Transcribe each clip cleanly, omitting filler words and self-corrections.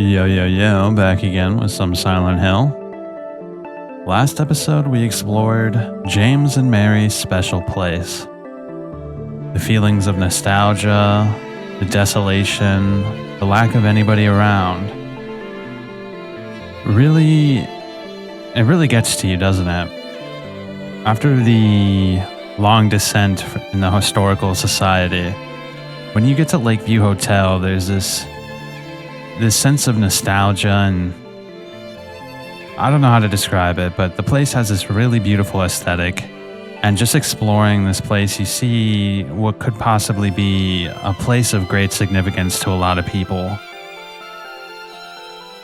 Yo, yo, yo, back again with some Silent Hill. Last episode, we explored James and Mary's special place. The feelings of nostalgia, the desolation, the lack of anybody around. It really gets to you, doesn't it? After the long descent in the historical society, when you get to Lakeview Hotel, there's this sense of nostalgia, and I don't know how to describe it, but the place has this really beautiful aesthetic. And just exploring this place, you see what could possibly be a place of great significance to a lot of people.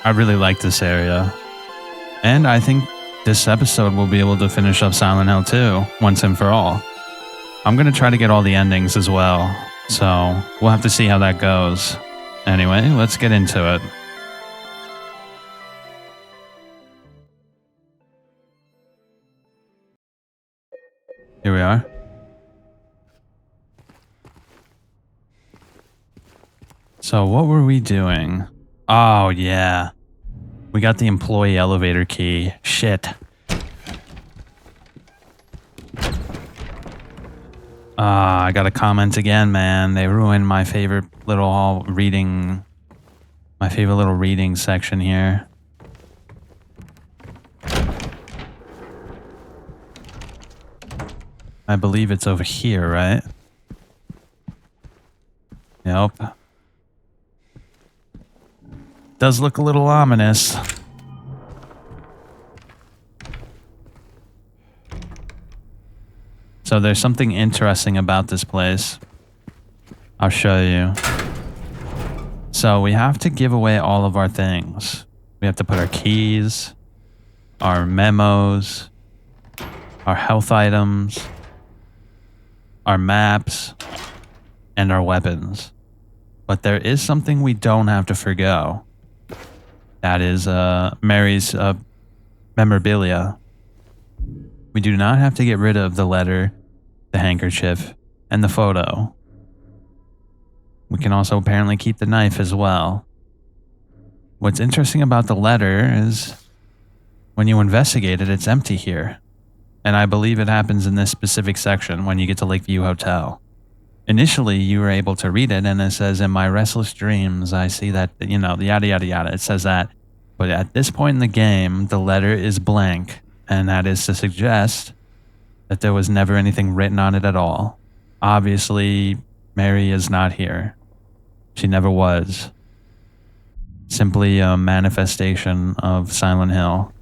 I really like this area. And I think this episode will be able to finish up Silent Hill 2 once and for all. I'm going to try to get all the endings as well, so we'll have to see how that goes. Anyway, let's get into it. Here we are. So what were we doing? Oh, yeah. We got the employee elevator key. Shit. I got a comment again, man. They ruined my favorite little reading section here. I believe it's over here, right? Yep. Does look a little ominous. So there's something interesting about this place. I'll show you. So we have to give away all of our things. We have to put our keys, our memos, our health items, our maps, and our weapons. But there is something we don't have to forgo. That is Mary's memorabilia. We do not have to get rid of the letter, the handkerchief, and the photo. We can also apparently keep the knife as well. What's interesting about the letter is when you investigate it, it's empty here. And I believe it happens in this specific section when you get to Lakeview Hotel. Initially, you were able to read it, and it says, "In my restless dreams, I see that," the yada, yada, yada. It says that. But at this point in the game, the letter is blank. And that is to suggest that there was never anything written on it at all. Obviously, Mary is not here. She never was. Simply a manifestation of Silent Hill.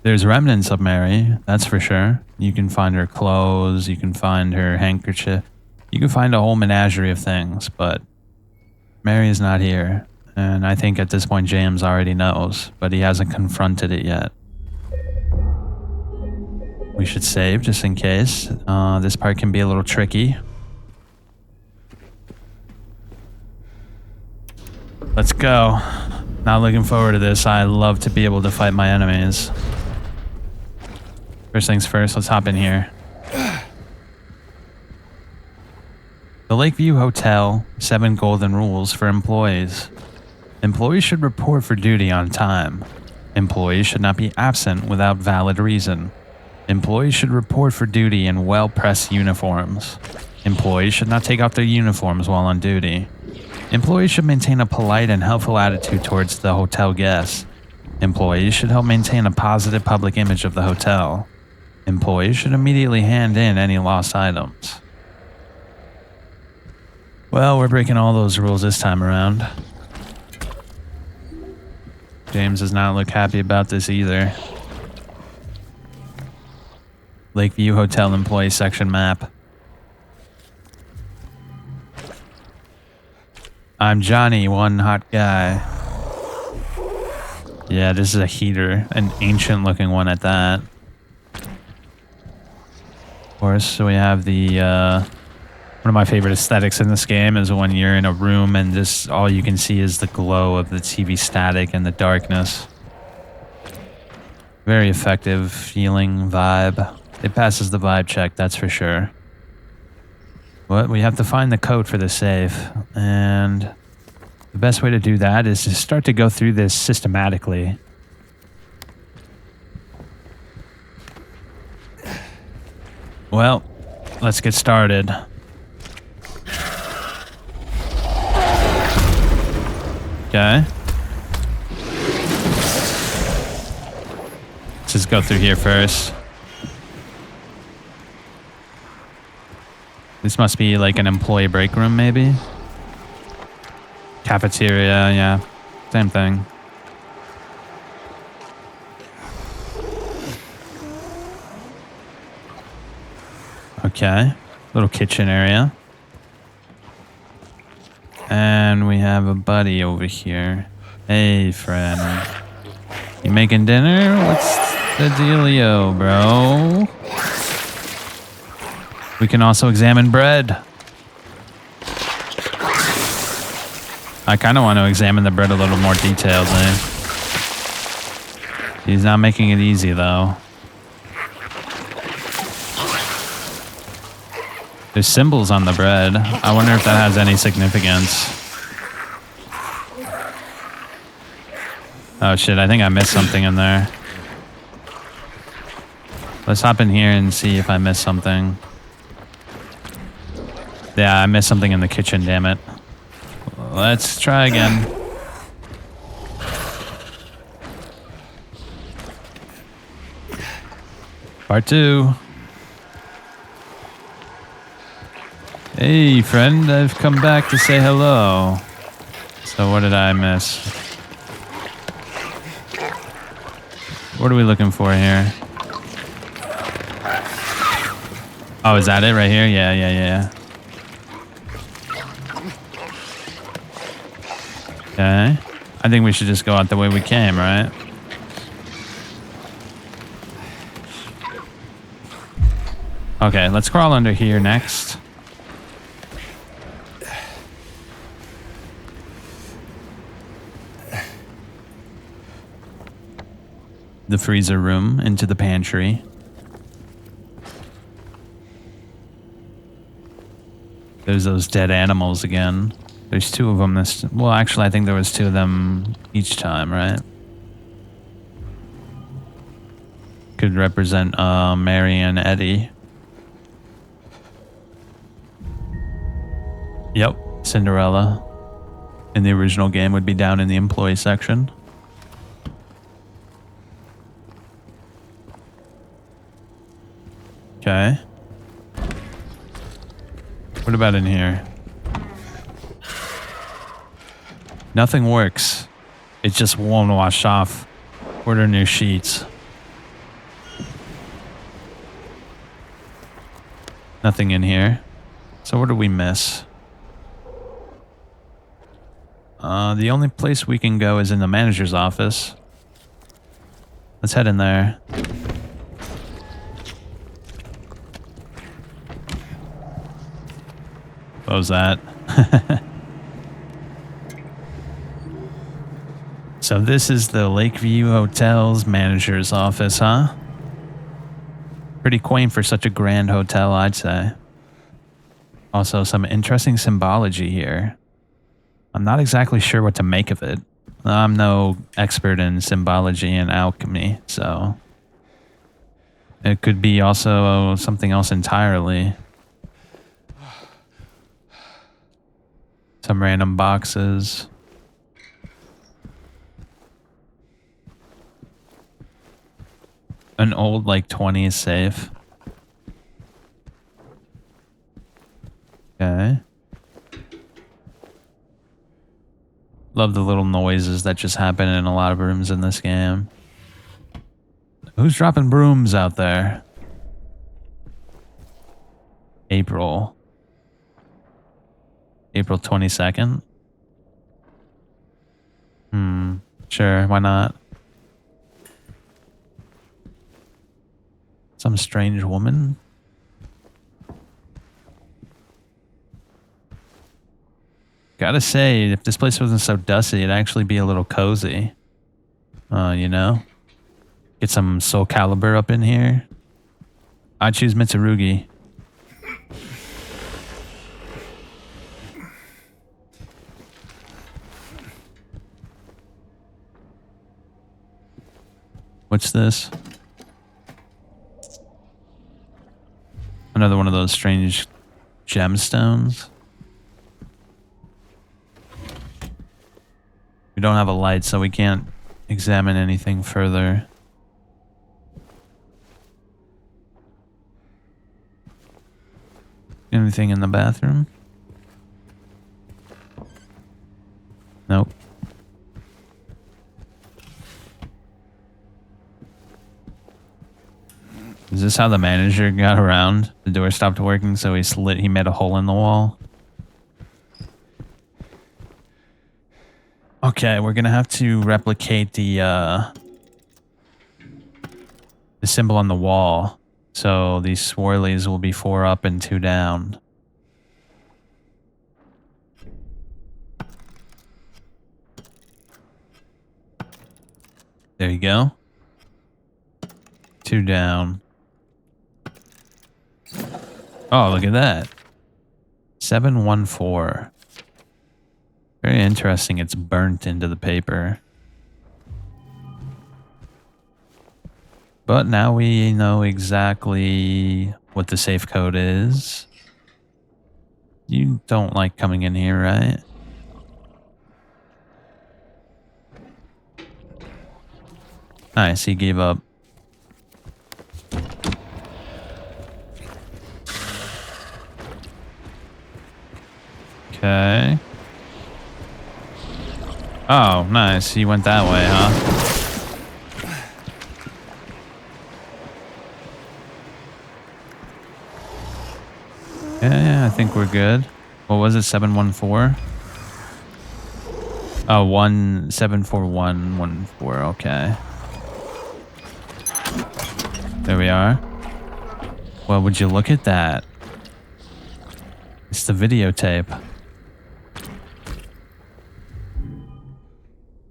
There's remnants of Mary, that's for sure. You can find her clothes, you can find her handkerchief, you can find a whole menagerie of things, but Mary is not here. And I think at this point James already knows, but he hasn't confronted it yet. We should save just in case. This part can be a little tricky. Let's go. Not looking forward to this. I love to be able to fight my enemies. First things first, let's hop in here. The Lakeview Hotel, 7 golden rules for employees. Employees should report for duty on time. Employees should not be absent without valid reason. Employees should report for duty in well-pressed uniforms. Employees should not take off their uniforms while on duty. Employees should maintain a polite and helpful attitude towards the hotel guests. Employees should help maintain a positive public image of the hotel. Employees should immediately hand in any lost items. Well, we're breaking all those rules this time around. James does not look happy about this either. Lakeview Hotel Employee Section Map. I'm Johnny, one hot guy. Yeah, this is a heater, an ancient looking one at that. Of course, so we have the, one of my favorite aesthetics in this game is when you're in a room and just all you can see is the glow of the TV static and the darkness. Very effective feeling vibe. It passes the vibe check, that's for sure. But we have to find the code for the safe, and The best way to do that is to start to go through this systematically. Well, let's get started. Okay. Let's just go through here first. This must be like an employee break room, maybe? Cafeteria, yeah. Same thing. Okay. Little kitchen area. And we have a buddy over here. Hey, friend. You making dinner? What's the dealio, bro? We can also examine bread. I kind of want to examine the bread a little more detailedly. He's not making it easy, though. There's symbols on the bread. I wonder if that has any significance. Oh shit, I think I missed something in there. Let's hop in here and see if I missed something. Yeah, I missed something in the kitchen, damn it. Let's try again. Part 2. Hey, friend, I've come back to say hello. So what did I miss? What are we looking for here? Oh, is that it right here? Yeah. Okay. I think we should just go out the way we came, right? Okay, let's crawl under here next. The freezer room into the pantry. There's those dead animals again. There's 2 of them this... Well, actually, I think there was 2 of them each time, right? Could represent Mary and Eddie. Yep, Cinderella. In the original game would be down in the employee section. Okay. What about in here? Nothing works. It just won't wash off. Order new sheets. Nothing in here. So what did we miss? The only place we can go is in the manager's office. Let's head in there. What was that? So this is the Lakeview Hotel's manager's office, huh? Pretty quaint for such a grand hotel, I'd say. Also, some interesting symbology here. I'm not exactly sure what to make of it. I'm no expert in symbology and alchemy, so... It could be also something else entirely. Some random boxes. An old, like, 20s safe. Okay. Love the little noises that just happen in a lot of rooms in this game. Who's dropping brooms out there? April 22nd? Sure, why not? Some strange woman? Gotta say, if this place wasn't so dusty, it'd actually be a little cozy. You know? Get some Soul Calibur up in here. I choose Mitsurugi. What's this? Another one of those strange gemstones. We don't have a light, so we can't examine anything further. Anything in the bathroom? Nope. Is this how the manager got around? The door stopped working, so he made a hole in the wall. Okay, we're gonna have to replicate the symbol on the wall. So these swirlies will be 4 up and 2 down. There you go. 2 down. Oh, look at that. 714. Very interesting. It's burnt into the paper. But now we know exactly what the safe code is. You don't like coming in here, right? Nice, he gave up. Okay. Oh, nice. He went that way, huh? Yeah, I think we're good. What was it? 714? Oh, 174114. Okay. There we are. Well, would you look at that? It's the videotape.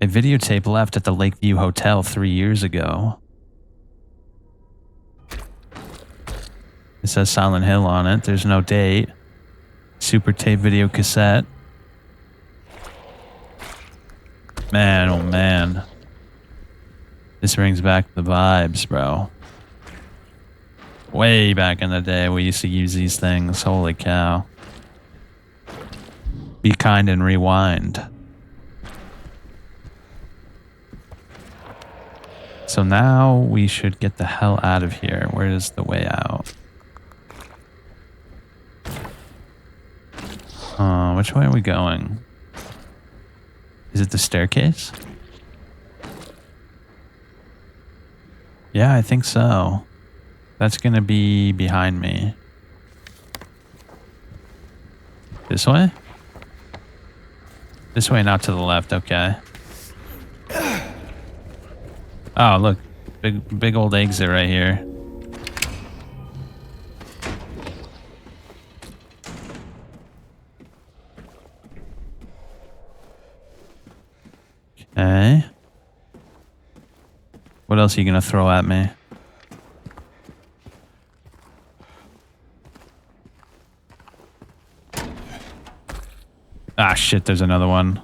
A videotape left at the Lakeview Hotel 3 years ago. It says Silent Hill on it. There's no date. Super tape video cassette. Man, oh man. This brings back the vibes, bro. Way back in the day, we used to use these things. Holy cow. Be kind and rewind. So now we should get the hell out of here. Where is the way out? Which way are we going? Is it the staircase? Yeah, I think so. That's gonna be behind me. This way? This way, not to the left, okay. Oh, look. Big old exit right here. Okay. What else are you gonna throw at me? Ah, shit, there's another one.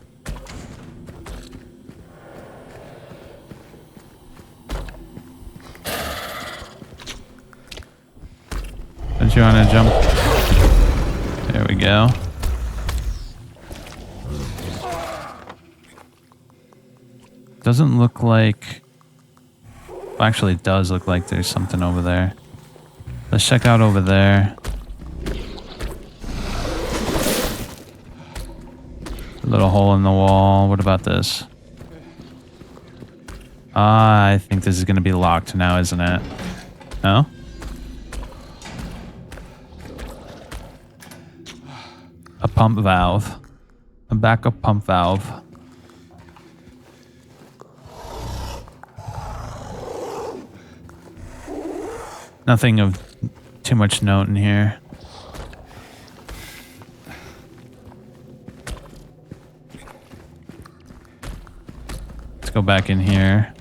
Don't you want to jump? There we go. Doesn't look like... Well, actually, it does look like there's something over there. Let's check out over there. A little hole in the wall. What about this? I think this is going to be locked now, isn't it? No? A pump valve. A backup pump valve. Nothing of too much note in here. Let's go back in here.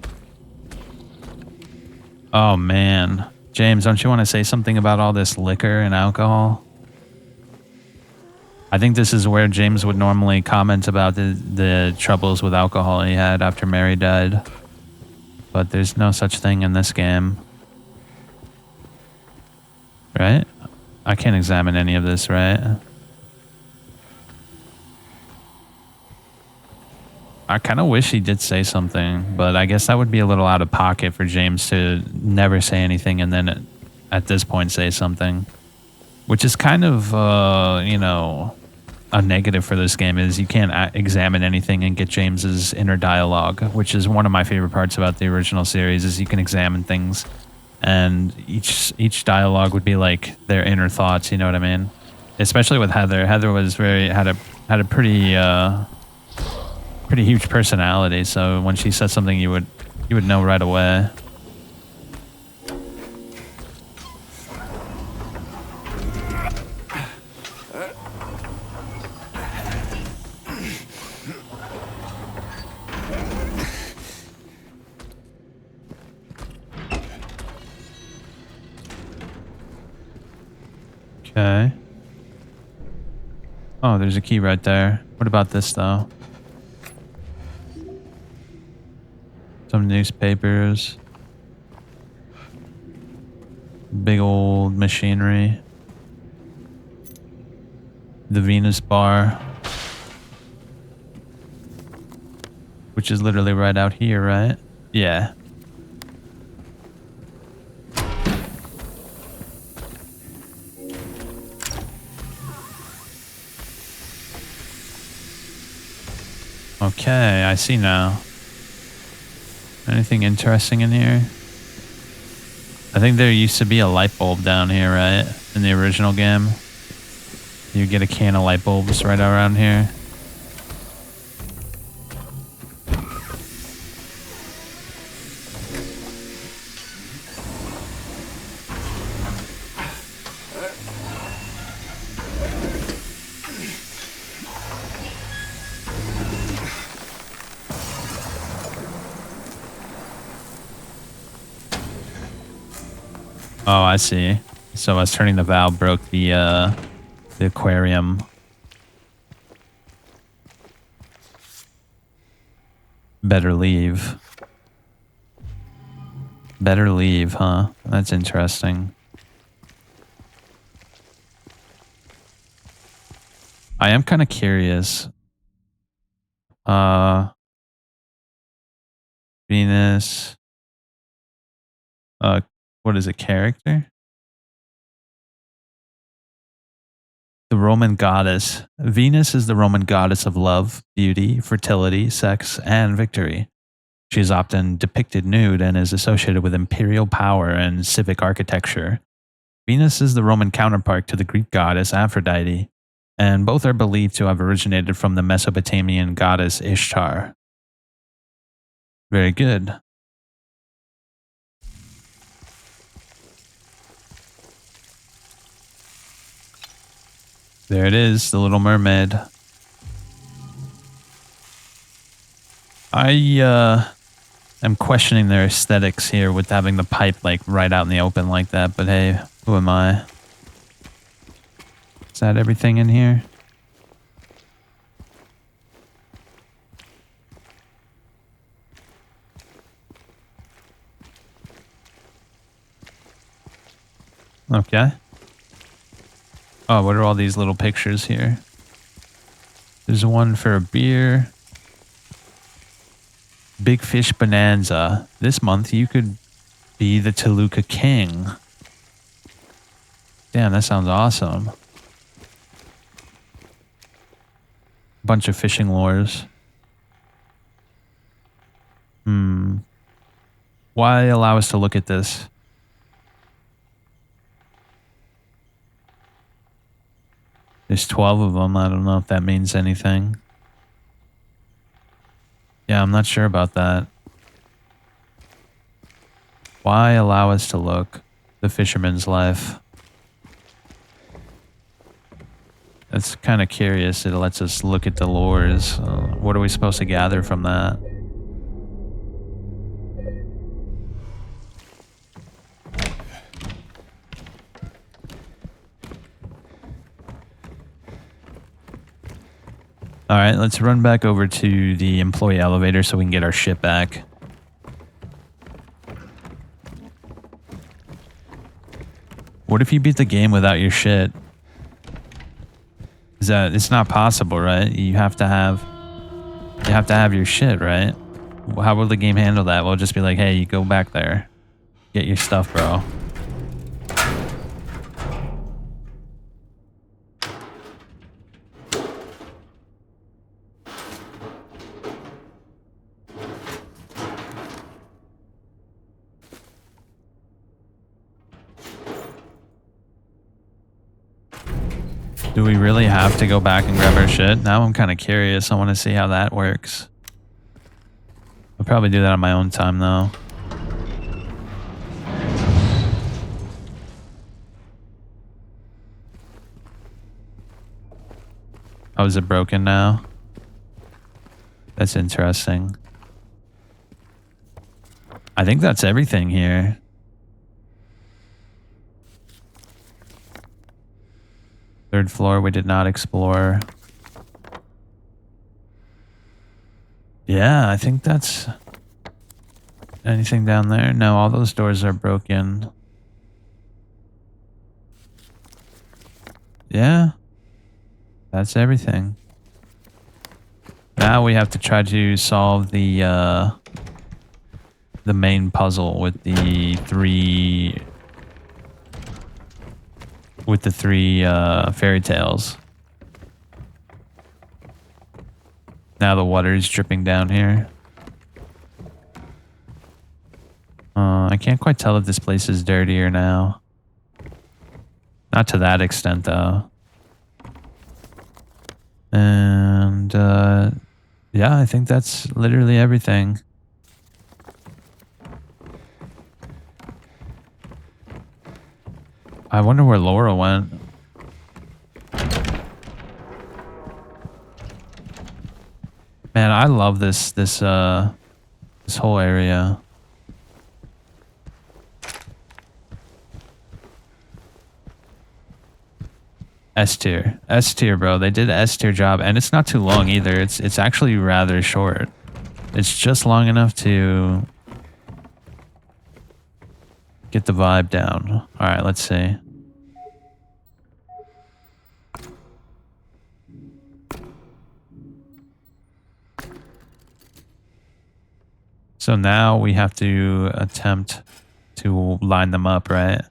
Oh man. James, don't you want to say something about all this liquor and alcohol? I think this is where James would normally comment about the troubles with alcohol he had after Mary died. but there's no such thing in this game. Right? I can't examine any of this, right? I kind of wish he did say something, but I guess that would be a little out of pocket for James to never say anything and then at this point say something. Which is kind of, you know, a negative for this game is you can't examine anything and get James's inner dialogue, which is one of my favorite parts about the original series is you can examine things and each dialogue would be like their inner thoughts, you know what I mean? Especially with Heather. Heather was had a pretty pretty huge personality, so when she said something you would know right away. Okay. Oh, there's a key right there. What about this though? Some newspapers. Big old machinery. The Venus bar. Which is literally right out here, right? Yeah. Okay, I see now. Anything interesting in here? I think there used to be a light bulb down here, right? In the original game. You get a can of light bulbs right around here. Oh, I see. So us turning the valve broke the aquarium. Better leave. Better leave, huh? That's interesting. I am kind of curious. Venus. What is it, character? The Roman goddess. Venus is the Roman goddess of love, beauty, fertility, sex, and victory. She is often depicted nude and is associated with imperial power and civic architecture. Venus is the Roman counterpart to the Greek goddess Aphrodite, and both are believed to have originated from the Mesopotamian goddess Ishtar. Very good. There it is, the Little Mermaid. I am questioning their aesthetics here with having the pipe like right out in the open like that, but hey, who am I? Is that everything in here? Okay. Oh, what are all these little pictures here? There's one for a beer. Big Fish Bonanza. This month you could be the Toluca King. Damn, that sounds awesome. Bunch of fishing lures. Why allow us to look at this? There's 12 of them. I don't know if that means anything. Yeah, I'm not sure about that. Why allow us to look? The fisherman's life. That's kind of curious. It lets us look at the lures. What are we supposed to gather from that? All right, let's run back over to the employee elevator so we can get our shit back. What if you beat the game without your shit? Is that it's not possible, right? You have to have your shit, right? How will the game handle that? We'll just be like, hey, you go back there. Get your stuff, bro. Do we really have to go back and grab our shit? Now I'm kind of curious. I want to see how that works. I'll probably do that on my own time, though. Oh, is it broken now? That's interesting. I think that's everything here. Third floor we did not explore. Yeah, I think that's... Anything down there? No, all those doors are broken. Yeah. That's everything. Now we have to try to solve the main puzzle with the three fairy tales. Now the water is dripping down here. I can't quite tell if this place is dirtier now. Not to that extent, though. And, yeah, I think that's literally everything. I wonder where Laura went. Man, I love this whole area. S tier. S tier, bro. They did S tier job, and it's not too long either. It's actually rather short. It's just long enough to get the vibe down. All right, let's see. So now we have to attempt to line them up, right?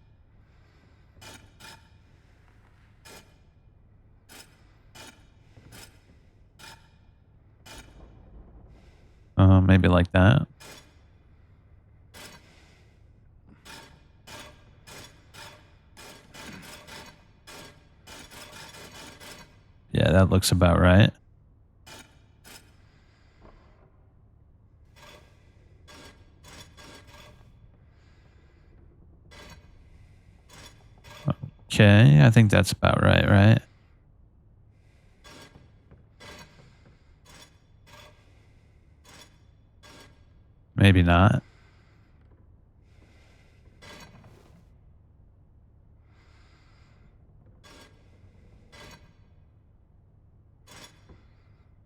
Maybe like that. Yeah, that looks about right. Okay, I think that's about right, right? Maybe not.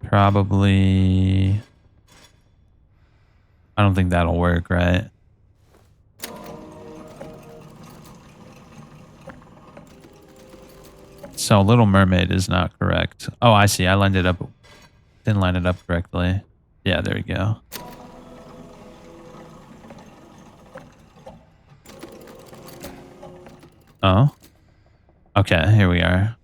Probably... I don't think that'll work, right? So Little Mermaid is not correct. Oh, I see. Didn't line it up correctly. Yeah, there we go. Oh. Okay, here we are.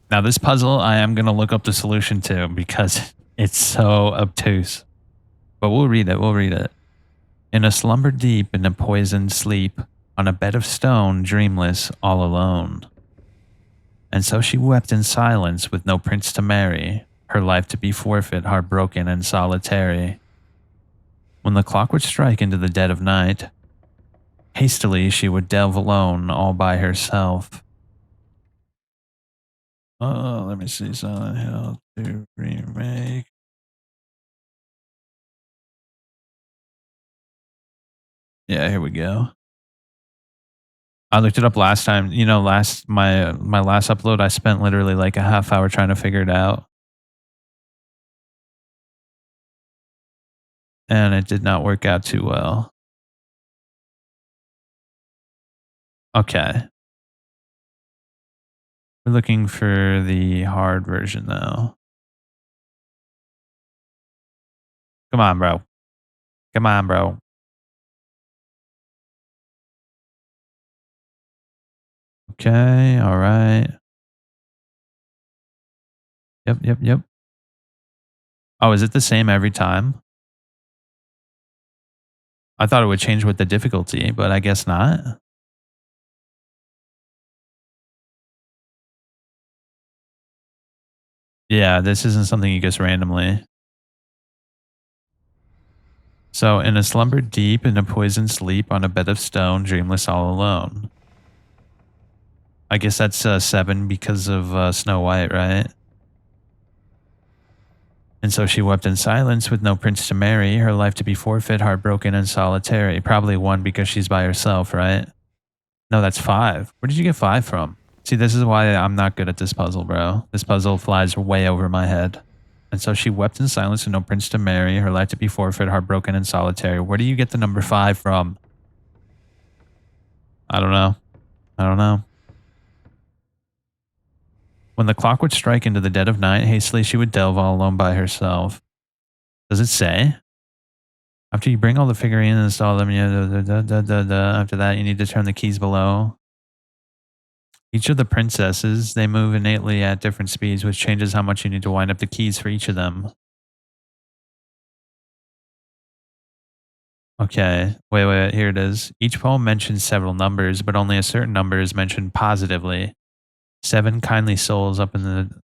Now this puzzle, I am going to look up the solution to because it's so obtuse. But we'll read it. We'll read it. In a slumber deep in a poisoned sleep, on a bed of stone, dreamless, all alone. And so she wept in silence with no prince to marry, her life to be forfeit, heartbroken and solitary. When the clock would strike into the dead of night, hastily she would delve alone, all by herself. Let me see. Silent Hill 2 remake. Yeah, here we go. I looked it up last time. You know, my last upload, I spent literally like a half hour trying to figure it out. And it did not work out too well. Okay. We're looking for the hard version though. Come on, bro. Come on, bro. Okay. All right. Yep. Yep. Yep. Oh, is it the same every time? I thought it would change with the difficulty, but I guess not. Yeah, this isn't something you guess randomly. So, in a slumber deep in a poisoned sleep on a bed of stone, dreamless all alone. I guess that's 7 because of Snow White, right? And so she wept in silence with no prince to marry, her life to be forfeit, heartbroken and solitary. Probably 1 because she's by herself, right? No, that's 5. Where did you get 5 from? See, this is why I'm not good at this puzzle, bro. This puzzle flies way over my head. And so she wept in silence with no prince to marry, her life to be forfeit, heartbroken and solitary. Where do you get the number 5 from? I don't know. I don't know. When the clock would strike into the dead of night, hastily she would delve all alone by herself. Does it say? After you bring all the figurines and install them, after that, you need to turn the keys below. Each of the princesses, they move innately at different speeds, which changes how much you need to wind up the keys for each of them. Okay, wait, here it is. Each poem mentions several numbers, but only a certain number is mentioned positively. 7 kindly souls up in the.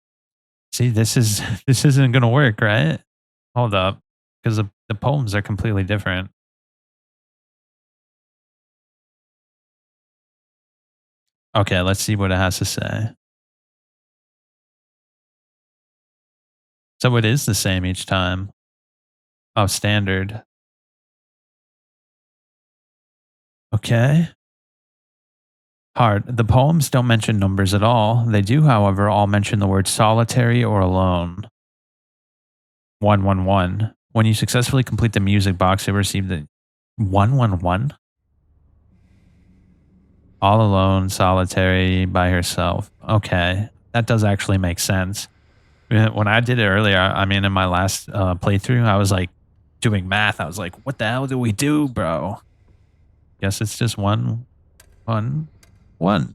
See, this is this isn't gonna work, right? Hold up, because the poems are completely different. Okay, let's see what it has to say. So it is the same each time. Oh, standard. Okay. Hard. The poems don't mention numbers at all. They do, however, all mention the word solitary or alone. 111. When you successfully complete the music box, you receive the 111? All alone, solitary, by herself. Okay. That does actually make sense. When I did it earlier, I mean, in my last playthrough, I was like doing math. I was like, what the hell do we do, bro? Guess it's just one, one, one.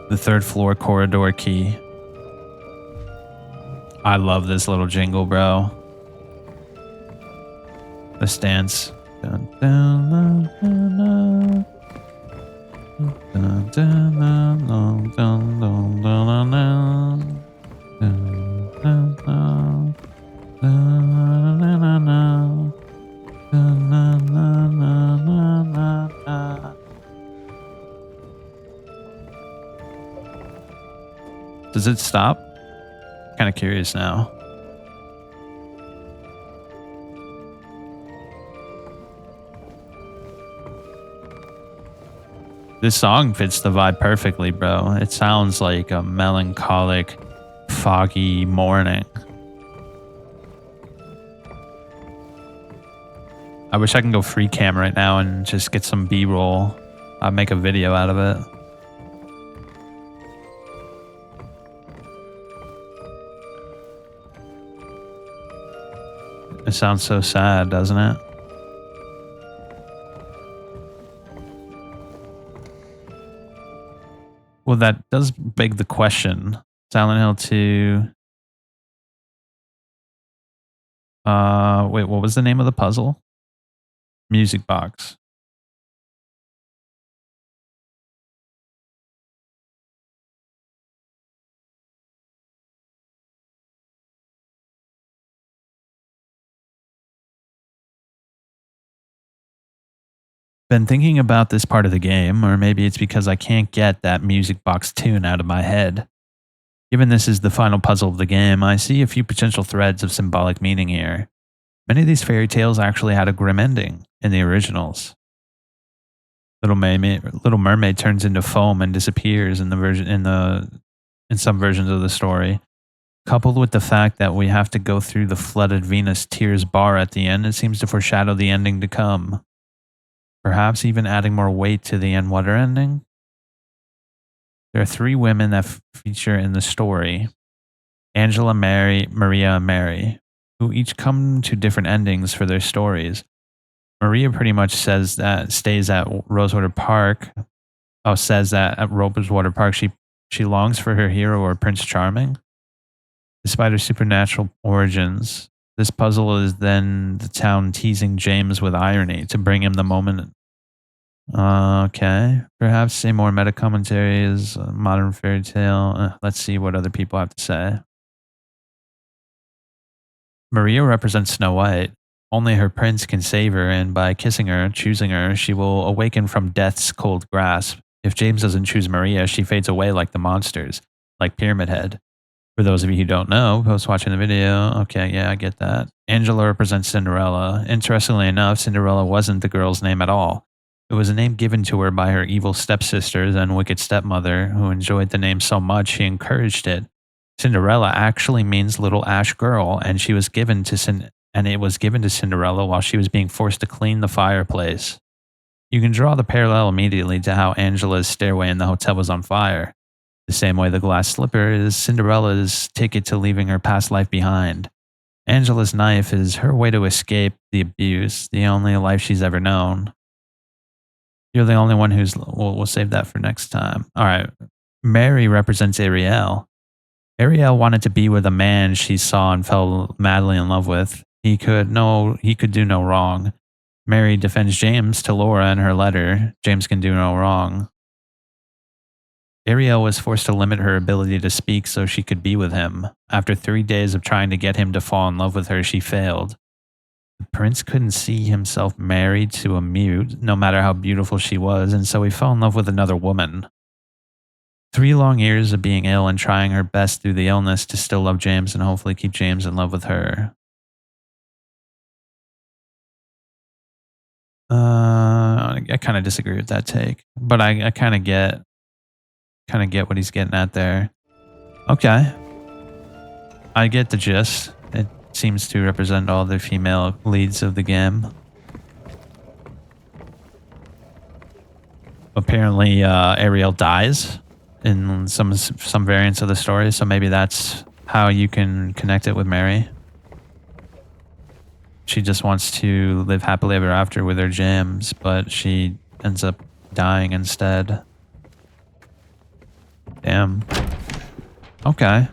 The 3rd floor corridor key. I love this little jingle, bro. The stance. Dun, dun, dun, dun, dun, dun, dun, dun, dun, dun, dun, dun, dun, dun, dun, dun, dun, dun, dun. Dun, dun, dun, dun, dun, dun, dun. Does it stop? Kind of curious now. This song fits the vibe perfectly, bro. It sounds like a melancholic, foggy morning. I wish I can go free cam right now and just get some B-roll. I'll make a video out of it. It sounds so sad, doesn't it? Well, that does beg the question. Silent Hill 2. Wait, what was the name of the puzzle? Music box. Been thinking about this part of the game, or maybe it's because I can't get that music box tune out of my head. Given this is the final puzzle of the game, I see a few potential threads of symbolic meaning here. Many of these fairy tales actually had a grim ending in the originals. Little Mermaid turns into foam and disappears in some versions of the story. Coupled with the fact that we have to go through the flooded Venus Tears bar at the end, it seems to foreshadow the ending to come. Perhaps even adding more weight to the end water ending. There are three women that feature in the story: Angela, Mary, Maria, and Mary, who each come to different endings for their stories. Maria pretty much says that stays at Rosewater Park. Oh, says that at Rosewater Park she longs for her hero or Prince Charming. Despite her supernatural origins, this puzzle is then the town teasing James with irony to bring him the moment. Okay. Perhaps a more meta commentary is a modern fairy tale. Let's see what other people have to say. Maria represents Snow White. Only her prince can save her, and by kissing her, choosing her, she will awaken from death's cold grasp. If James doesn't choose Maria, she fades away like the monsters, like Pyramid Head. For those of you who don't know, post watching the video, okay, yeah, I get that. Angela represents Cinderella. Interestingly enough, Cinderella wasn't the girl's name at all. It was a name given to her by her evil stepsisters and wicked stepmother, who enjoyed the name so much she encouraged it. Cinderella actually means little ash girl, and it was given to Cinderella while she was being forced to clean the fireplace. You can draw the parallel immediately to how Angela's stairway in the hotel was on fire. The same way the glass slipper is Cinderella's ticket to leaving her past life behind. Angela's knife is her way to escape the abuse, the only life she's ever known. You're the only one we'll save that for next time. All right. Mary represents Ariel. Ariel wanted to be with a man she saw and fell madly in love with. He could do no wrong. Mary defends James to Laura in her letter. James can do no wrong. Ariel was forced to limit her ability to speak so she could be with him. After 3 days of trying to get him to fall in love with her, she failed. The prince couldn't see himself married to a mute, no matter how beautiful she was, and so he fell in love with another woman. 3 long years of being ill and trying her best through the illness to still love James and hopefully keep James in love with her. I kind of disagree with that take, but I kind of get what he's getting at there. Okay. I get the gist. It seems to represent all the female leads of the game. Apparently, Ariel dies in some variants of the story, so maybe that's how you can connect it with Mary. She just wants to live happily ever after with her James, but she ends up dying instead. Damn. Okay.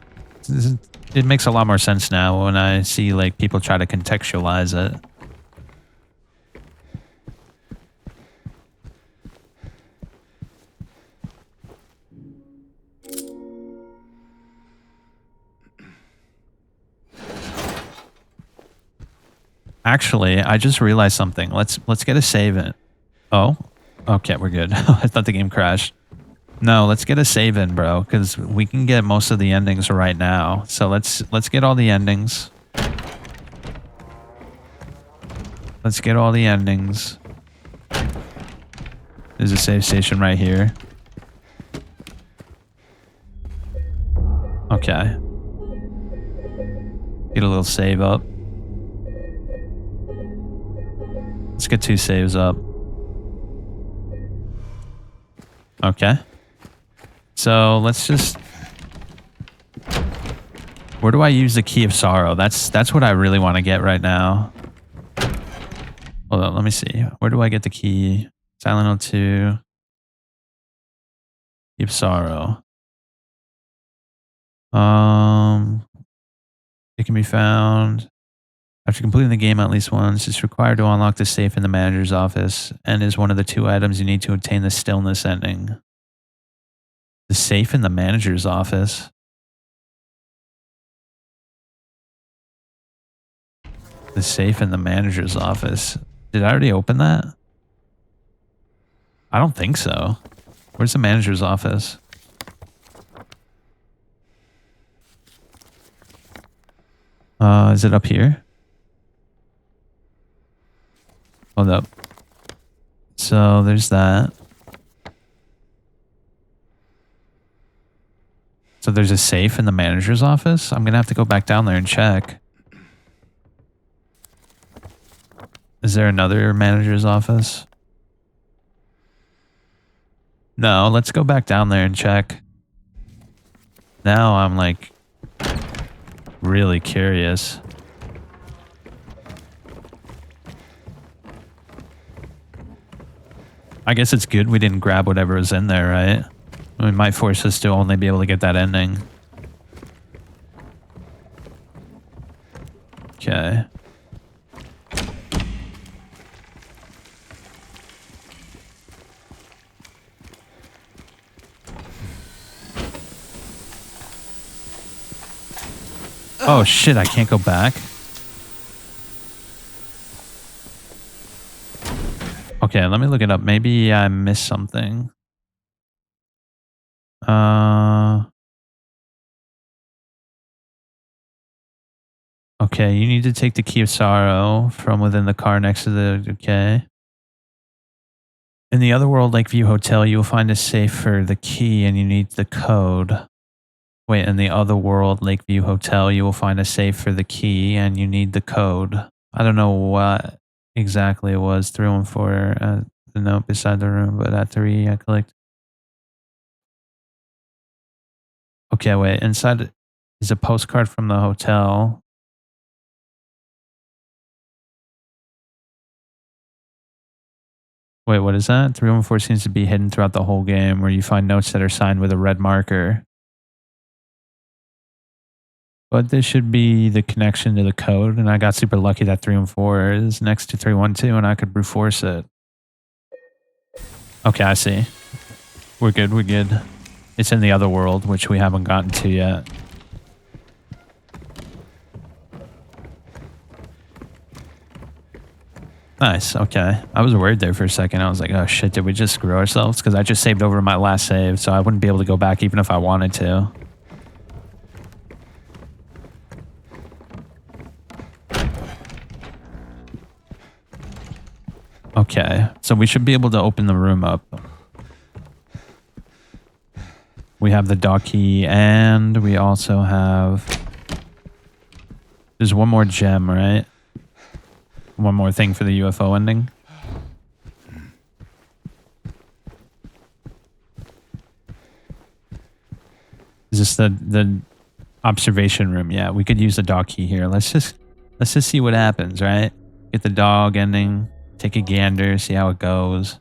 It makes a lot more sense now when I see like people try to contextualize it. Actually, I just realized something. Let's get a save in. Oh, okay, we're good. I thought the game crashed. No, let's get a save in, bro, because we can get most of the endings right now. So let's get all the endings. Let's get all the endings. There's a save station right here. Okay. Get a little save up. Let's get 2 saves up. Okay. So let's just... Where do I use the Key of Sorrow? That's what I really want to get right now. Hold on, let me see. Where do I get the key? Silent Hill 2. Key of Sorrow. It can be found after completing the game at least once. It's required to unlock the safe in the manager's office and is one of the 2 items you need to obtain the stillness ending. The safe in the manager's office. The safe in the manager's office. Did I already open that? I don't think so. Where's the manager's office? Is it up here? Hold up. So there's that. So So there's a safe in the manager's office? I'm going to have to go back down there and check. Is there another manager's office? No, let's go back down there and check. Now I'm like really curious. I guess it's good we didn't grab whatever was in there, right? It might force us to only be able to get that ending. Okay. Oh shit, I can't go back. Okay, let me look it up. Maybe I missed something. Okay, you need to take the key of sorrow from within the car next to the... Okay. In the other world, Lakeview Hotel, you will find a safe for the key and you need the code. Wait, in the other world, Lakeview Hotel, you will find a safe for the key and you need the code. I don't know what exactly it was. 314, the note beside the room, but at 3, I clicked. Okay, wait, inside is a postcard from the hotel. Wait, what is that? 314 seems to be hidden throughout the whole game where you find notes that are signed with a red marker. But this should be the connection to the code, and I got super lucky that 314 is next to 312 and I could brute force it. Okay, I see. We're good, we're good. It's in the other world, which we haven't gotten to yet. Nice, okay. I was worried there for a second. I was like, oh shit, did we just screw ourselves? Because I just saved over my last save, so I wouldn't be able to go back even if I wanted to. Okay, so we should be able to open the room up. We have the dog key, and we also have... There's one more gem, right? One more thing for the UFO ending. Is this the observation room? Yeah, we could use the dog key here. Let's just see what happens, right? Get the dog ending, take a gander, see how it goes.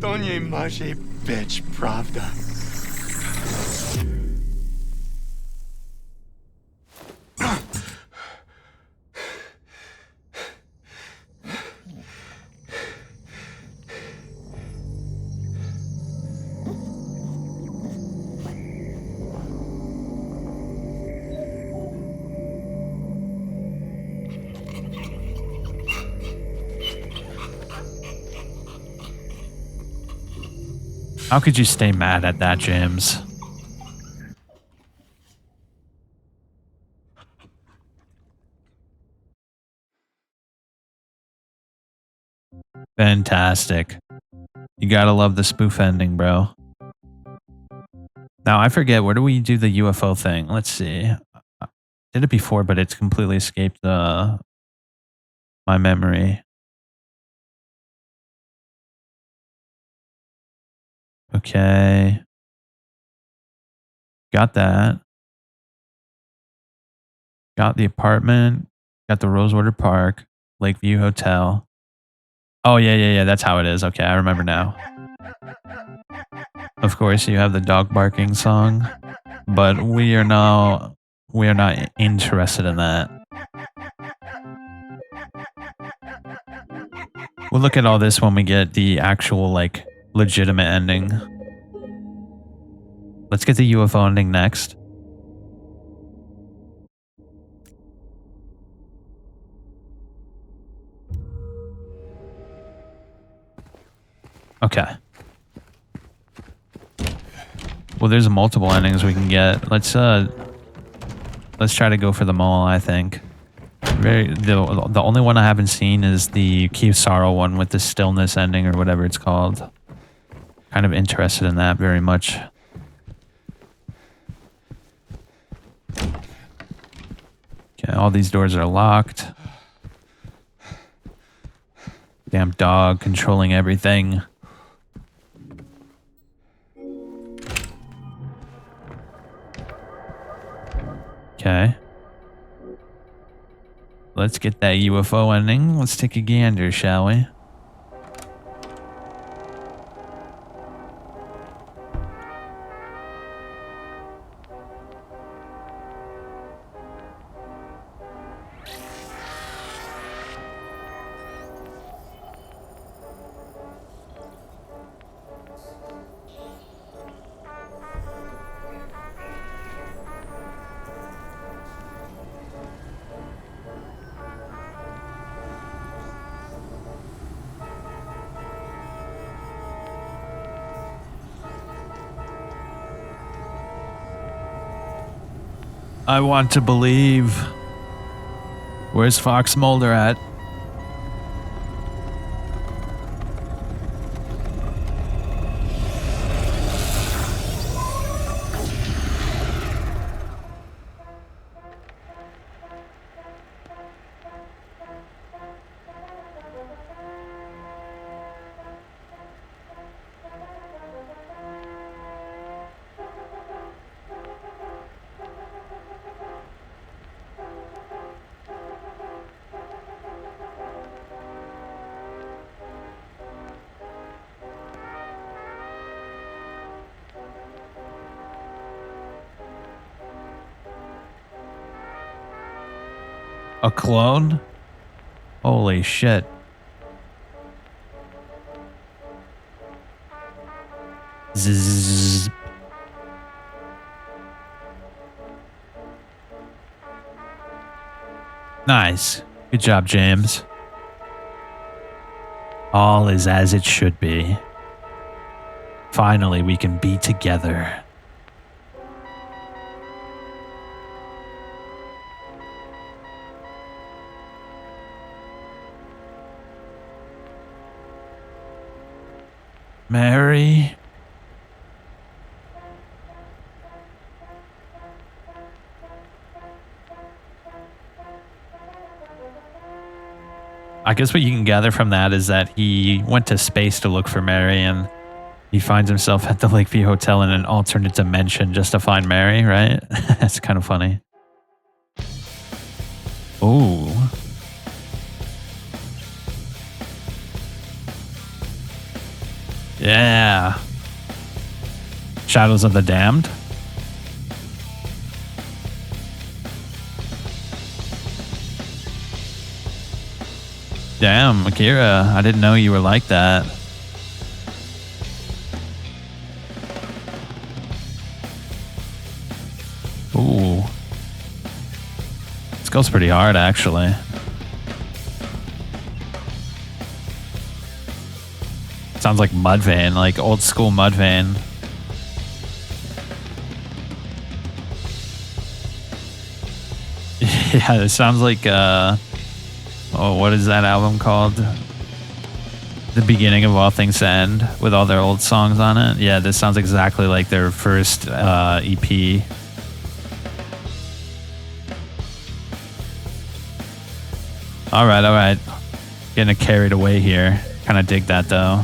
To nie może być prawda. How could you stay mad at that, James? Fantastic. You gotta love the spoof ending, bro. Now, I forget, where do we do the UFO thing? Let's see. I did it before, but it's completely escaped my memory. Okay. Got that. Got the apartment. Got the Rosewater Park. Lakeview Hotel. Oh, yeah. That's how it is. Okay, I remember now. Of course, you have the dog barking song, but we are not interested in that. We'll look at all this when we get the actual, like, legitimate ending. Let's get the UFO ending next. Okay. Well, there's multiple endings we can get. Let's try to go for the mole, I think. The only one I haven't seen is the Key of Sorrow one with the stillness ending or whatever it's called. Kind of interested in that very much. Okay, all these doors are locked. Damn dog controlling everything. Okay. Let's get that UFO ending. Let's take a gander, shall we? I want to believe. Where's Fox Mulder at? A clone? Holy shit. Zzz. Nice. Good job, James. All is as it should be. Finally, we can be together. Mary? I guess what you can gather from that is that he went to space to look for Mary and he finds himself at the Lakeview Hotel in an alternate dimension just to find Mary, right? That's kind of funny. Ooh. Yeah. Shadows of the Damned. Damn, Akira, I didn't know you were like that. Ooh. This goes pretty hard, actually. Sounds like Mudvayne, like old school Mudvayne. Yeah, it sounds like, oh, what is that album called? The Beginning of All Things to End, with all their old songs on it. Yeah, this sounds exactly like their first EP. All right. Getting carried away here. Kind of dig that, though.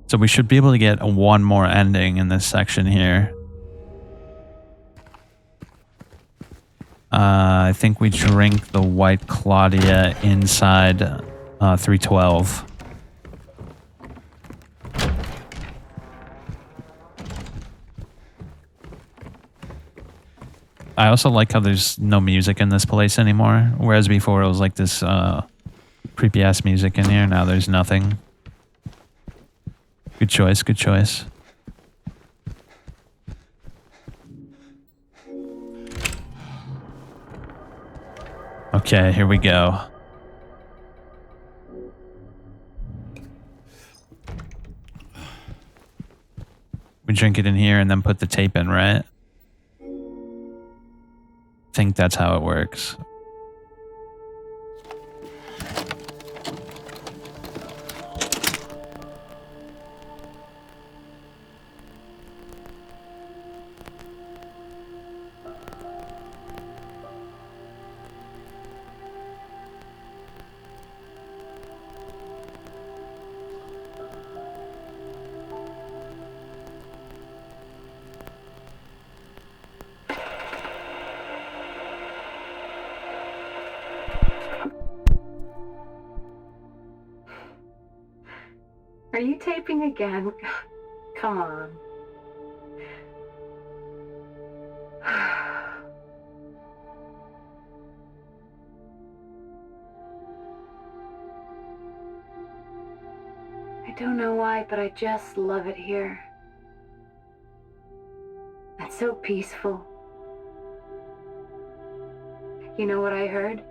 So we should be able to get one more ending in this section here. I think we drink the White Claudia inside 312. I also like how there's no music in this place anymore. Whereas before it was like this creepy ass music in here. Now there's nothing. Good choice, good choice. Okay, here we go. We drink it in here and then put the tape in, right? I think that's how it works. Are you taping again? Come on. I don't know why, but I just love it here. It's so peaceful. You know what I heard?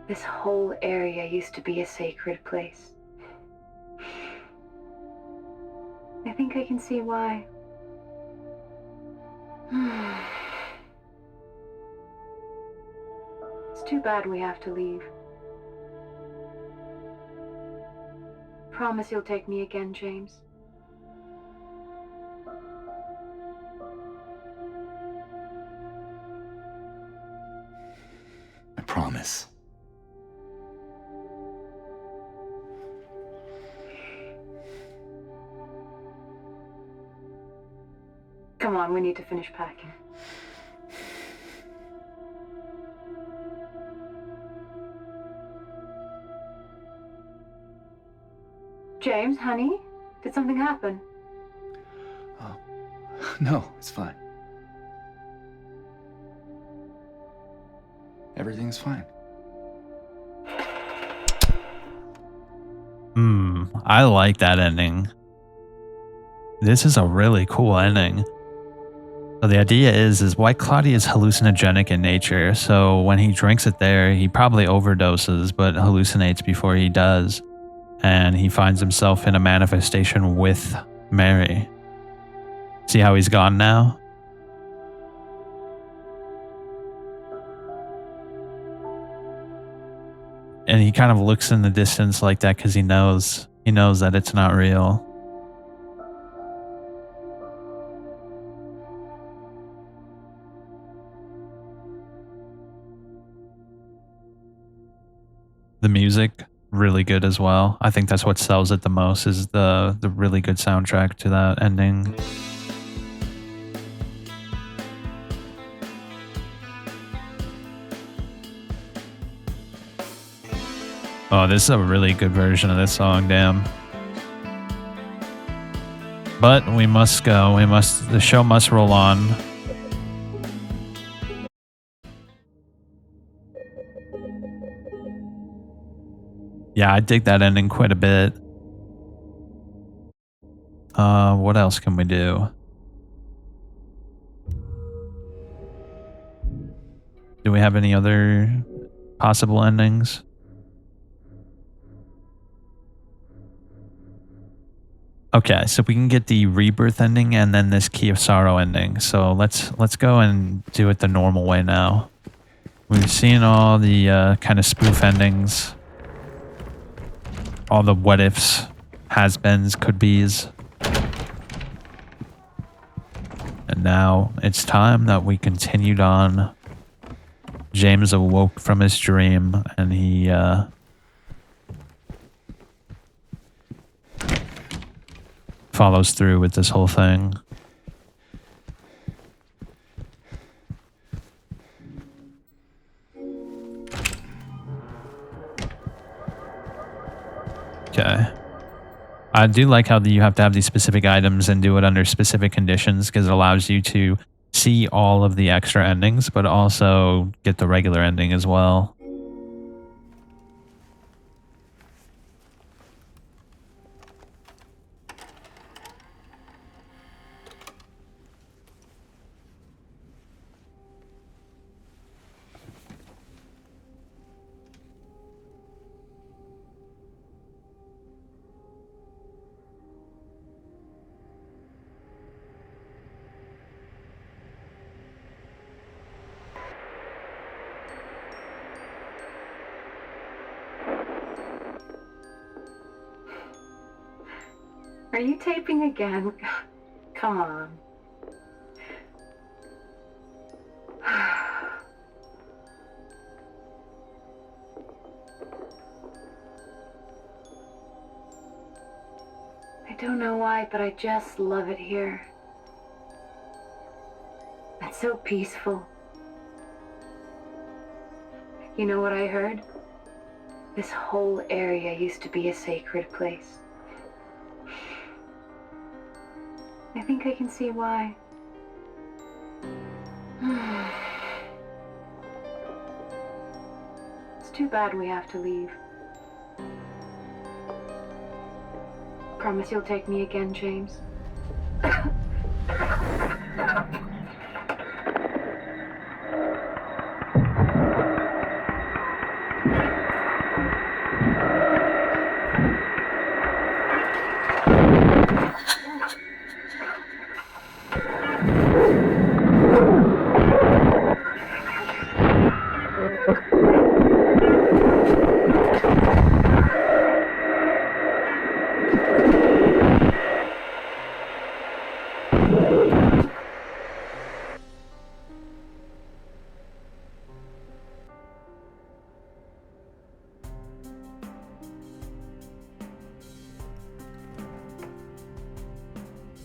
This whole area used to be a sacred place. I think I can see why. It's too bad we have to leave. Promise you'll take me again, James. I promise. Come on, we need to finish packing. James, honey, did something happen? Oh, no, it's fine. Everything's fine. I like that ending. This is a really cool ending. So the idea is White Cloudy is hallucinogenic in nature. So when he drinks it there, he probably overdoses, but hallucinates before he does. And he finds himself in a manifestation with Mary. See how he's gone now? And he kind of looks in the distance like that because he knows that it's not real. The music, really good as well. I think that's what sells it the most, is the really good soundtrack to that ending. Oh, this is a really good version of this song, damn. But we must go. The show must roll on. Yeah, I dig that ending quite a bit. What else can we do? Do we have any other possible endings? Okay, so we can get the rebirth ending and then this Key of Sorrow ending. So let's go and do it the normal way now. We've seen all the kind of spoof endings. All the what ifs, has-beens, could-be's. And now it's time that we continued on. James awoke from his dream and he follows through with this whole thing. Okay. I do like how you have to have these specific items and do it under specific conditions because it allows you to see all of the extra endings, but also get the regular ending as well. Are you taping again? Come on. I don't know why, but I just love it here. It's so peaceful. You know what I heard? This whole area used to be a sacred place. I think I can see why. It's too bad we have to leave. Promise you'll take me again, James?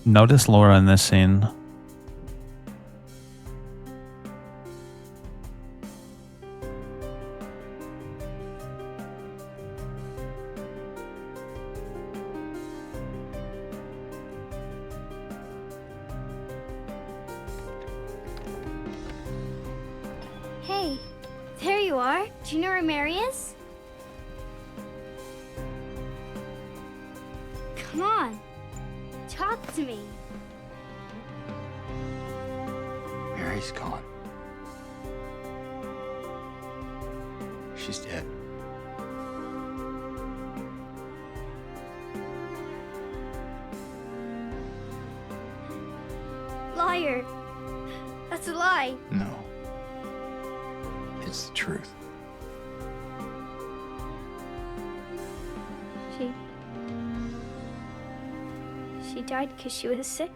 Notice Laura in this scene. Hey, there you are. Do you know where Mary is? Come on, talk to me. Mary's gone. She's dead. Liar. That's a lie. No. It's the truth. She died because she was sick.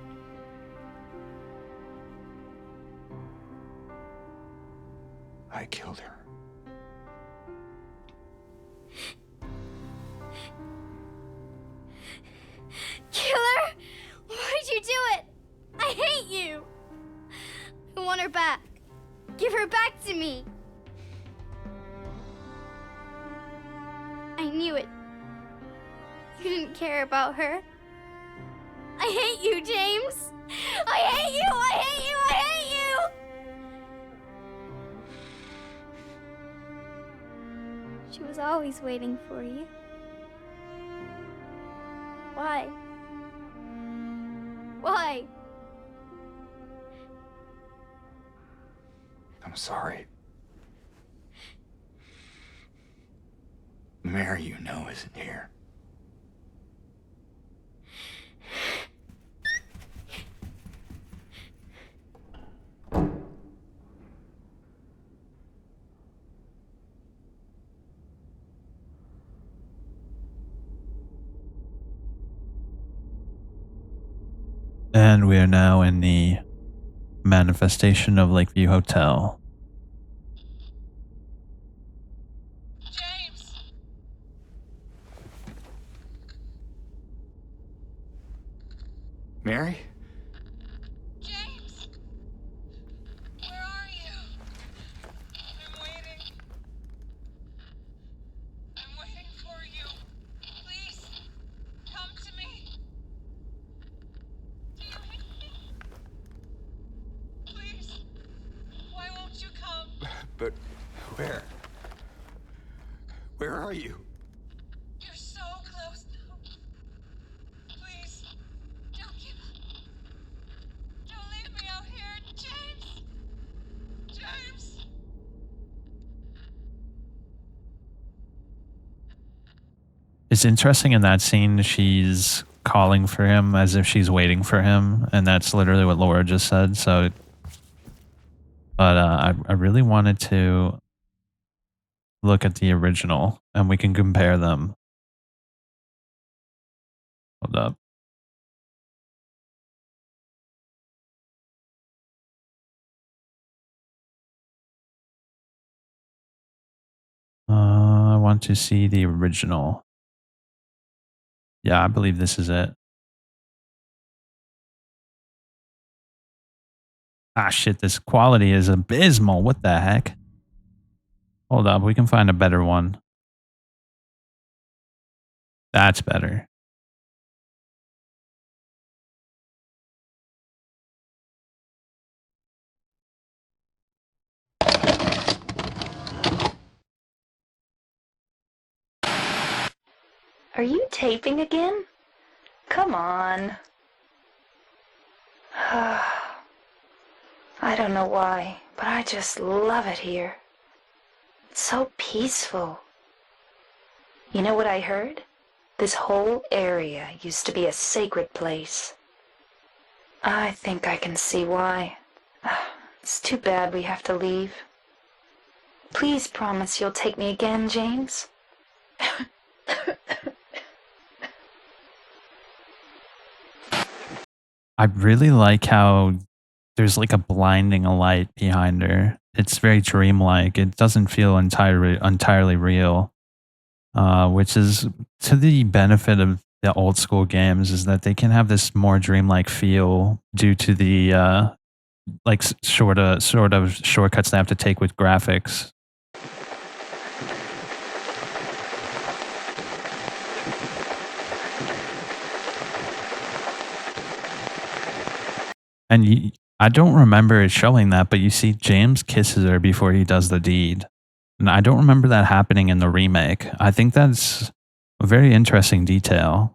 I killed her. Killer? Why'd you do it? I hate you. I want her back. Give her back to me. I knew it. You didn't care about her. I hate you, James. I hate you. I hate you. I hate you. She was always waiting for you. Why? Why? I'm sorry. Mary, you know, isn't here. And we are now in the manifestation of Lakeview Hotel. James! Mary? James! Where are you? I'm waiting. I'm waiting for you. Please, come to me. Do you hear me? Please. Where? Where are you? You're so close now. Please, don't give up. Don't leave me out here, James. James. It's interesting in that scene, she's calling for him as if she's waiting for him, and that's literally what Laura just said. So, but I really wanted to look at the original, and we can compare them. Hold up. I want to see the original. Yeah, I believe this is it. Ah, shit, this quality is abysmal. What the heck? Hold up, we can find a better one. That's better. Are you taping again? Come on. I don't know why, but I just love it here. It's so peaceful. You know what I heard? This whole area used to be a sacred place. I think I can see why. It's too bad we have to leave. Please promise you'll take me again, James. I really like how there's like a blinding light behind her. It's very dreamlike. It doesn't feel entirely real, which is to the benefit of the old school games, is that they can have this more dreamlike feel due to the like sort of shortcuts they have to take with graphics. And I don't remember it showing that, but you see James kisses her before he does the deed. And I don't remember that happening in the remake. I think that's a very interesting detail.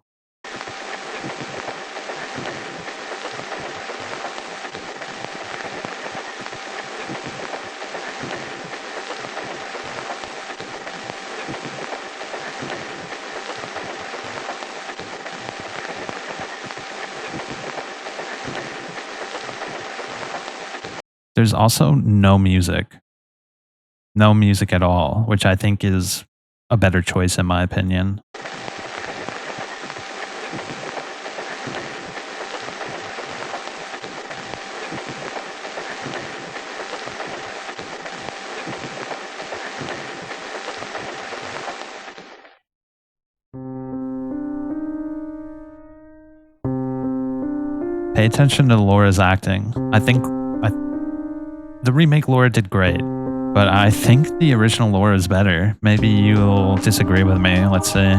There's also no music. No music at all, which I think is a better choice in my opinion. Pay attention to Laura's acting. I think the remake Laura did great, but I think the original Laura is better. Maybe you'll disagree with me. Let's see.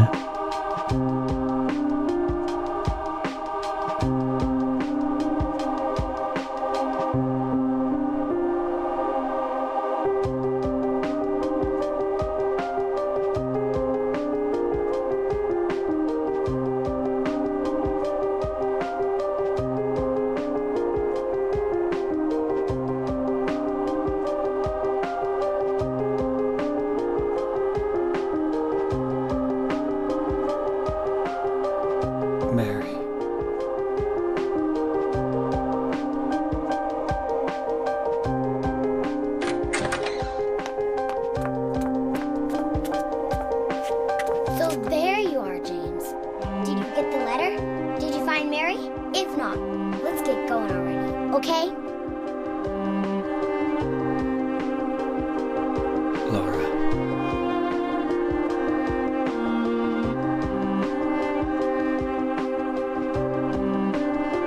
Mary. So there you are, James. Did you get the letter? Did you find Mary? If not, let's get going already, okay? Laura.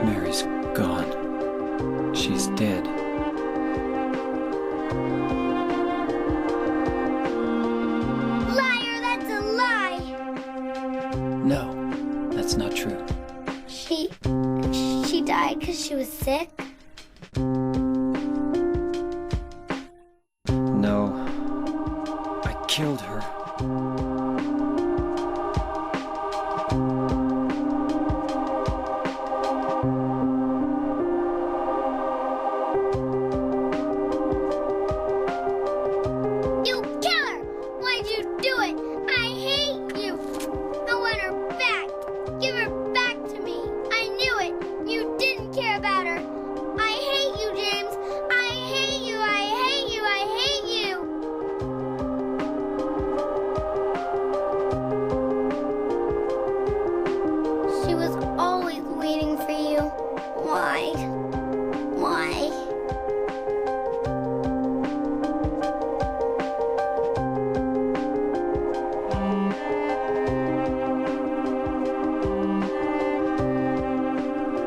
Mary's gone. She's dead. Liar, that's a lie! No, that's not true. She died because she was sick? No, killed her. You killer! Why'd you do it? I hate you! I want her back! Give her back to me! I knew it! You didn't care about her! I hate you, James! I hate you! I hate you! I hate you! She was always waiting for you. Why? Why?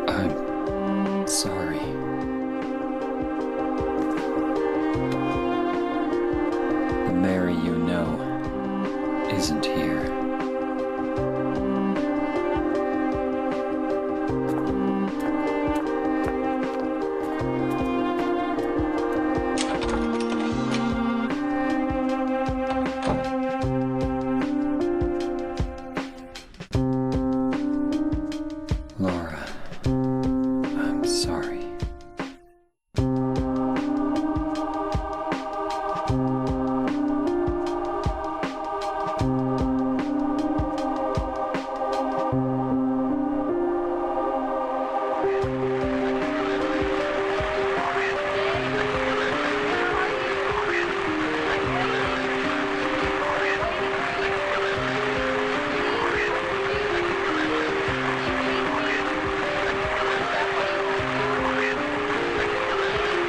I'm sorry. The Mary you know isn't here. Laura, I'm sorry.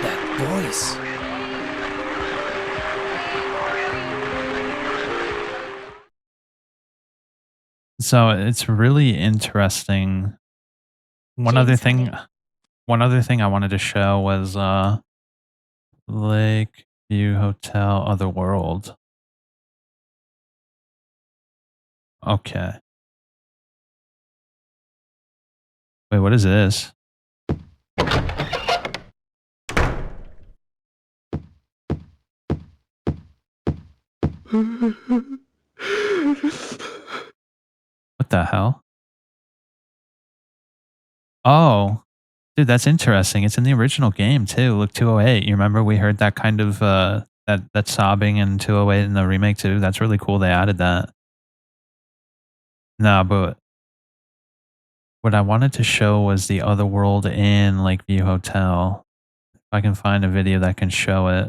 That voice. So it's really interesting. One James, other thing, honey. one other thing I wanted to show was Lakeview Hotel Otherworld. Okay. Wait, what is this? What the hell? Oh, dude, that's interesting. It's in the original game too. Look, 208. You remember we heard that kind of that sobbing in 208 in the remake too? That's really cool. They added that. No, but what I wanted to show was the other world in Lakeview Hotel. If I can find a video that can show it.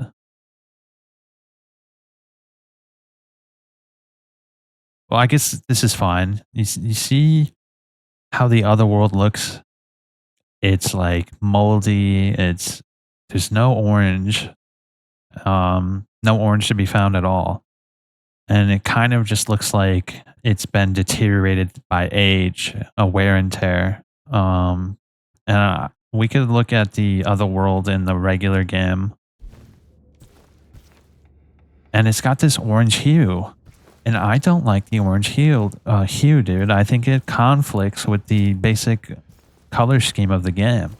Well, I guess this is fine. You see how the other world looks? It's like moldy. There's no orange. No orange to be found at all. And it kind of just looks like it's been deteriorated by age, a wear and tear. And we could look at the other world in the regular game, and it's got this orange hue, and I don't like the orange hue, dude. I think it conflicts with the basic color scheme of the game.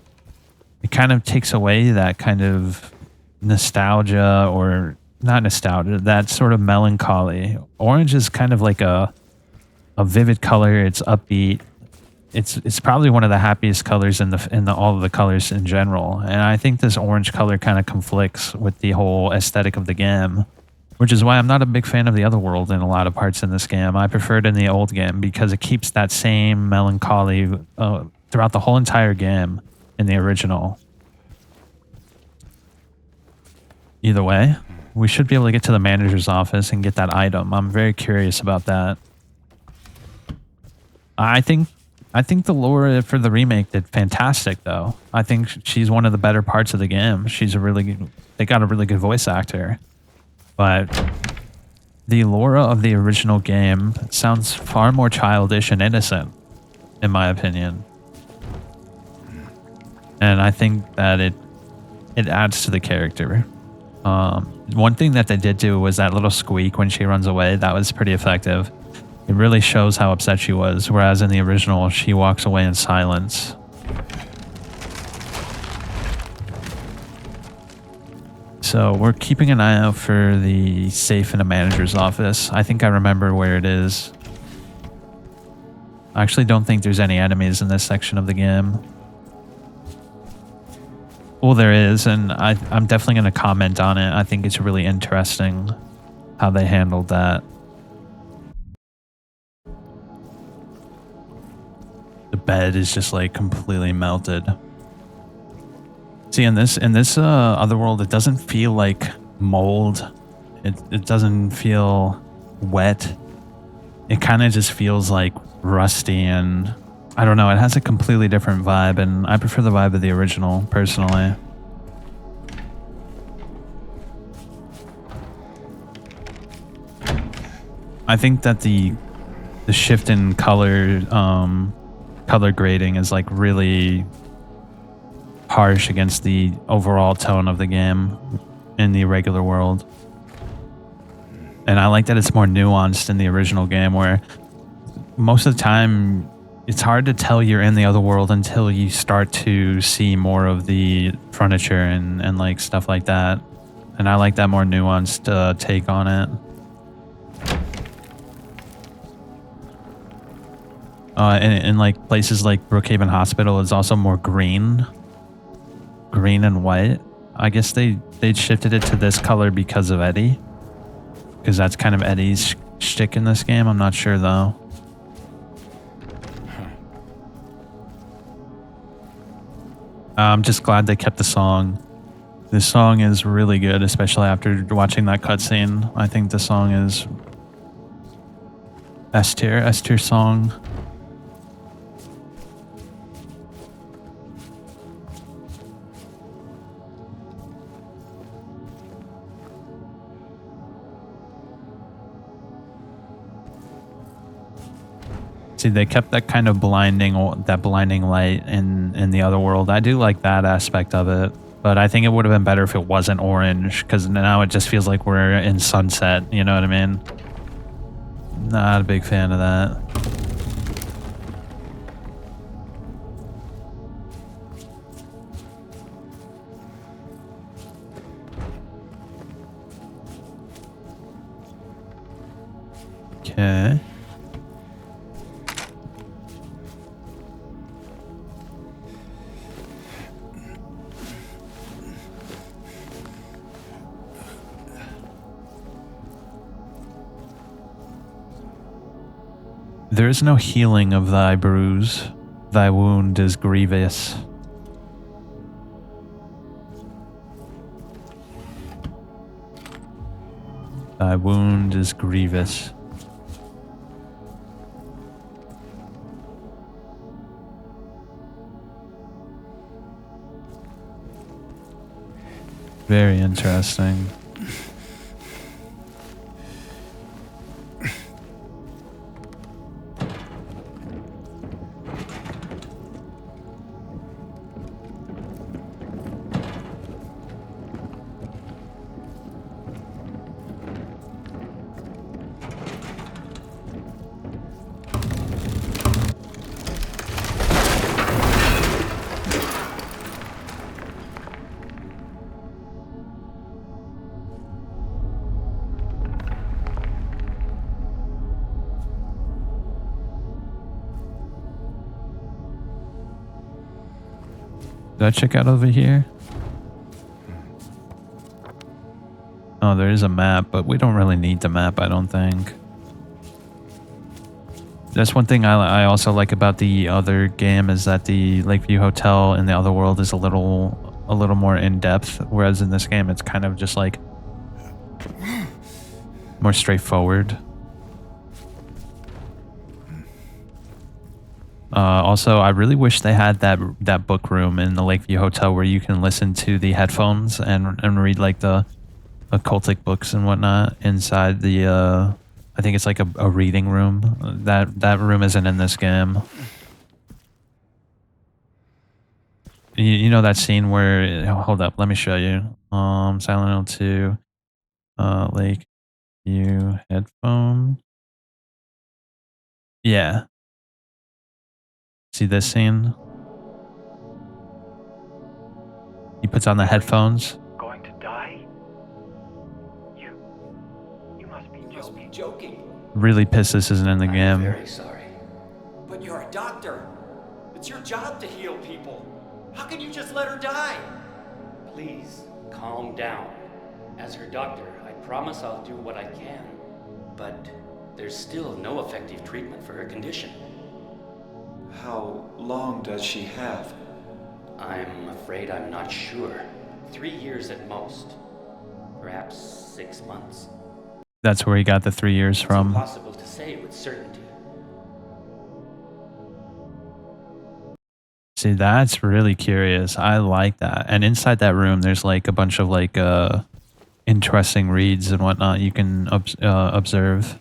It kind of takes away that kind of nostalgia, or not nostalgia, that sort of melancholy. Orange is kind of like a vivid color. It's upbeat. It's probably one of the happiest colors in the all of the colors in general. And I think this orange color kind of conflicts with the whole aesthetic of the game, which is why I'm not a big fan of the other world in a lot of parts in this game. I prefer it in the old game because it keeps that same melancholy throughout the whole entire game in the original. Either way, we should be able to get to the manager's office and get that item. I'm very curious about that. I think the Laura for the remake did fantastic, though. I think she's one of the better parts of the game. They got a really good voice actor. But the Laura of the original game sounds far more childish and innocent, in my opinion. And I think that it adds to the character. One thing that they did do was that little squeak when she runs away. That was pretty effective. It really shows how upset she was, whereas in the original, she walks away in silence. So we're keeping an eye out for the safe in the manager's office. I think I remember where it is. I actually don't think there's any enemies in this section of the game. Well, there is, and I'm definitely going to comment on it. I think it's really interesting how they handled that. The bed is just like completely melted. See, in this other world, it doesn't feel like mold. It doesn't feel wet. It kind of just feels like rusty, and I don't know. It has a completely different vibe, and I prefer the vibe of the original personally. I think that the shift in color color grading is like really harsh against the overall tone of the game in the regular world. And I like that it's more nuanced in the original game, where most of the time it's hard to tell you're in the other world until you start to see more of the furniture and like stuff like that. And I like that more nuanced take on it. In like places like Brookhaven Hospital, it's also more green and white. I guess they shifted it to this color because of Eddie, because that's kind of Eddie's shtick in this game. I'm not sure though. I'm just glad they kept the song. This song is really good, especially after watching that cutscene. I think the song is S tier song. See, they kept that kind of blinding light in the other world. I do like that aspect of it, but I think it would have been better if it wasn't orange, because now it just feels like we're in sunset. You know what I mean? Not a big fan of that. Okay. There is no healing of thy bruise. Thy wound is grievous. Thy wound is grievous. Very interesting. Did I check out over here? Oh, there is a map, but we don't really need the map, I don't think. That's one thing I also like about the other game, is that the Lakeview Hotel in the other world is a little more in depth, whereas in this game it's kind of just like more straightforward. Also, I really wish they had that book room in the Lakeview Hotel where you can listen to the headphones and read like the occultic books and whatnot inside the. I think it's like a reading room. That room isn't in this game. You know that scene where, hold up, let me show you. Silent Hill 2, Lakeview headphone. Yeah. See this scene? He puts on the headphones. Going to die? Really pissed this isn't in the I'm game. very sorry. But you're a doctor. It's your job to heal people. How can you just let her die? Please, calm down. As her doctor, I promise I'll do what I can. But there's still no effective treatment for her condition. How long does she have? I'm afraid I'm not sure. 3 years at most. Perhaps 6 months. That's where he got the 3 years It's from. impossible to say with certainty. See, that's really curious. I like that. And inside that room, there's like a bunch of like interesting reads and whatnot you can observe.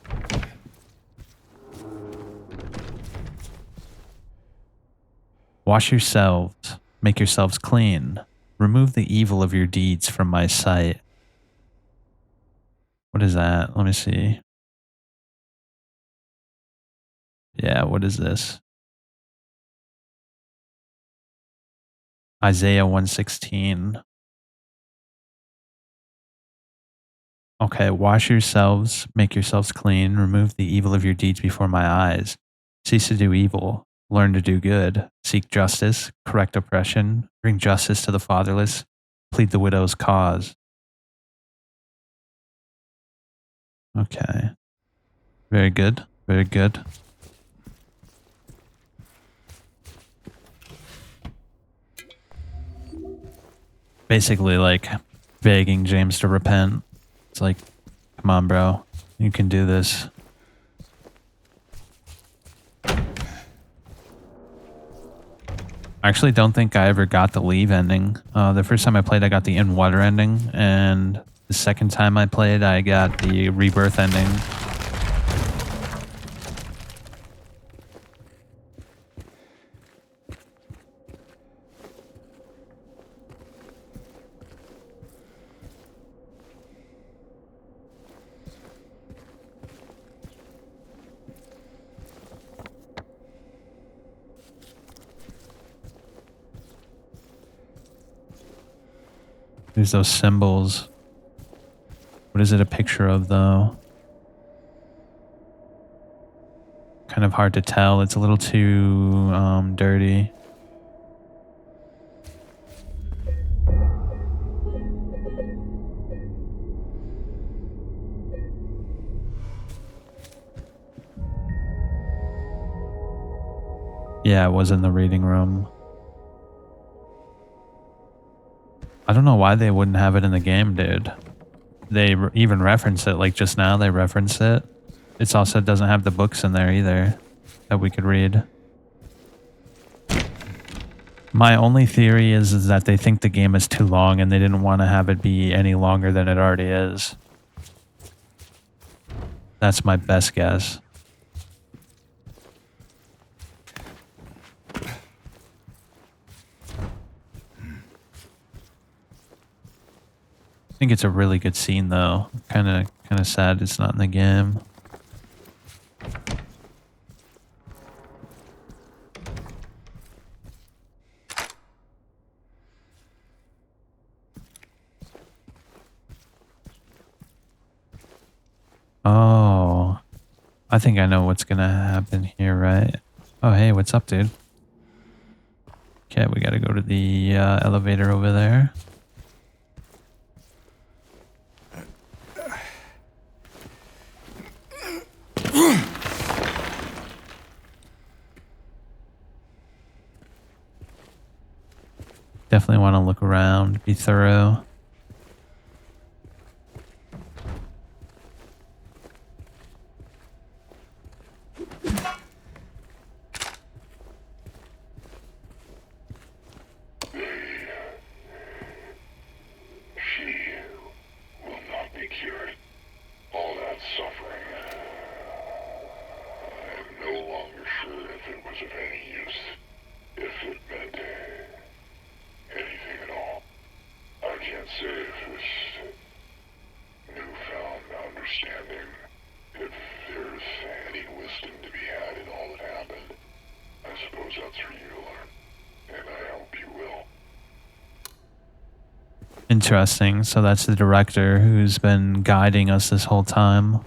Wash yourselves, make yourselves clean. Remove the evil of your deeds from my sight. What is that? Let me see. Yeah, what is this? Isaiah 116. Okay, wash yourselves, make yourselves clean, remove the evil of your deeds before my eyes. Cease to do evil, learn to do good, seek justice, correct oppression, bring justice to the fatherless, plead the widow's cause. Okay. Very good, very good. Basically, like, begging James to repent. It's like, come on, bro. You can do this. I actually don't think I ever got the leave ending. The first time I played, I got the in water ending, and the second time I played, I got the rebirth ending. There's those symbols. What is it a picture of, though? Kind of hard to tell. It's a little too dirty. Yeah, it was in the reading room. I don't know why they wouldn't have it in the game, dude. They even reference it, like just now they reference it. It also doesn't have the books in there either that we could read. My only theory is that they think the game is too long and they didn't want to have it be any longer than it already is. That's my best guess. I think it's a really good scene, though. Kind of sad it's not in the game. Oh, I think I know what's gonna happen here, right? Oh, hey, what's up, dude? Okay, we gotta go to the elevator over there. Definitely want to look around, be thorough. Interesting. So that's the director who's been guiding us this whole time.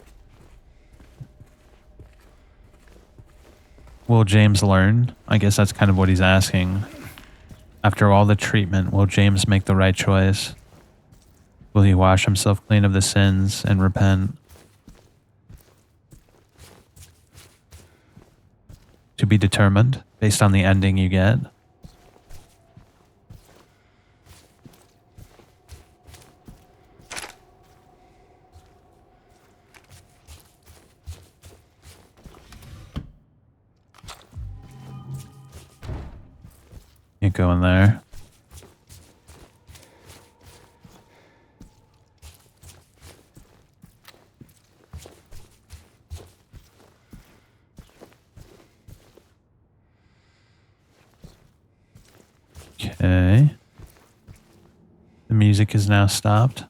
Will James learn? I guess that's kind of what he's asking. After all the treatment, will James make the right choice? Will he wash himself clean of the sins and repent? To be determined based on the ending you get. You go in there. Okay. The music is now stopped.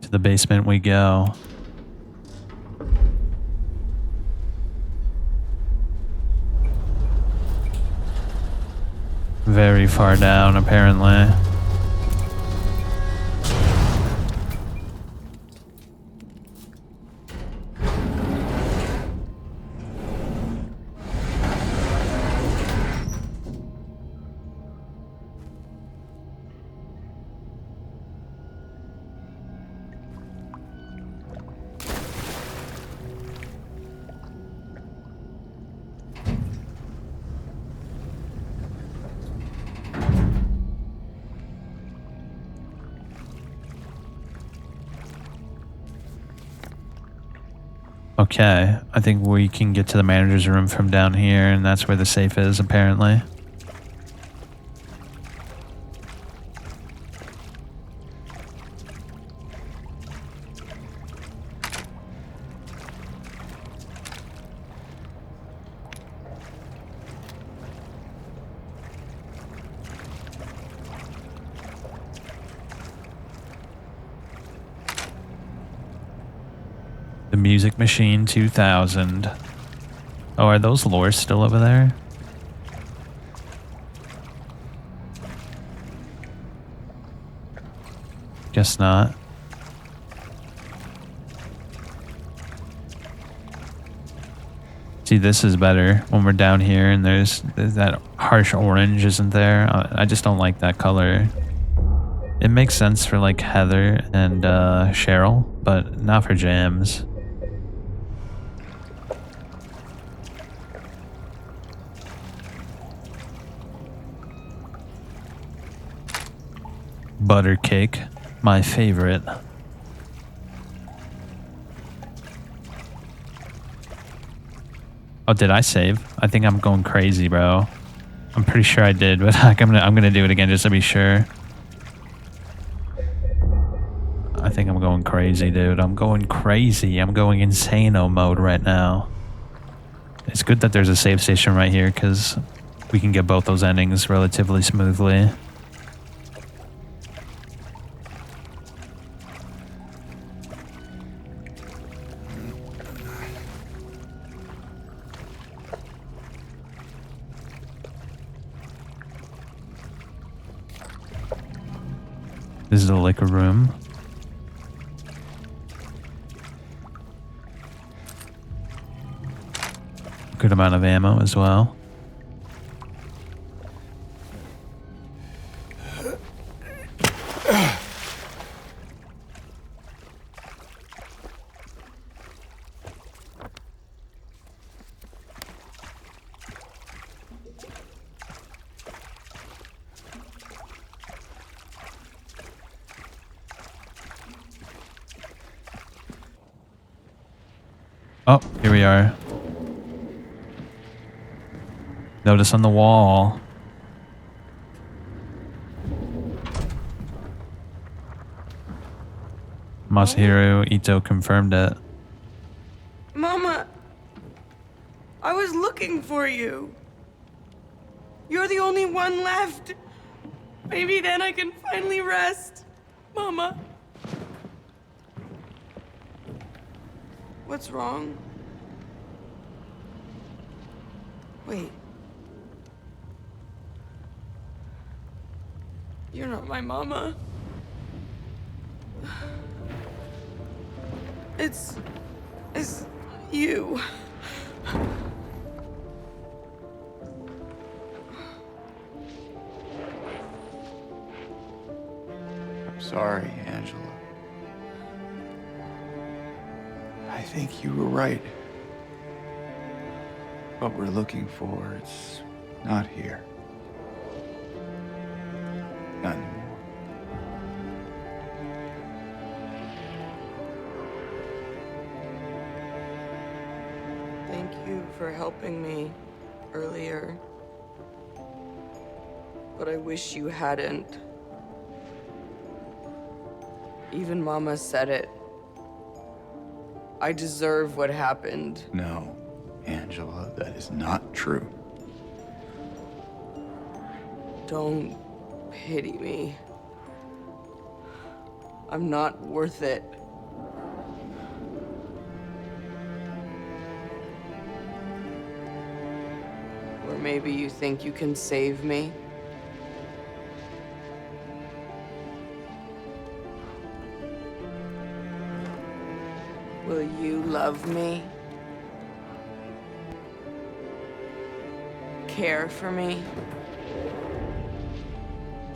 To the basement we go. Very far down, apparently. Okay, I think we can get to the manager's room from down here, and that's where the safe is, apparently. The Music Machine 2000. Oh, are those lures still over there? Guess not. See, this is better when we're down here and there's that harsh orange isn't there. I just don't like that color. It makes sense for like Heather and Cheryl, but not for James. Butter cake, my favorite. Oh, did I save? I think I'm going crazy, bro. I'm pretty sure I did, but I'm gonna do it again just to be sure. I think I'm going crazy, dude. I'm going crazy. I'm going insano mode right now. It's good that there's a save station right here because we can get both those endings relatively smoothly. This is the liquor room. Good amount of ammo as well. Oh, here we are. Notice on the wall. Masahiro Ito confirmed it. Mama, I was looking for you. You're the only one left. Maybe then I can finally rest. Mama. What's wrong? Wait. You're not my mama. It's you. I'm sorry, Angela. I think you were right. What we're looking for, it's not here. Not anymore. Thank you for helping me earlier. But I wish you hadn't. Even Mama said it. I deserve what happened. No, Angela, that is not true. Don't pity me. I'm not worth it. Or maybe you think you can save me? Will you love me? Care for me?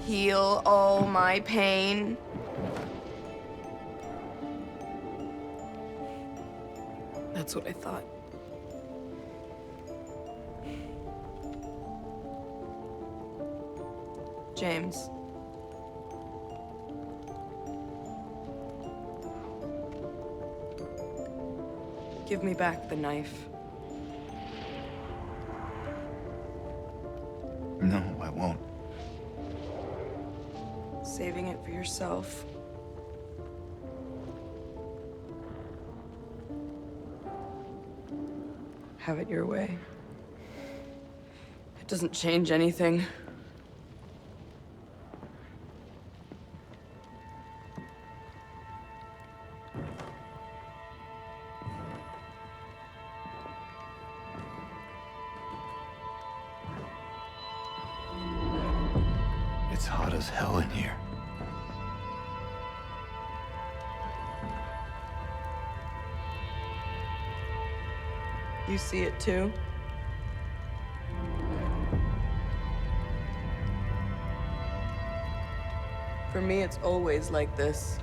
Heal all my pain? That's what I thought. James. Give me back the knife. No, I won't. Saving it for yourself. Have it your way. It doesn't change anything. It's hot as hell in here. You see it too? For me, it's always like this.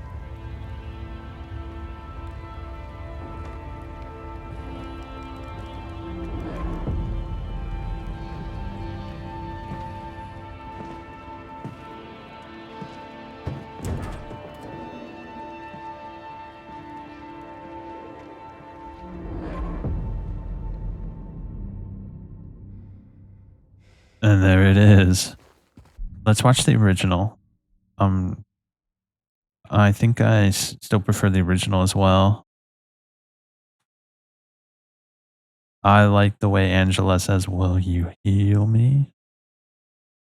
And there it is. Let's watch the original. I think I still prefer the original as well. I like the way Angela says, "Will you heal me?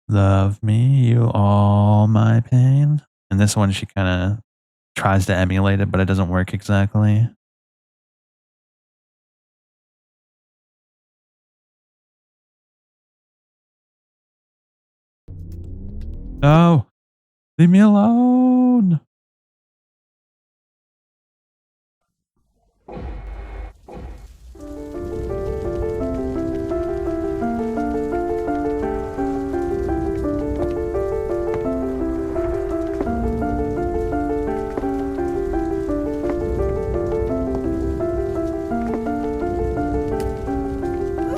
Love me, you all my pain." And this one, she kind of tries to emulate it, but it doesn't work exactly. No, leave me alone.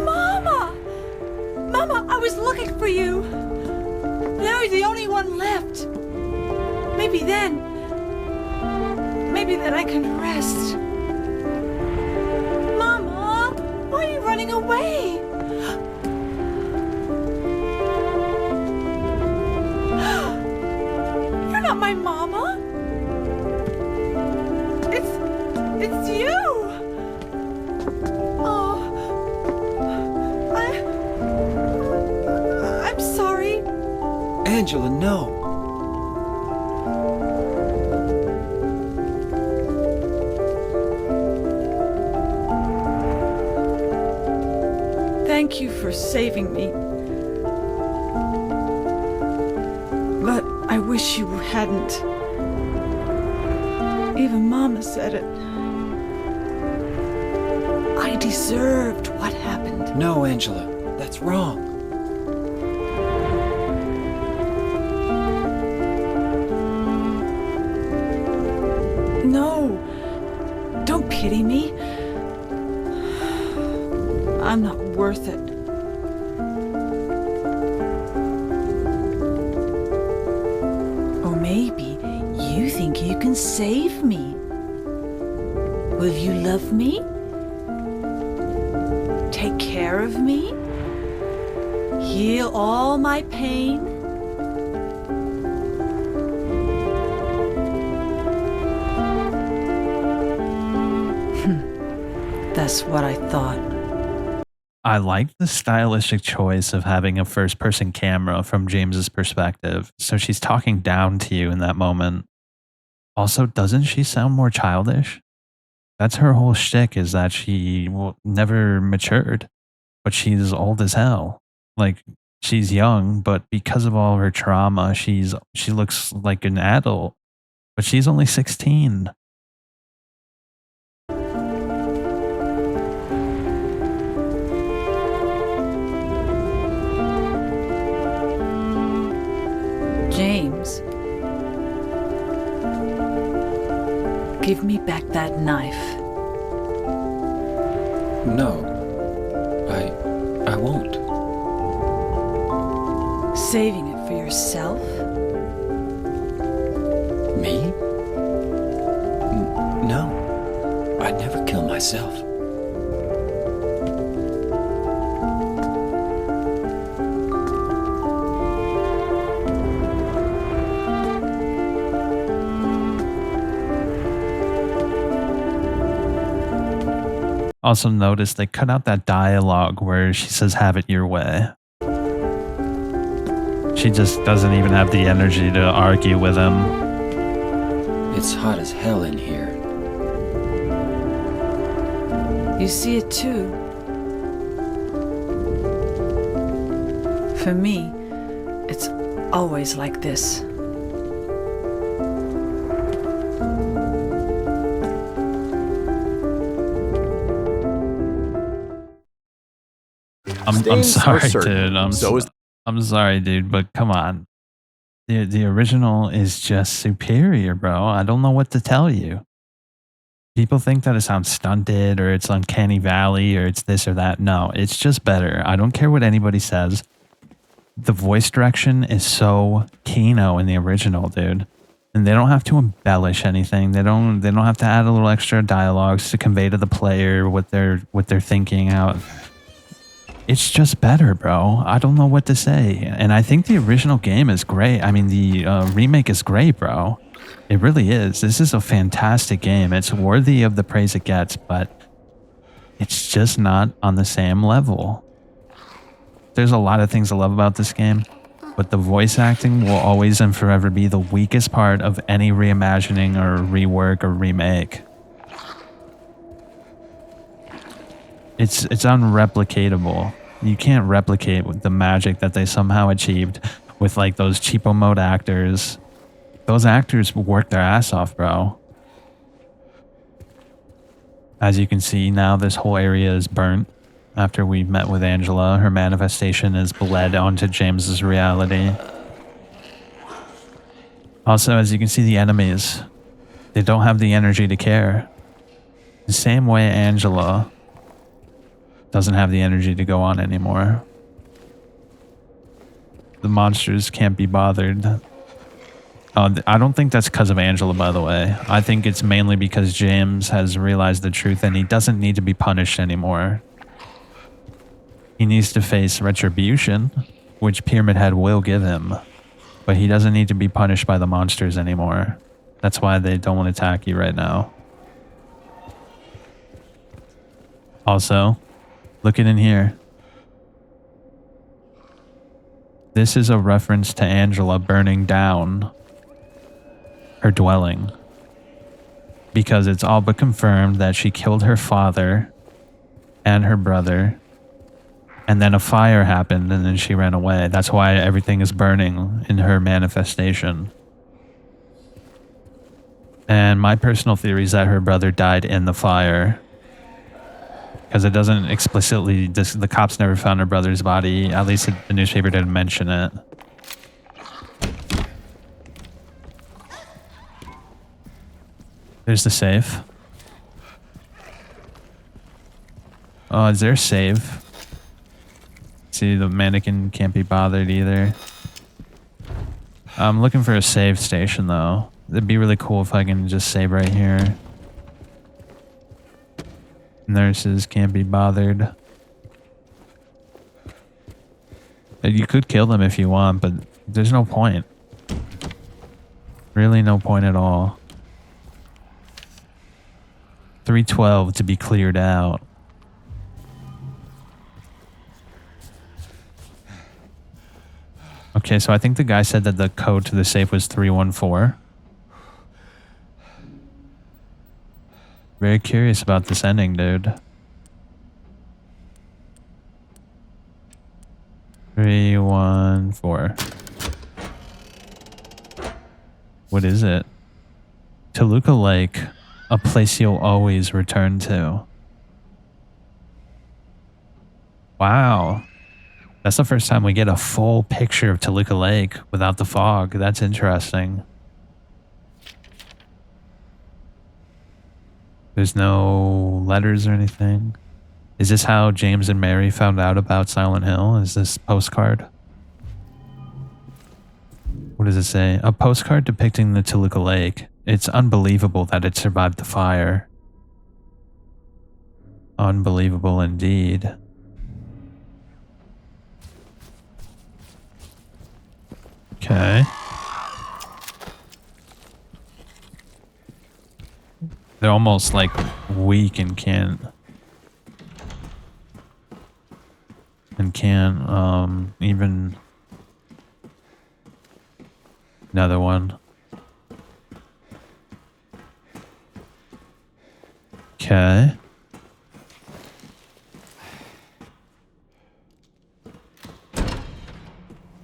Mama! Mama, I was looking for you. Now you're the only one left. Maybe then I can rest. Mama, why are you running away? You're not my mama. It's you. Oh, I'm sorry. Angela, no. Thank you for saving me. But I wish you hadn't. Even Mama said it. I deserved what happened. No, Angela. That's wrong. No. Don't pity me. I'm not worth it. Or maybe you think you can save me. Will you love me? Take care of me? Heal all my pain? That's what I thought. I like the stylistic choice of having a first person camera from James's perspective. So she's talking down to you in that moment. Also, doesn't she sound more childish? That's her whole shtick, is that she never matured, but she's old as hell. Like, she's young, but because of all of her trauma, she looks like an adult, but she's only 16. James, give me back that knife. No. I won't. Saving it for yourself? Me? No. I'd never kill myself. Also notice they cut out that dialogue where she says, "Have it your way." She just doesn't even have the energy to argue with him. It's hot as hell in here. You see it too. For me, it's always like this. I'm sorry, dude. I'm sorry, dude, but come on. The original is just superior, bro. I don't know what to tell you. People think that it sounds stunted or it's uncanny valley or it's this or that. No, it's just better. I don't care what anybody says. The voice direction is so kino in the original, dude. And they don't have to embellish anything. They don't have to add a little extra dialogues to convey to the player what they're thinking out. It's just better, bro. I don't know what to say. And I think the original game is great. I mean, the remake is great, bro. It really is. This is a fantastic game. It's worthy of the praise it gets, but it's just not on the same level. There's a lot of things I love about this game, but the voice acting will always and forever be the weakest part of any reimagining or rework or remake. It's unreplicatable. You can't replicate the magic that they somehow achieved with like those cheapo mode actors. Those actors work their ass off, bro. As you can see now, this whole area is burnt. After we met with Angela, her manifestation is bled onto James's reality. Also, as you can see, the enemies, they don't have the energy to care. The same way Angela doesn't have the energy to go on anymore. The monsters can't be bothered. I don't think that's because of Angela, by the way. I think it's mainly because James has realized the truth and he doesn't need to be punished anymore. He needs to face retribution, which Pyramid Head will give him, but he doesn't need to be punished by the monsters anymore. That's why they don't want to attack you right now. Also, looking in here. This is a reference to Angela burning down her dwelling, because it's all but confirmed that she killed her father and her brother, and then a fire happened and then she ran away. That's why everything is burning in her manifestation. And my personal theory is that her brother died in the fire. Because it doesn't explicitly, the cops never found her brother's body. At least the newspaper didn't mention it. There's the safe. Oh, is there a save? See, the mannequin can't be bothered either. I'm looking for a save station, though. It'd be really cool if I can just save right here. Nurses can't be bothered. You could kill them if you want, but there's no point. Really no point at all. 312 to be cleared out. Okay, so I think the guy said that the code to the safe was 314. Very curious about this ending, dude. 314. What is it? Toluca Lake, a place you'll always return to. Wow. That's the first time we get a full picture of Toluca Lake without the fog. That's interesting. There's no letters or anything. Is this how James and Mary found out about Silent Hill? Is this postcard? What does it say? A postcard depicting the Toluca Lake. It's unbelievable that it survived the fire. Unbelievable indeed. Okay. They're almost like weak and can't even another one. Okay.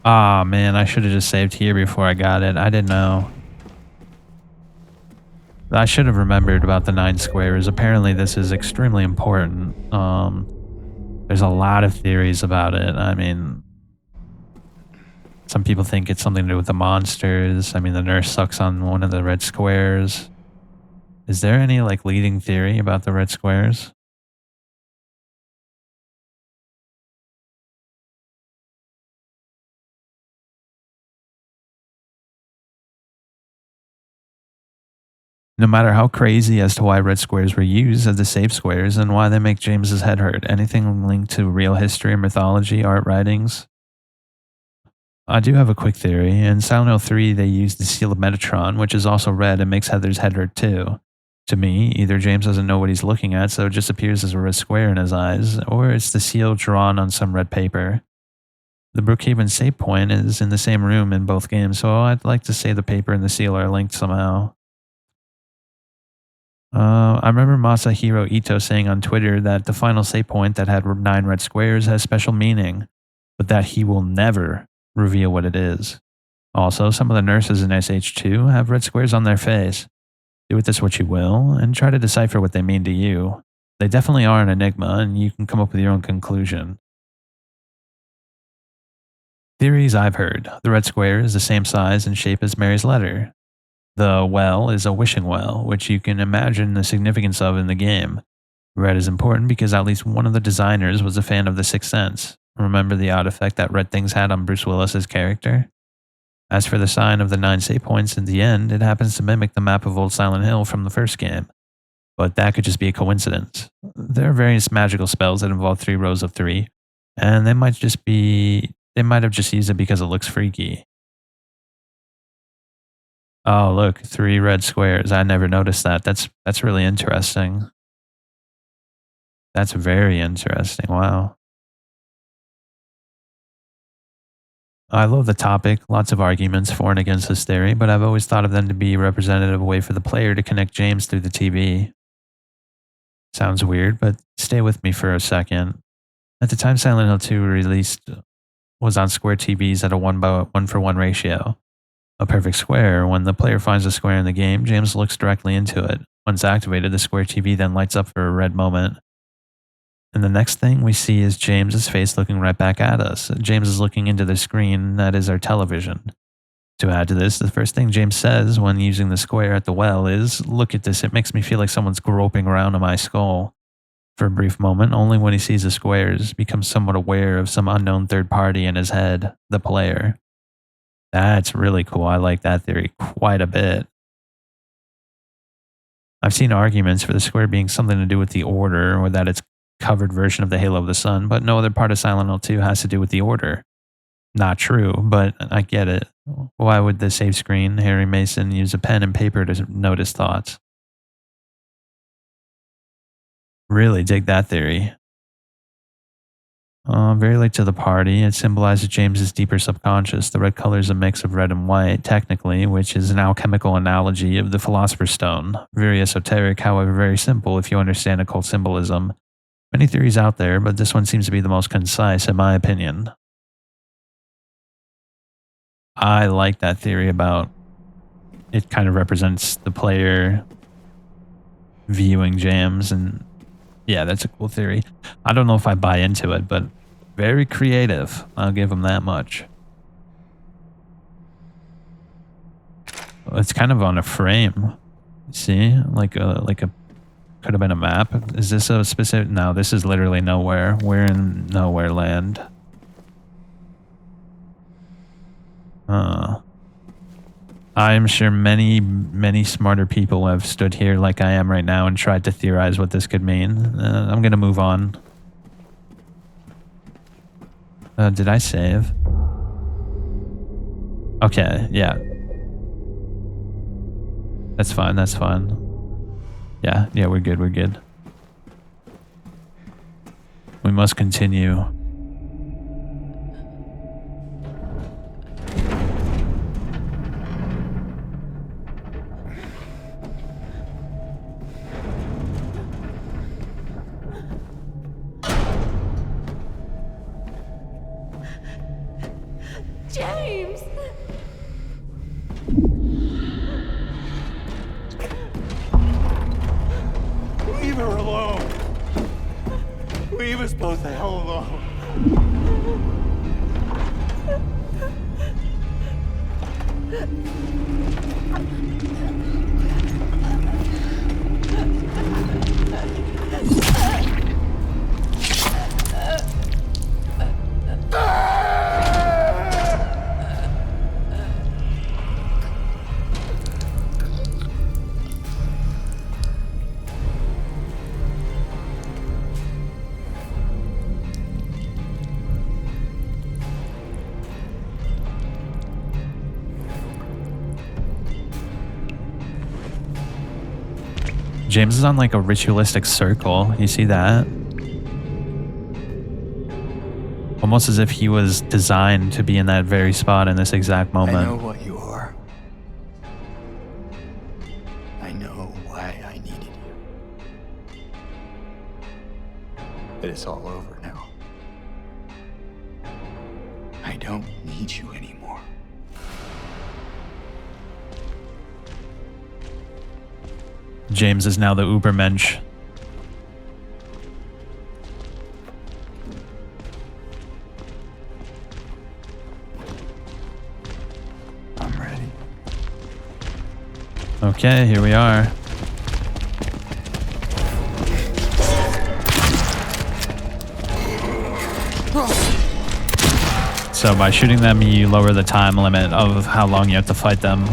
Ah, man, I should have just saved here before I got it. I didn't know. I should have remembered about the 9 squares. Apparently this is extremely important. There's a lot of theories about it. I mean, some people think it's something to do with the monsters. I mean, the nurse sucks on one of the red squares. Is there any like leading theory about the red squares? No matter how crazy as to why red squares were used as the safe squares and why they make James's head hurt, anything linked to real history or mythology, art writings? I do have a quick theory. In Silent Hill 3, they used the seal of Metatron, which is also red and makes Heather's head hurt too. To me, either James doesn't know what he's looking at, so it just appears as a red square in his eyes, or it's the seal drawn on some red paper. The Brookhaven save point is in the same room in both games, so I'd like to say the paper and the seal are linked somehow. I remember Masahiro Ito saying on Twitter that the final save point that had 9 red squares has special meaning, but that he will never reveal what it is. Also, some of the nurses in SH2 have red squares on their face. Do with this what you will, and try to decipher what they mean to you. They definitely are an enigma, and you can come up with your own conclusion. Theories I've heard. The red square is the same size and shape as Mary's letter. The well is a wishing well, which you can imagine the significance of in the game. Red is important because at least one of the designers was a fan of The Sixth Sense. Remember the odd effect that red things had on Bruce Willis's character? As for the sign of the 9 save points in the end, it happens to mimic the map of Old Silent Hill from the first game. But that could just be a coincidence. There are various magical spells that involve 3 rows of 3, and they might have just used it because it looks freaky. Oh, look, 3 red squares. I never noticed that. That's really interesting. That's very interesting. Wow. I love the topic. Lots of arguments for and against this theory, but I've always thought of them to be a representative way for the player to connect James through the TV. Sounds weird, but stay with me for a second. At the time Silent Hill 2 released was on square TVs at a 1:1 ratio. A perfect square. When the player finds a square in the game, James looks directly into it. Once activated, the square TV then lights up for a red moment. And the next thing we see is James's face looking right back at us. James is looking into the screen that is our television. To add to this, the first thing James says when using the square at the well is, "Look at this, it makes me feel like someone's groping around in my skull." For a brief moment, only when he sees the squares, becomes somewhat aware of some unknown third party in his head, the player. That's really cool. I like that theory quite a bit. I've seen arguments for the square being something to do with the Order, or that it's covered version of the Halo of the Sun, but no other part of Silent Hill 2 has to do with the Order. Not true, but I get it. Why would the save screen, Harry Mason, use a pen and paper to note his thoughts? Really dig that theory. Very late to the party. It symbolizes James's deeper subconscious. The red color is a mix of red and white, technically, which is an alchemical analogy of the Philosopher's Stone. Very esoteric, however very simple if you understand occult symbolism. Many theories out there, but this one seems to be the most concise, in my opinion. I like that theory about it kind of represents the player viewing James, and yeah, that's a cool theory. I don't know if I buy into it, but very creative. I'll give him that much. It's kind of on a frame. See, like a could have been a map. Is this a specific? No, this is literally nowhere. We're in nowhere land. I'm sure many smarter people have stood here like I am right now and tried to theorize what this could mean. I'm gonna move on. Did I save? Okay, yeah. That's fine, that's fine. Yeah, we're good, we're good. We must continue. James! Leave her alone. Leave us both the hell alone. James is on like a ritualistic circle. You see that? Almost as if he was designed to be in that very spot in this exact moment. I know what you are. I know why I needed you. But it's all over now. I don't need you anymore. James is now the Ubermensch. I'm ready. Okay, here we are. So by shooting them, you lower the time limit of how long you have to fight them.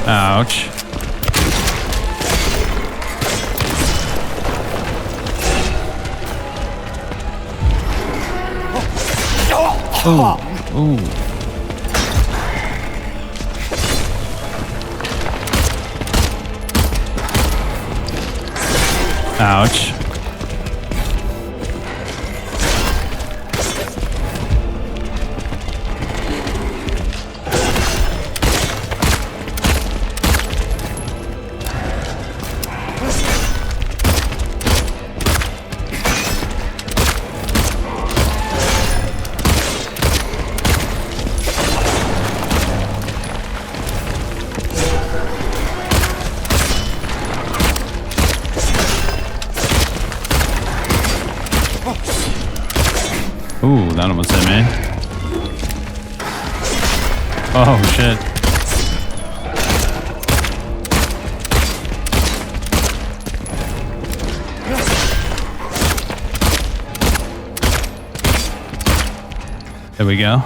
Ouch. Ooh. Ooh. Ouch. that almost hit me. Oh, shit. There we go.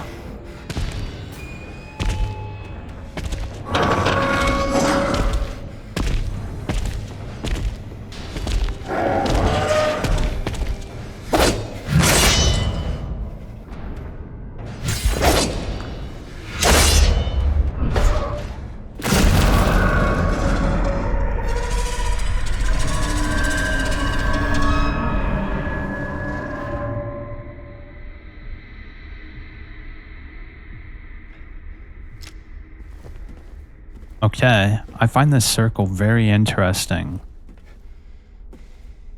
Okay, I find this circle very interesting.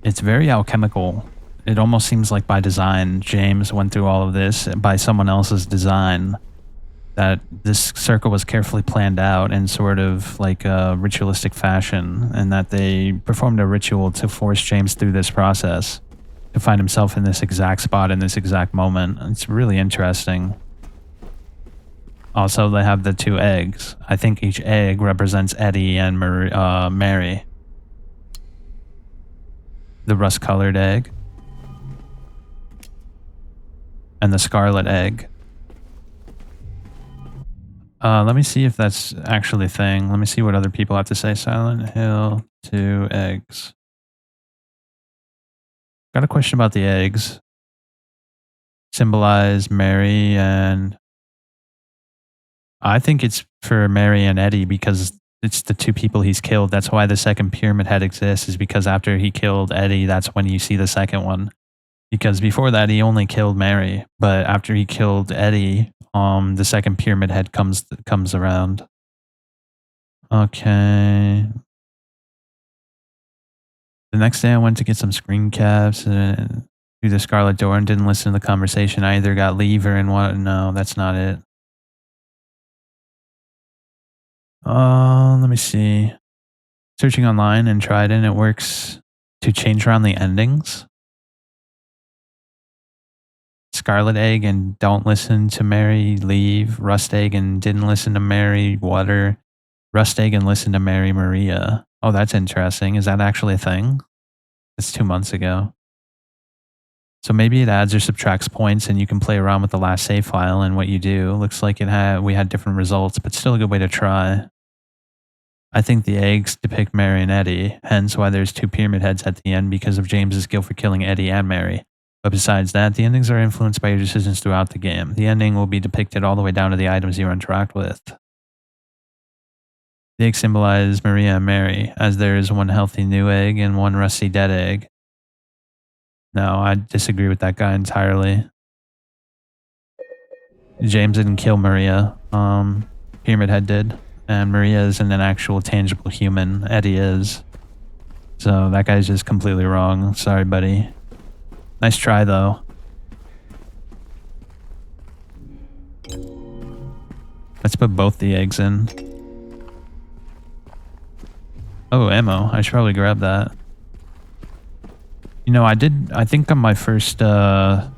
It's very alchemical. It almost seems like by design, James went through all of this by someone else's design. That this circle was carefully planned out in sort of like a ritualistic fashion, and that they performed a ritual to force James through this process to find himself in this exact spot in this exact moment. It's really interesting. Also, they have the 2 eggs. I think each egg represents Eddie and Mary. The rust-colored egg. And the scarlet egg. Let me see if that's actually a thing. Let me see what other people have to say. Silent Hill, 2 eggs. Got a question about the eggs. Symbolize Mary and... I think it's for Mary and Eddie because it's the 2 people he's killed. That's why the second pyramid head exists, is because after he killed Eddie, that's when you see the second one. Because before that, he only killed Mary. But after he killed Eddie, the second pyramid head comes around. Okay. The next day, I went to get some screen caps through the Scarlet Door and didn't listen to the conversation. I either got leave or in what? No, that's not it. Let me see. Searching online and tried and it works to change around the endings. Scarlet Egg and don't listen to Mary, leave. Rust Egg and didn't listen to Mary, water. Rust Egg and listen to Mary, Maria. Oh, that's interesting. Is that actually a thing? It's 2 months ago. So maybe it adds or subtracts points and you can play around with the last save file and what you do. Looks like we had different results, but still a good way to try. I think the eggs depict Mary and Eddie, hence why there's 2 pyramid heads at the end because of James's guilt for killing Eddie and Mary. But besides that, the endings are influenced by your decisions throughout the game. The ending will be depicted all the way down to the items you interact with. The eggs symbolize Maria and Mary, as there is 1 healthy new egg and 1 rusty dead egg. No, I disagree with that guy entirely. James didn't kill Maria. Pyramid Head did. And Maria isn't an actual tangible human. Eddie is. So that guy's just completely wrong. Sorry, buddy. Nice try, though. Let's put both the eggs in. Oh, ammo. I should probably grab that. You know, I think on my first YouTube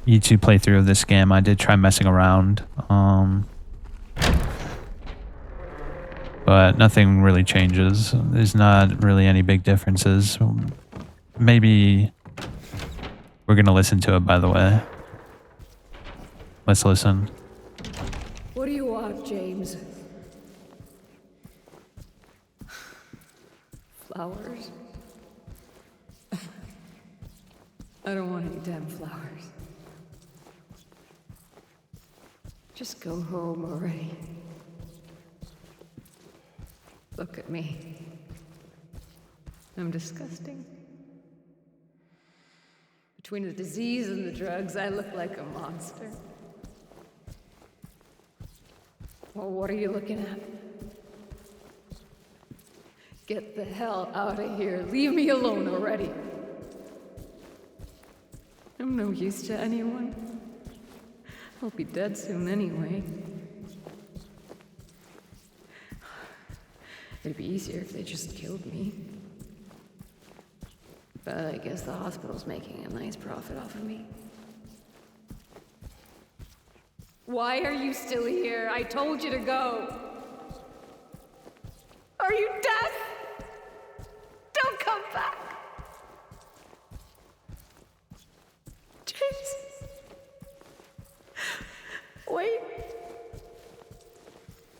playthrough of this game, I did try messing around. But nothing really changes. There's not really any big differences. Maybe we're going to listen to it, by the way. Let's listen. What do you want, James? Flowers? I don't want any damn flowers. Just go home already. Look at me. I'm disgusting. Between the disease and the drugs, I look like a monster. Well, what are you looking at? Get the hell out of here. Leave me alone already. I'm no use to anyone. I'll be dead soon anyway. It'd be easier if they just killed me. But I guess the hospital's making a nice profit off of me. Why are you still here? I told you to go. Are you deaf? Don't come back. James. Wait.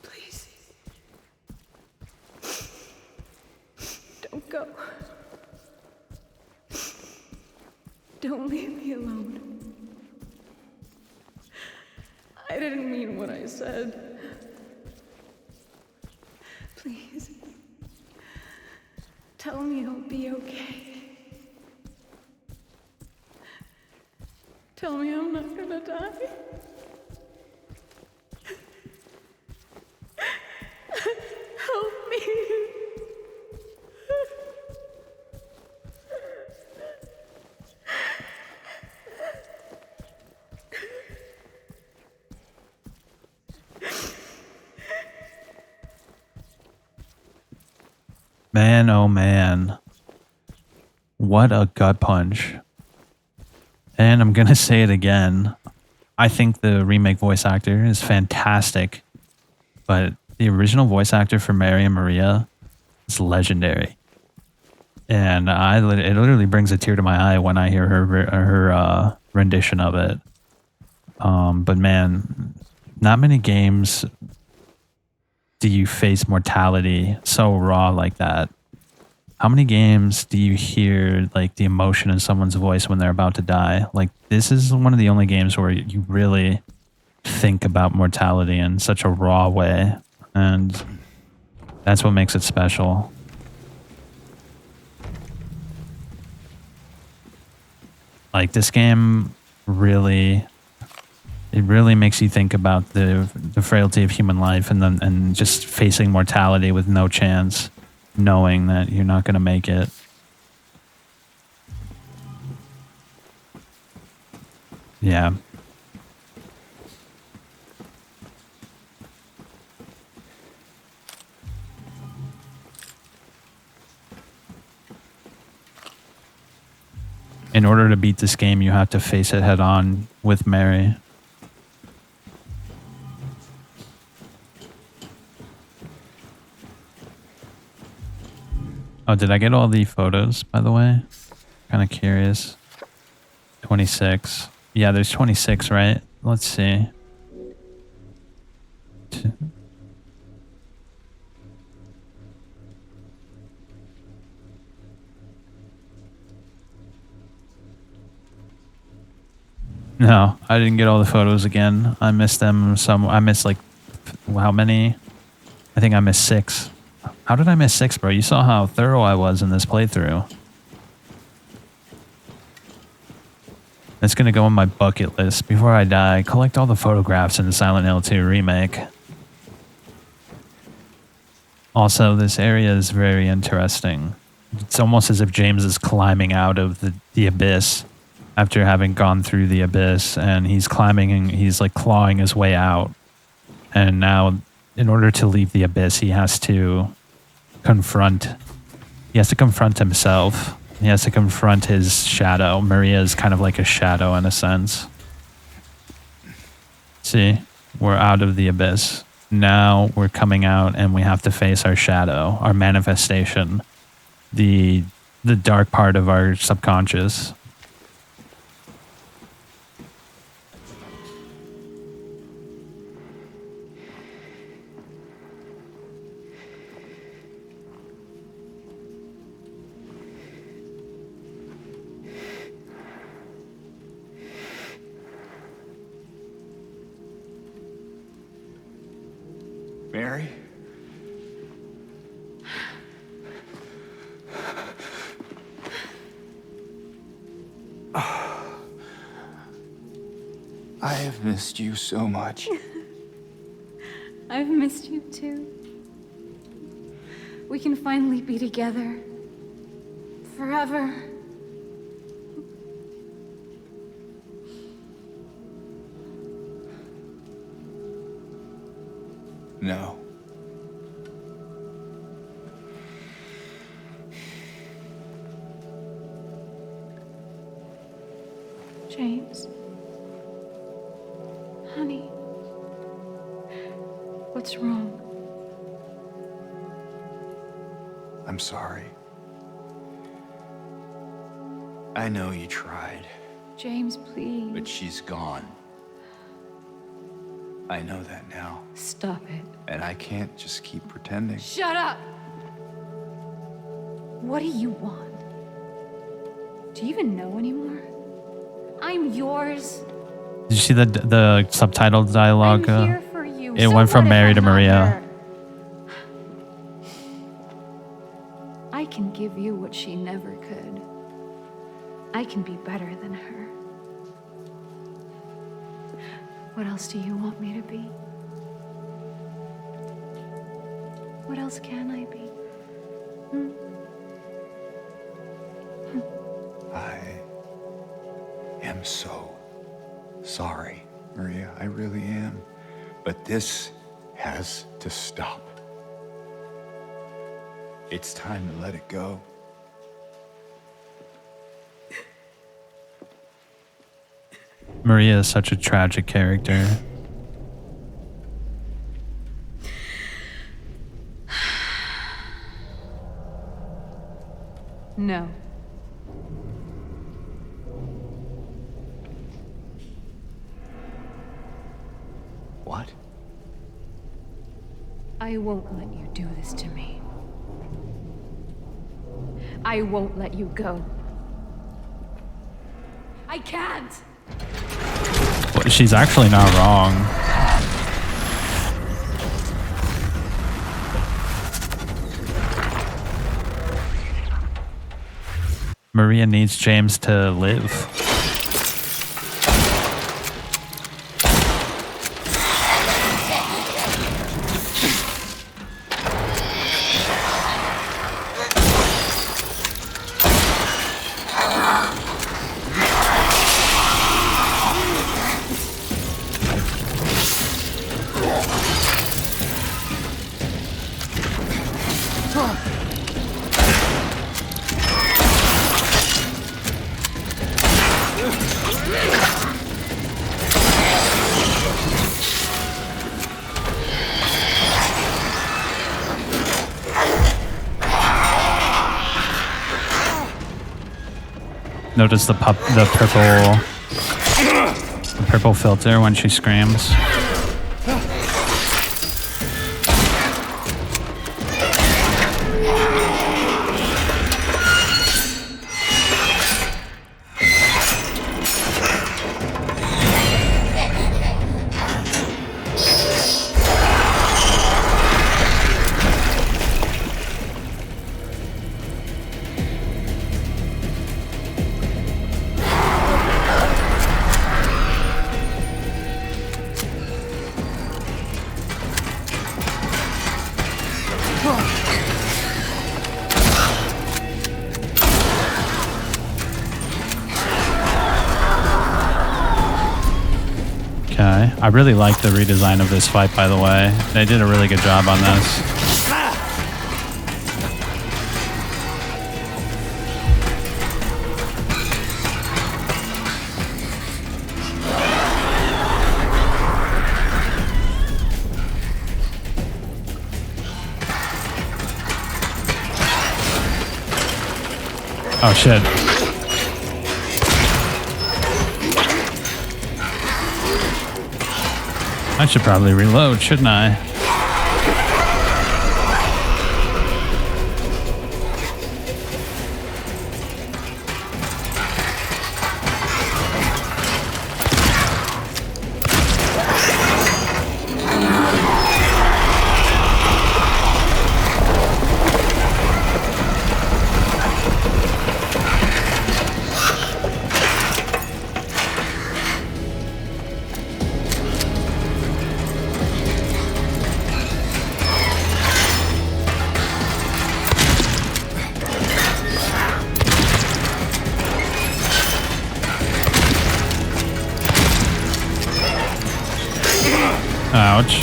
Please. Don't go. Don't leave me alone. I didn't mean what I said. Please. Tell me I'll be okay. Tell me I'm not gonna die. Help me. Man, oh man. What a gut punch. And I'm going to say it again. I think the remake voice actor is fantastic. But the original voice actor for Mary and Maria is legendary. And it literally brings a tear to my eye when I hear her rendition of it. But man, not many games do you face mortality so raw like that. How many games do you hear like the emotion in someone's voice when they're about to die? Like this is one of the only games where you really think about mortality in such a raw way, and that's what makes it special. Like this game really makes you think about the frailty of human life and just facing mortality with no chance, knowing that you're not going to make it. Yeah. In order to beat this game, you have to face it head on with Mary. Oh, did I get all the photos, by the way? Kind of curious. 26. Yeah, there's 26, right? Let's see. No, I didn't get all the photos again. I missed them some. I missed like, how many? I think I missed 6. How did I miss 6, bro? You saw how thorough I was in this playthrough. It's going to go on my bucket list. Before I die, collect all the photographs in the Silent Hill 2 remake. Also, this area is very interesting. It's almost as if James is climbing out of the abyss after having gone through the abyss, and he's climbing and he's like clawing his way out. And now, in order to leave the abyss, he has to confront himself. He has to confront his shadow. Maria is kind of like a shadow in a sense. See, we're out of the abyss. Now we're coming out and we have to face our shadow, our manifestation, the dark part of our subconscious. Mary? I have missed you so much. I've missed you too. We can finally be together. Forever. No. James. Honey. What's wrong? I'm sorry. I know you tried, James, please. but she's gone. I know that now, Stop it. and I can't just keep pretending. Shut up! What do you want? Do you even know anymore? I'm yours. Did you see the subtitled dialogue? I'm here for you. It So went from what if Mary I'm to not Maria. her? I can give you what she never could. I can be better than her. What else do you want me to be? What else can I be? I am so sorry, Maria. I really am. But this has to stop. It's time to let it go. Maria is such a tragic character. No. What? I won't let you do this to me. I won't let you go. I can't! Well, she's actually not wrong. Maria needs James to live. Notice the purple filter when she screams. Okay, I really like the redesign of this fight, by the way. They did a really good job on this. Oh shit. I should probably reload, shouldn't I? Ouch.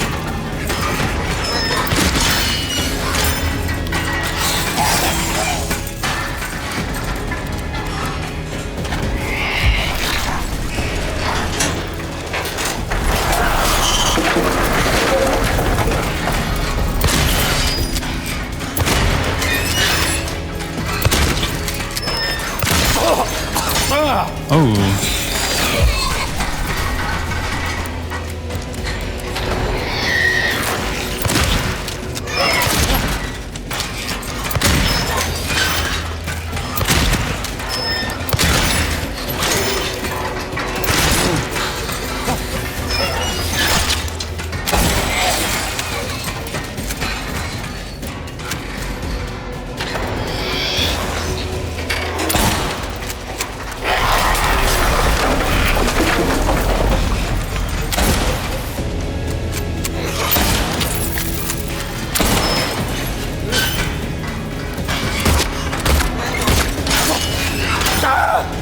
Oh.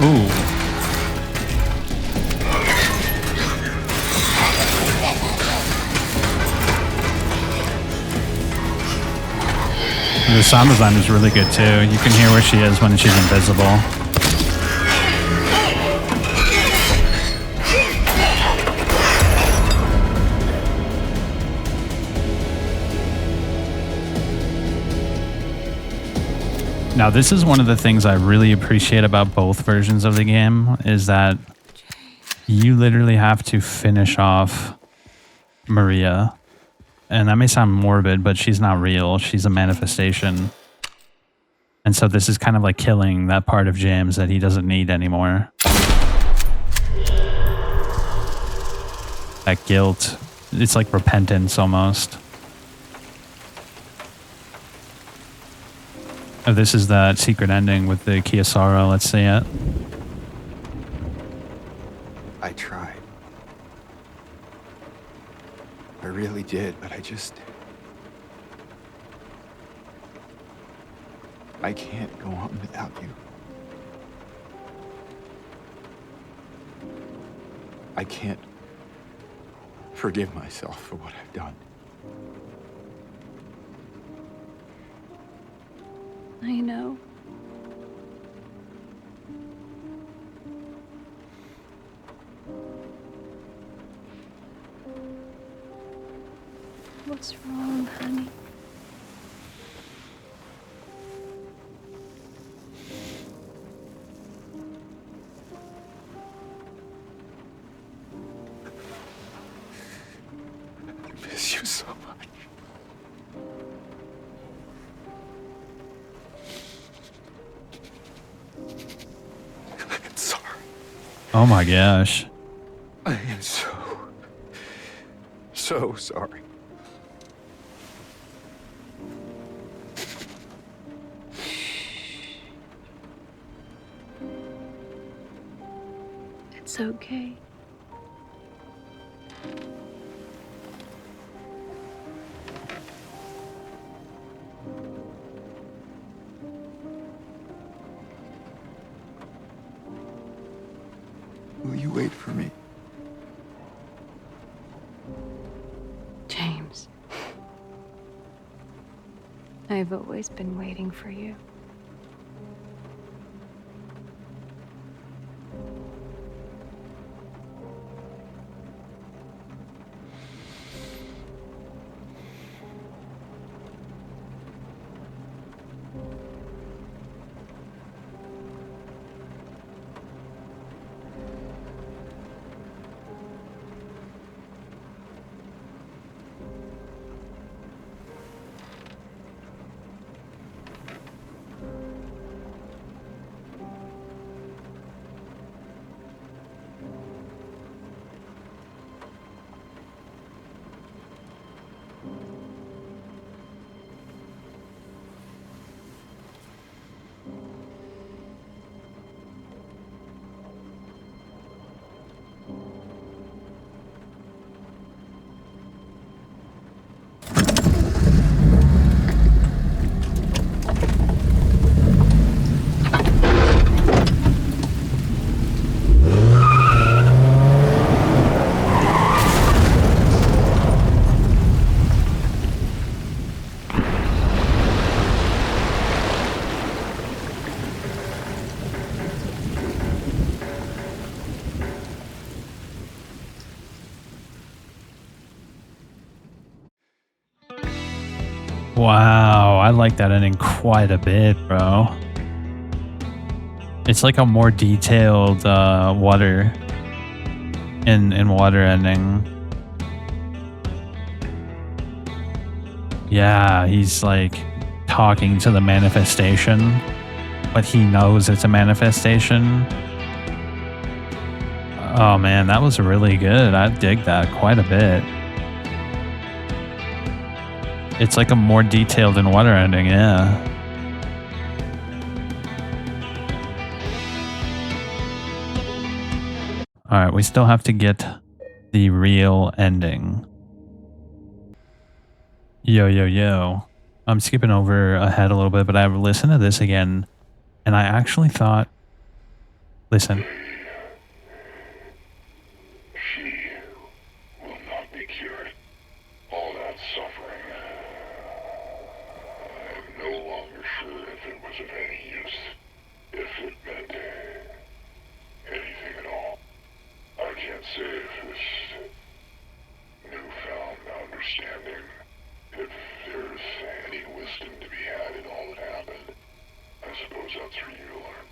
Ooh. The sound design is really good too. You can hear where she is when she's invisible. Now, this is one of the things I really appreciate about both versions of the game is that you literally have to finish off Maria. And that may sound morbid, but she's not real. She's a manifestation. And so this is kind of like killing that part of James that he doesn't need anymore. That guilt. It's like repentance almost. Oh, this is that secret ending with the Kiyosara. Let's see it. I tried. I really did, but I can't go on without you. I can't forgive myself for what I've done. I know. What's wrong, honey? I miss you so much. I'm sorry. Oh my gosh. I am so sorry. It's okay. Will you wait for me? James. I've always been waiting for you. Wow, I like that ending quite a bit, bro. It's like a more detailed water in water ending. Yeah, he's like talking to the manifestation, but he knows it's a manifestation. Oh man, that was really good. I dig that quite a bit. It's like a more detailed in water ending, yeah. All right, we still have to get the real ending. Yo, yo, yo. I'm skipping over ahead a little bit, but I listened to this again, and I actually thought, listen. She will not be cured. All that suffering. I'm no longer sure if it was of any use. If it meant anything at all. I can't say if this newfound understanding, if there's any wisdom to be had in all that happened. I suppose that's for you to learn,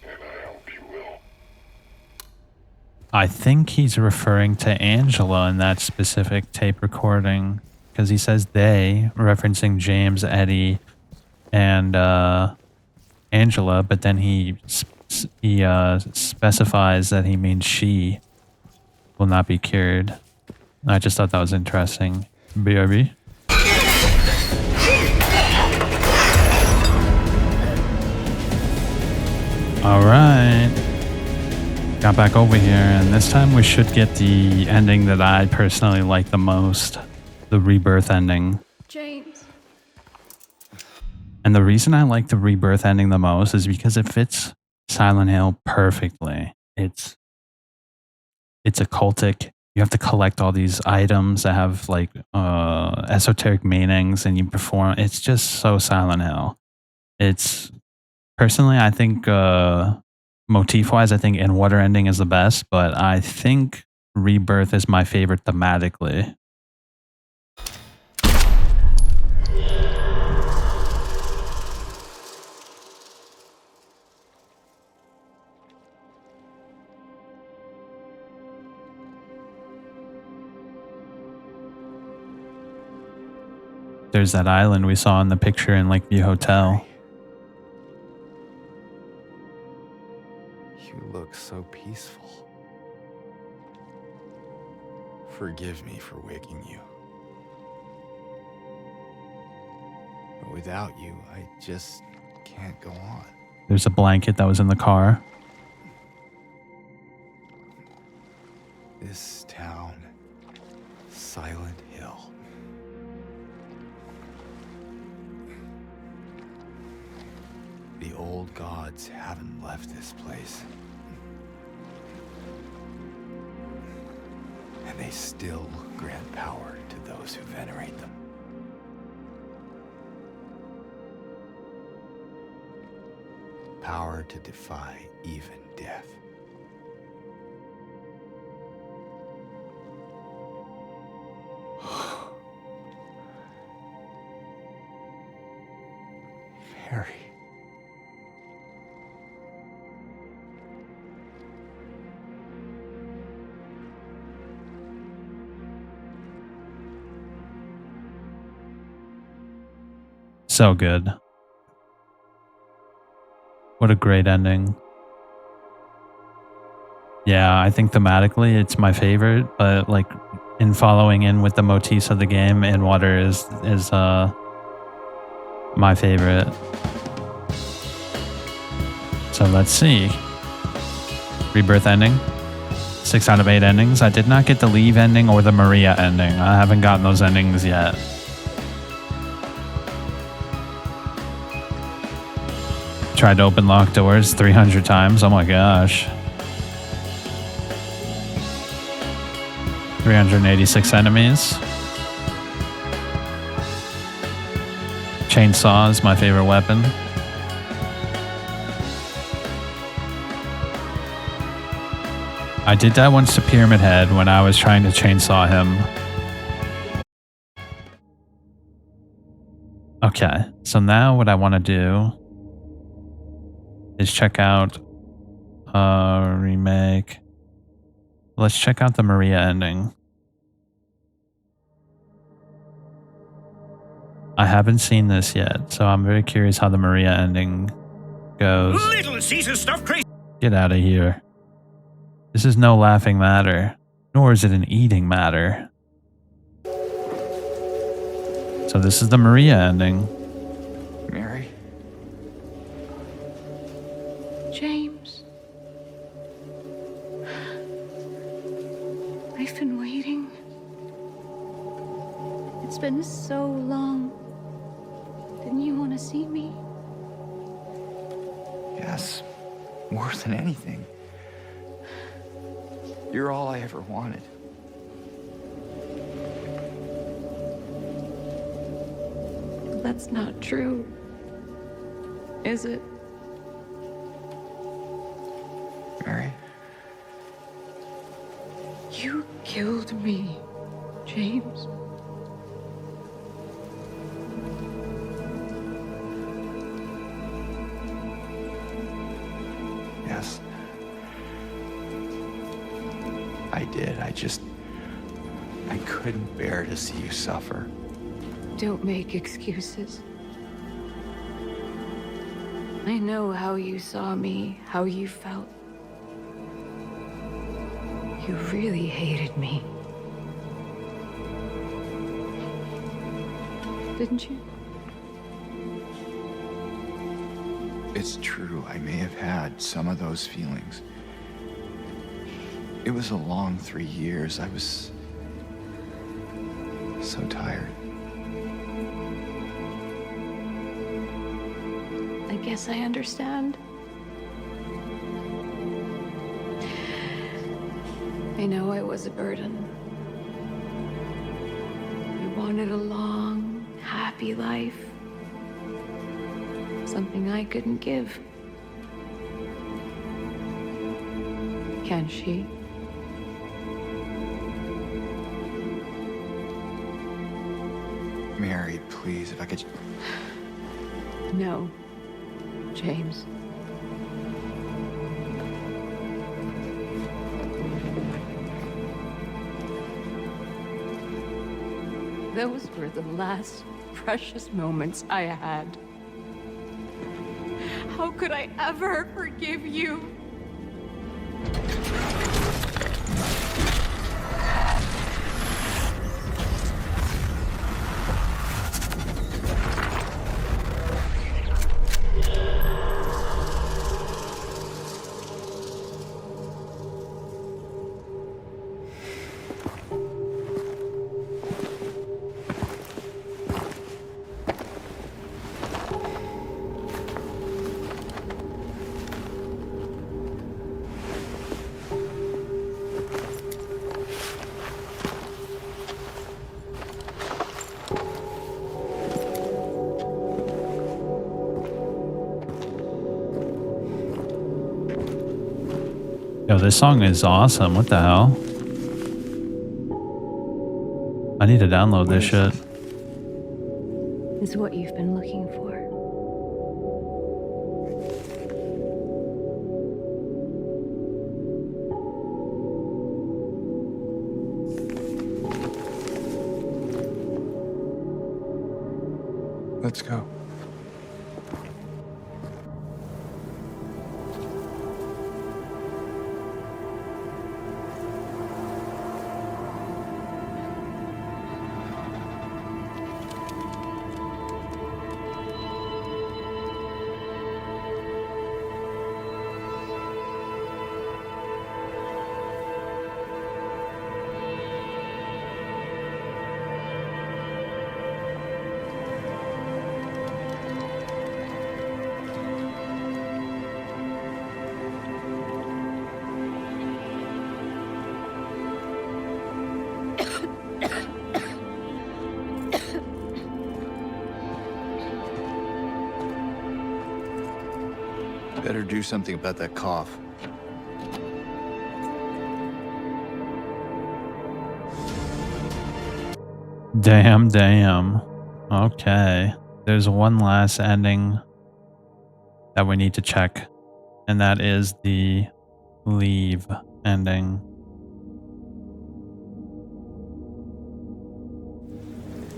and I hope you will. I think he's referring to Angela in that specific tape recording, because he says they, referencing James, Eddie, and Angela, but then he specifies that he means she will not be cured. I just thought that was interesting. BRB. All right. Got back over here, and this time we should get the ending that I personally like the most, the rebirth ending. James. And the reason I like the rebirth ending the most is because it fits Silent Hill perfectly. It's occultic. You have to collect all these items that have like esoteric meanings, and you perform. It's just so Silent Hill. It's personally, I think motif-wise, I think In Water Ending is the best, but I think Rebirth is my favorite thematically. There's that island we saw in the picture in Lakeview Hotel. You look so peaceful. Forgive me for waking you. But without you, I just can't go on. There's a blanket that was in the car. This town, Silent Hill. The old gods haven't left this place. And they still grant power to those who venerate them. Power to defy even death. Very. So good. What a great ending. Yeah, I think thematically it's my favorite, but like in following in with the motifs of the game, In Water is my favorite. So let's see. Rebirth ending. 6 out of 8 endings. I did not get the Leave ending or the Maria ending. I haven't gotten those endings yet. Tried to open locked doors 300 times. Oh my gosh. 386 enemies. Chainsaw is my favorite weapon. I did that once to Pyramid Head when I was trying to chainsaw him. Okay, so now what I want to do is check out remake. Let's check out the Maria ending. I haven't seen this yet, so I'm very curious how the Maria ending goes. Little Caesar stuff crazy. Get out of here. This is no laughing matter, nor is it an eating matter. So this is the Maria ending. Mary? James. I've been waiting. It's been so long. Didn't you want to see me? Yes. More than anything. You're all I ever wanted. That's not true. Is it? Mary? You killed me, James. Yes. I did. I couldn't bear to see you suffer. Don't make excuses. I know how you saw me, how you felt. You really hated me. Didn't you? It's true, I may have had some of those feelings. It was a long 3 years. I was so tired. I guess I understand. I know I was a burden. You wanted a long, happy life. Something I couldn't give. Can she? Mary, please, if I could... No, James. Those were the last precious moments I had. How could I ever forgive you? Yo, this song is awesome. What the hell? I need to download this shit. Is what you've been looking for. Let's go. Better do something about that cough. Damn, damn. Okay. There's one last ending that we need to check, and that is the leave ending.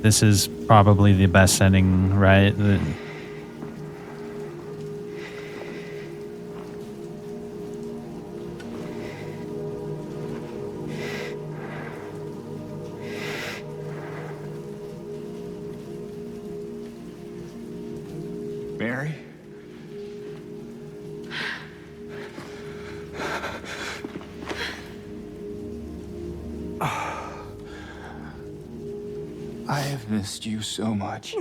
This is probably the best ending, right? Mary? I have missed you so much.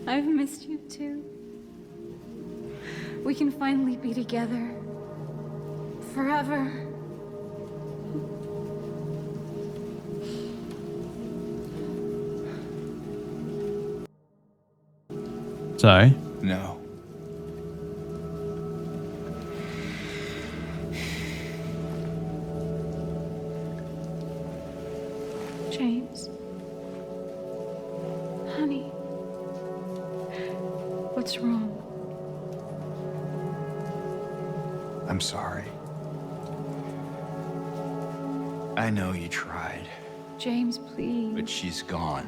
I've missed you too. We can finally be together. Forever. Sorry? No. James. Honey. What's wrong? I'm sorry. I know you tried, James, please. but she's gone.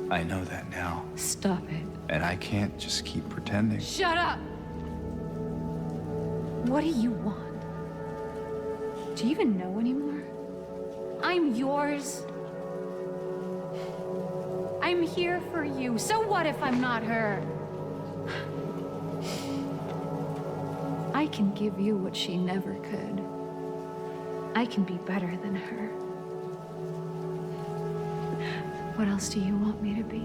I know that now. Stop it. And I can't just keep pretending. Shut up! What do you want? Do you even know anymore? I'm yours. I'm here for you. So what if I'm not her? I can give you what she never could. I can be better than her. What else do you want me to be?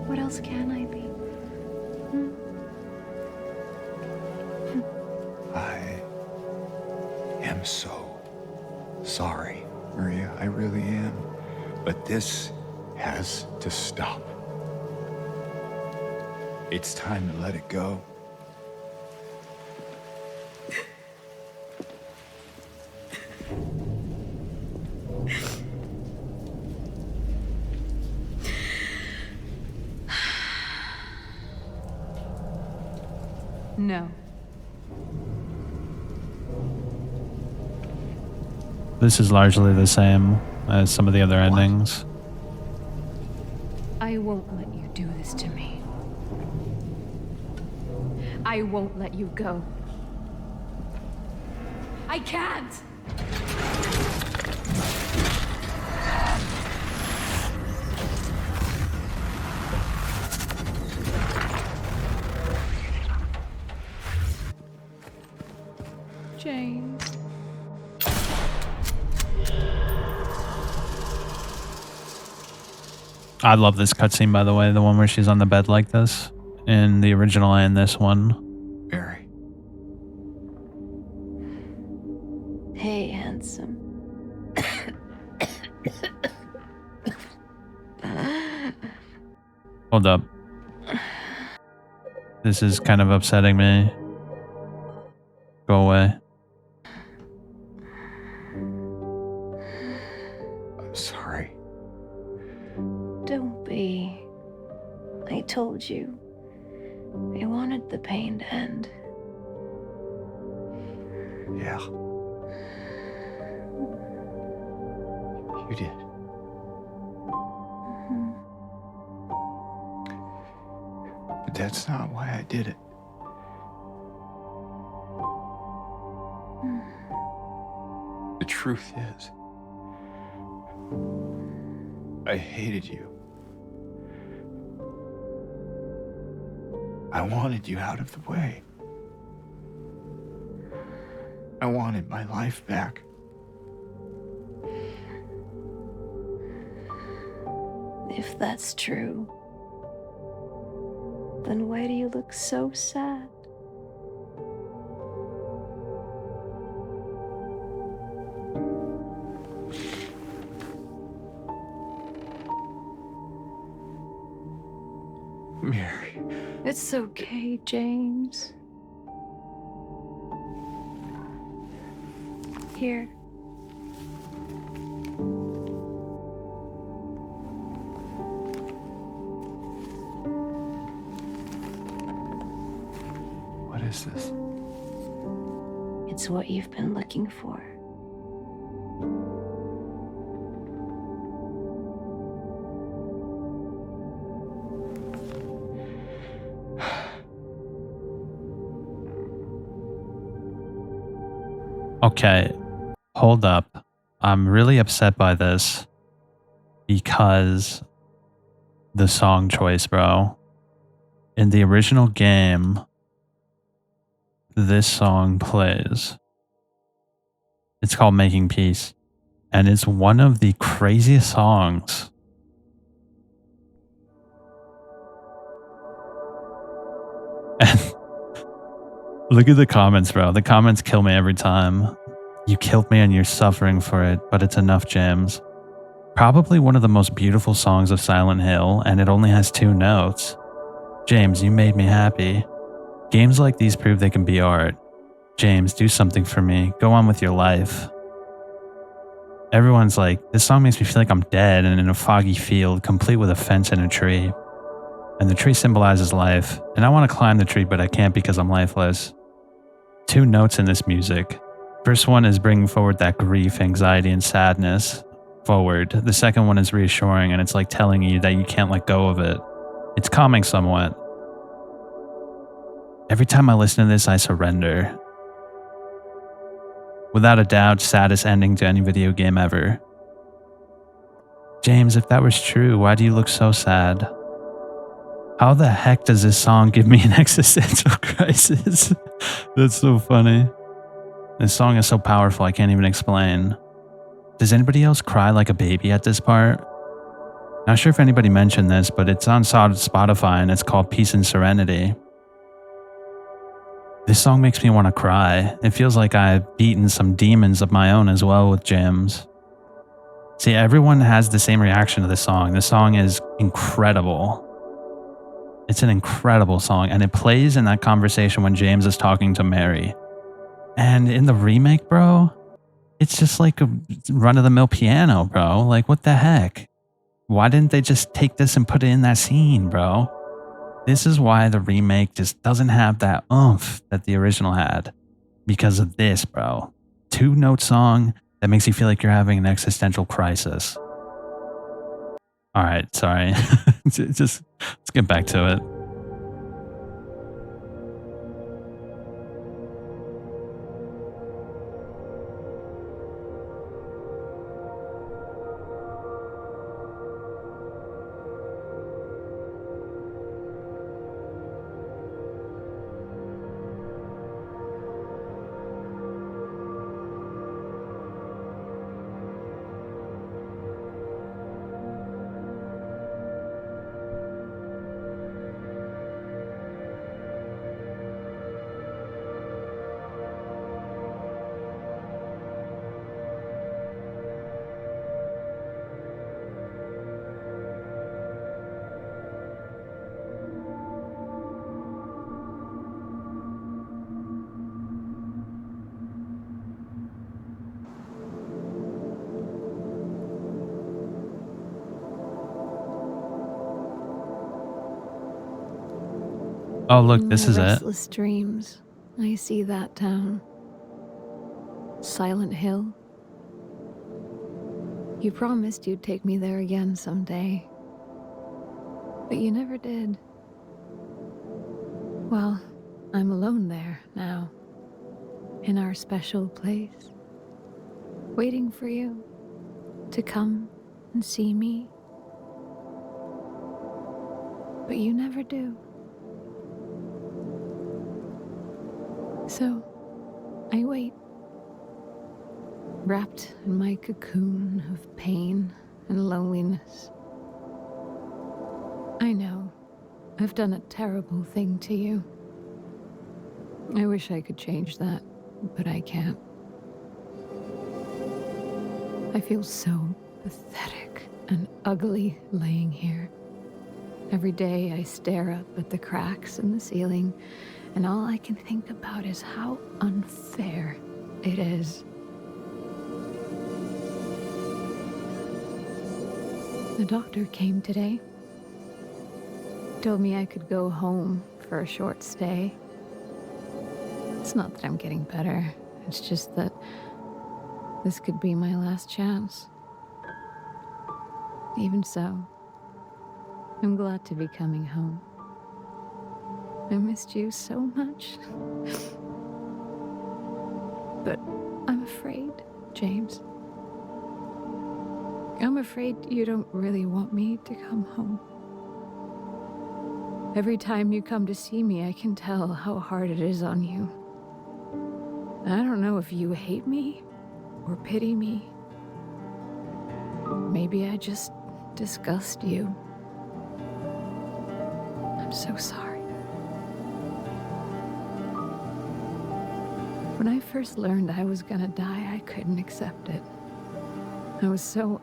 What else can I be? I am so sorry, Maria. I really am. But this has to stop. It's time to let it go. No. This is largely the same as some of the other endings. I won't let you do this to me. I won't let you go. I can't! James. I love this cutscene, by the way, the one where she's on the bed like this in the original and this one. Mary. Hey, handsome. Hold up. This is kind of upsetting me. Go away. I'm sorry. Don't be. I told you. I wanted the pain to end. Yeah. You did. But that's not why I did it. The truth is, I hated you. I wanted you out of the way. I wanted my life back. If that's true, then why do you look so sad? Mary. It's okay, James. Here. it's what you've been looking for. Okay, hold up. I'm really upset by this because the song choice, bro. In the original game, this song plays. It's called Making Peace, and it's one of the craziest songs. And look at the comments, bro. The comments kill me every time. You killed me and you're suffering for it, but it's enough, James. Probably one of the most beautiful songs of Silent Hill, and it only has 2 notes. James, you made me happy. Games like these prove they can be art. James, do something for me. Go on with your life. Everyone's like, this song makes me feel like I'm dead and in a foggy field, complete with a fence and a tree. And the tree symbolizes life. And I want to climb the tree, but I can't because I'm lifeless. 2 notes in this music. First one is bringing forward that grief, anxiety, and sadness forward. The second one is reassuring, and it's like telling you that you can't let go of it. It's calming somewhat. Every time I listen to this, I surrender. Without a doubt, saddest ending to any video game ever. James, if that was true, why do you look so sad? How the heck does this song give me an existential crisis? That's so funny. This song is so powerful, I can't even explain. Does anybody else cry like a baby at this part? Not sure if anybody mentioned this, but it's on Spotify and it's called Peace and Serenity. This song makes me want to cry. It feels like I've beaten some demons of my own as well with James. See, everyone has the same reaction to this song. This song is incredible. It's an incredible song, and it plays in that conversation when James is talking to Mary. And in the remake, bro, it's just like a run-of-the-mill piano, bro. Like, what the heck? Why didn't they just take this and put it in that scene, bro? This is why the remake just doesn't have that oomph that the original had. Because of this, bro. 2-note song that makes you feel like you're having an existential crisis. All right, sorry. Just let's get back to it. Oh, look, this is it. Restless dreams. I see that town. Silent Hill. You promised you'd take me there again someday. But you never did. Well, I'm alone there now. In our special place. Waiting for you to come and see me. But you never do. So, I wait, wrapped in my cocoon of pain and loneliness. I know, I've done a terrible thing to you. I wish I could change that, but I can't. I feel so pathetic and ugly laying here. Every day I stare up at the cracks in the ceiling, and all I can think about is how unfair it is. The doctor came today. Told me I could go home for a short stay. It's not that I'm getting better. It's just that this could be my last chance. Even so, I'm glad to be coming home. I missed you so much. But I'm afraid, James. I'm afraid you don't really want me to come home. Every time you come to see me, I can tell how hard it is on you. I don't know if you hate me or pity me. Maybe I just disgust you. I'm so sorry. When I first learned I was gonna die, I couldn't accept it. I was so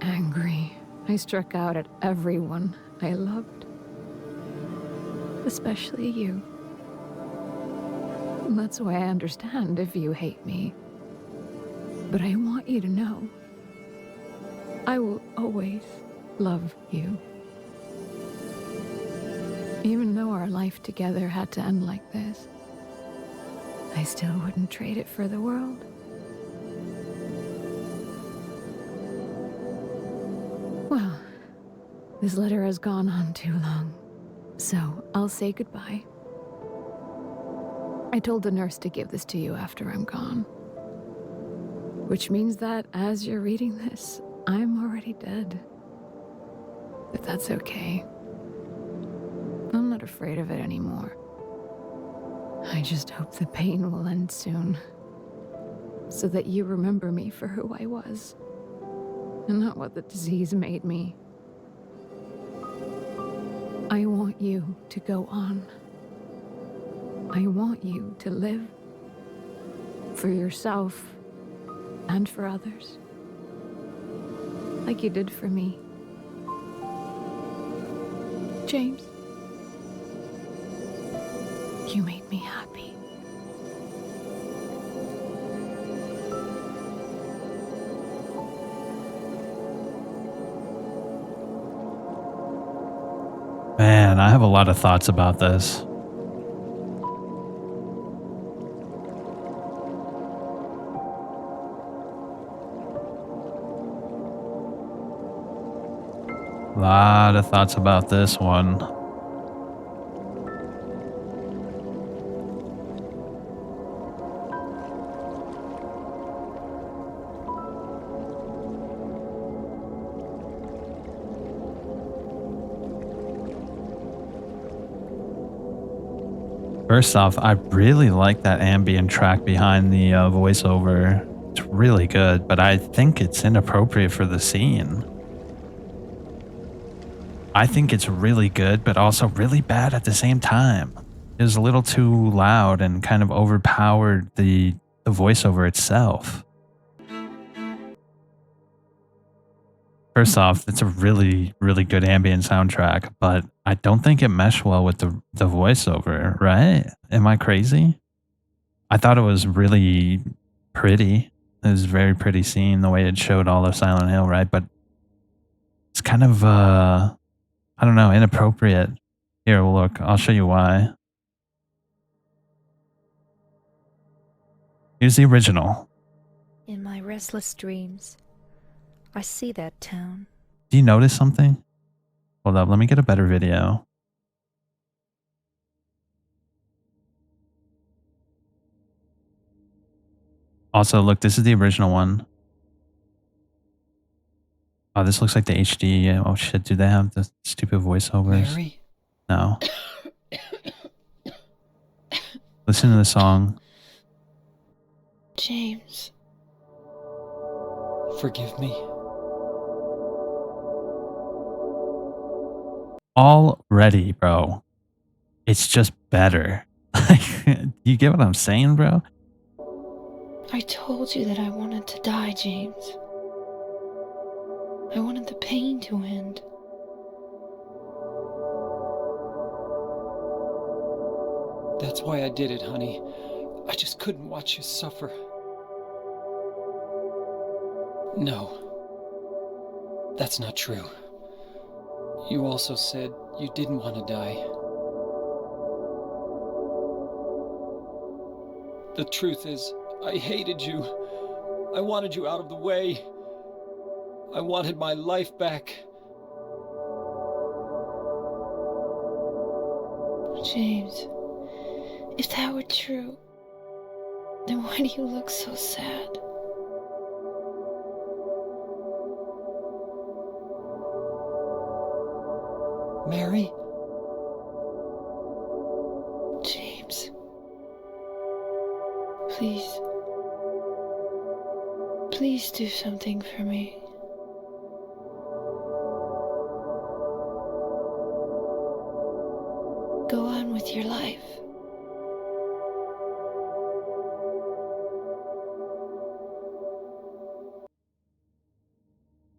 angry. I struck out at everyone I loved. Especially you. And that's why I understand if you hate me. But I want you to know, I will always love you. Even though our life together had to end like this, I still wouldn't trade it for the world. Well, this letter has gone on too long, so I'll say goodbye. I told the nurse to give this to you after I'm gone. Which means that as you're reading this, I'm already dead. But that's okay. I'm not afraid of it anymore. I just hope the pain will end soon. So that you remember me for who I was. And not what the disease made me. I want you to go on. I want you to live. For yourself. And for others. Like you did for me. James. You made me happy. Man, I have a lot of thoughts about this. A lot of thoughts about this one. First off, I really like that ambient track behind the voiceover. It's really good, but I think it's inappropriate for the scene. I think it's really good, but also really bad at the same time. It was a little too loud and kind of overpowered the voiceover itself. First off, it's a really, really good ambient soundtrack, but I don't think it meshed well with the voiceover, right? Am I crazy? I thought it was really pretty. It was a very pretty scene, the way it showed all of Silent Hill, right? But it's kind of, I don't know, inappropriate. Here, look, I'll show you why. Here's the original. In my restless dreams, I see that town. Do you notice something? Hold up, let me get a better video. Also, look, this is the original one. Oh, this looks like the HD. Oh shit, do they have the stupid voiceovers? Mary? No. Listen to the song. James. Forgive me. Already, bro. It's just better. You get what I'm saying, bro? I told you that I wanted to die, James. I wanted the pain to end. That's why I did it, honey. I just couldn't watch you suffer. No. That's not true. You also said you didn't want to die. The truth is, I hated you. I wanted you out of the way. I wanted my life back. James, if that were true, then why do you look so sad? Mary? James. Please. Please do something for me. Go on with your life.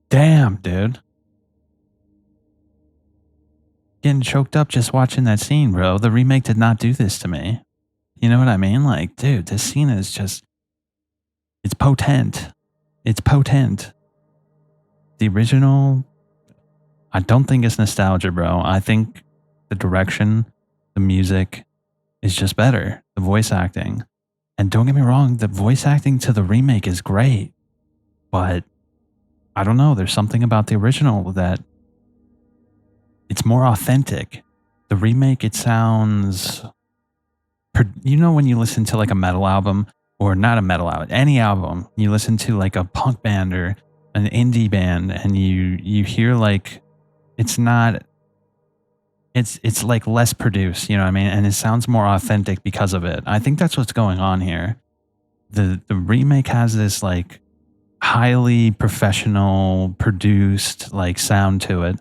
Damn, dude. Getting choked up just watching that scene, bro. The remake did not do this to me. You know what I mean? Like, dude, this scene is just... It's potent. It's potent. The original... I don't think it's nostalgia, bro. I think the direction, the music is just better. The voice acting. And don't get me wrong, the voice acting to the remake is great. But I don't know. There's something about the original that it's more authentic. The remake, it sounds... You know when you listen to like a metal album, or not a metal album, any album, you listen to like a punk band or an indie band and you hear like... It's not... It's like less produced, you know what I mean? And it sounds more authentic because of it. I think that's what's going on here. The remake has this like highly professional produced like sound to it.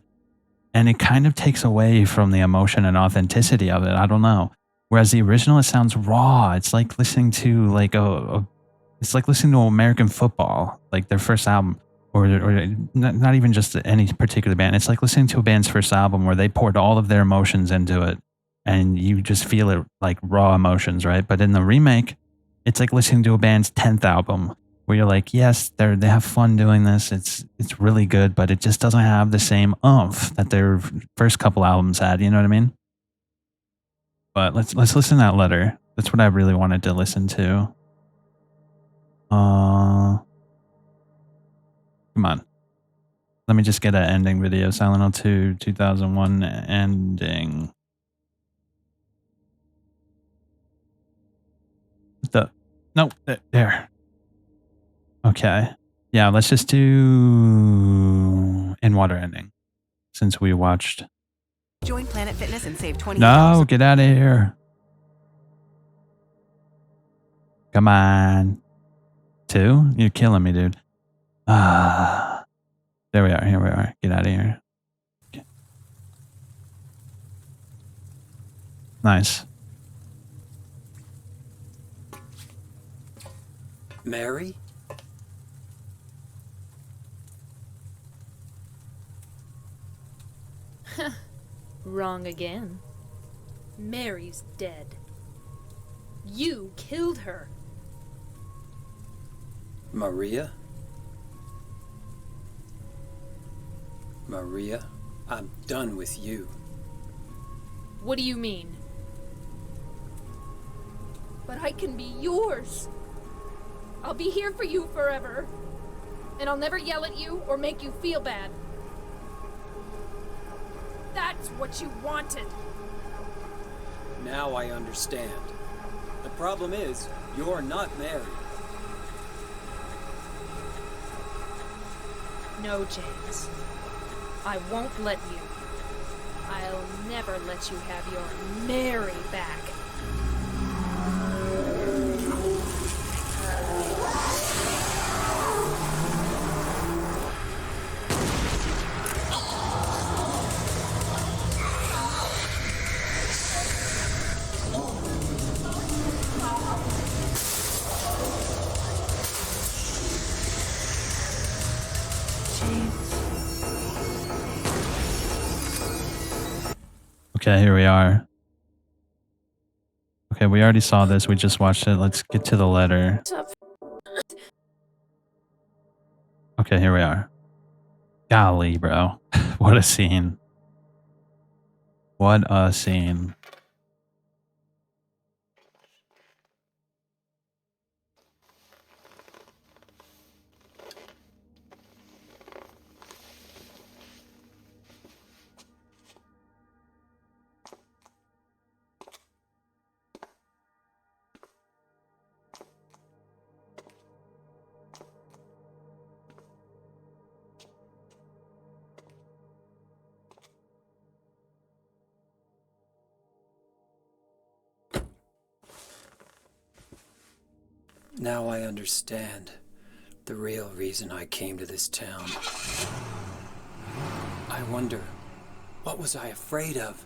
And it kind of takes away from the emotion and authenticity of it. I don't know. Whereas the original, it sounds raw. It's like listening to like it's like listening to American football, like their first album. Or not even just any particular band. It's like listening to a band's first album where they poured all of their emotions into it and you just feel it like raw emotions, right? But in the remake, it's like listening to a band's 10th album where you're like, yes, they have fun doing this. It's really good, but it just doesn't have the same oomph that their first couple albums had. You know what I mean? But let's listen to that letter. That's what I really wanted to listen to. Come on. Let me just get an ending video. Silent Hill 2, 2001 ending. No, there. Okay. Yeah, let's just do in water ending. Since we watched. Join Planet Fitness and save 20. No, get out of here. Come on. 2? You're killing me, dude. There we are. Here we are. Get out of here. Okay. Nice. Mary? Wrong again. Mary's dead. You killed her. Maria? Maria, I'm done with you. What do you mean? But I can be yours. I'll be here for you forever. And I'll never yell at you or make you feel bad. That's what you wanted. Now I understand. The problem is, you're not Mary. No, James. I won't let you. I'll never let you have your Mary back. Okay, here we are. Okay, we already saw this. We just watched it. Let's get to the letter. Okay, here we are. Golly, bro. What a scene. What a scene. Now I understand the real reason I came to this town. I wonder, what was I afraid of?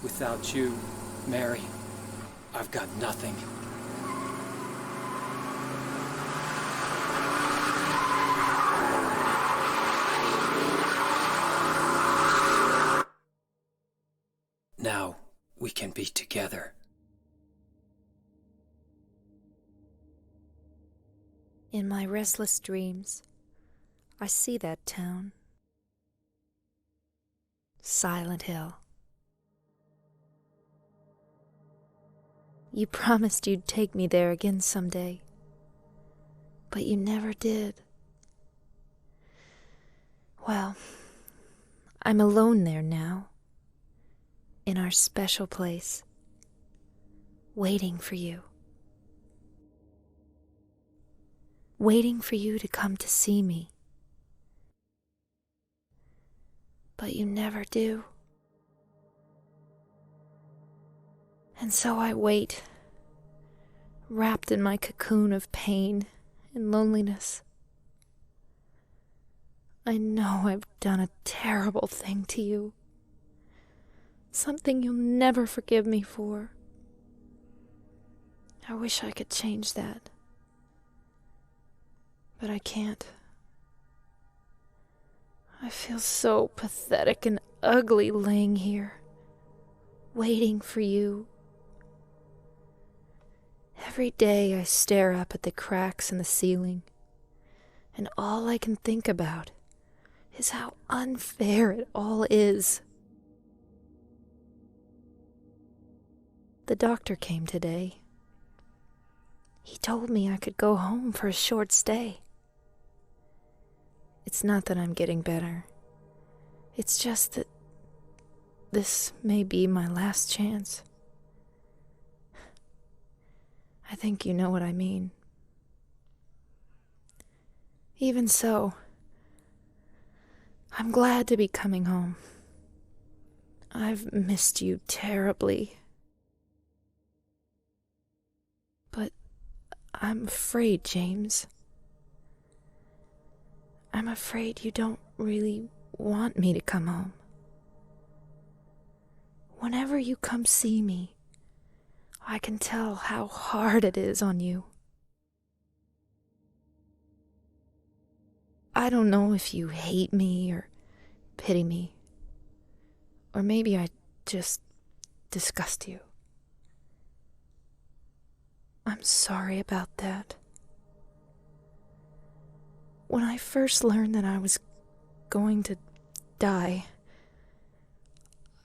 Without you, Mary, I've got nothing. Now we can be together. In my restless dreams, I see that town. Silent Hill. You promised you'd take me there again someday, but you never did. Well, I'm alone there now, in our special place, waiting for you. Waiting for you to come to see me. But you never do. And so I wait, wrapped in my cocoon of pain and loneliness. I know I've done a terrible thing to you. Something you'll never forgive me for. I wish I could change that. But I can't. I feel so pathetic and ugly laying here, waiting for you. Every day I stare up at the cracks in the ceiling, and all I can think about is how unfair it all is. The doctor came today. He told me I could go home for a short stay. It's not that I'm getting better. It's just that this may be my last chance. I think you know what I mean. Even so, I'm glad to be coming home. I've missed you terribly. But I'm afraid, James. I'm afraid you don't really want me to come home. Whenever you come see me, I can tell how hard it is on you. I don't know if you hate me or pity me, or maybe I just disgust you. I'm sorry about that. When I first learned that I was going to die,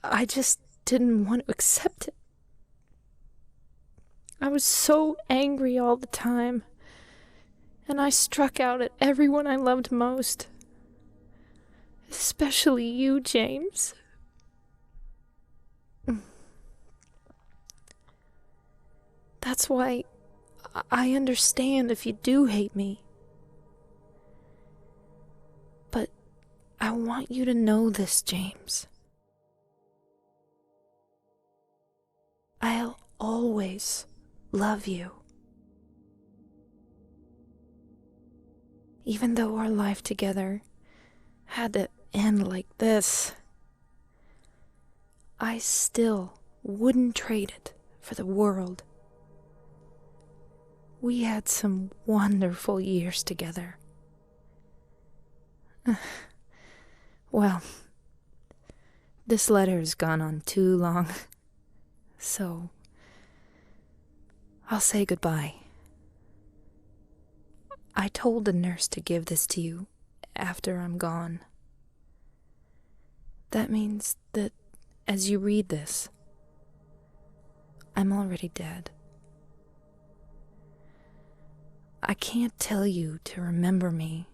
I just didn't want to accept it. I was so angry all the time, and I struck out at everyone I loved most. Especially you, James. That's why I understand if you do hate me. But I want you to know this, James. I'll always love you. Even though our life together had to end like this, I still wouldn't trade it for the world. We had some wonderful years together. Well, this letter has gone on too long, so I'll say goodbye. I told the nurse to give this to you after I'm gone. That means that as you read this, I'm already dead. I can't tell you to remember me,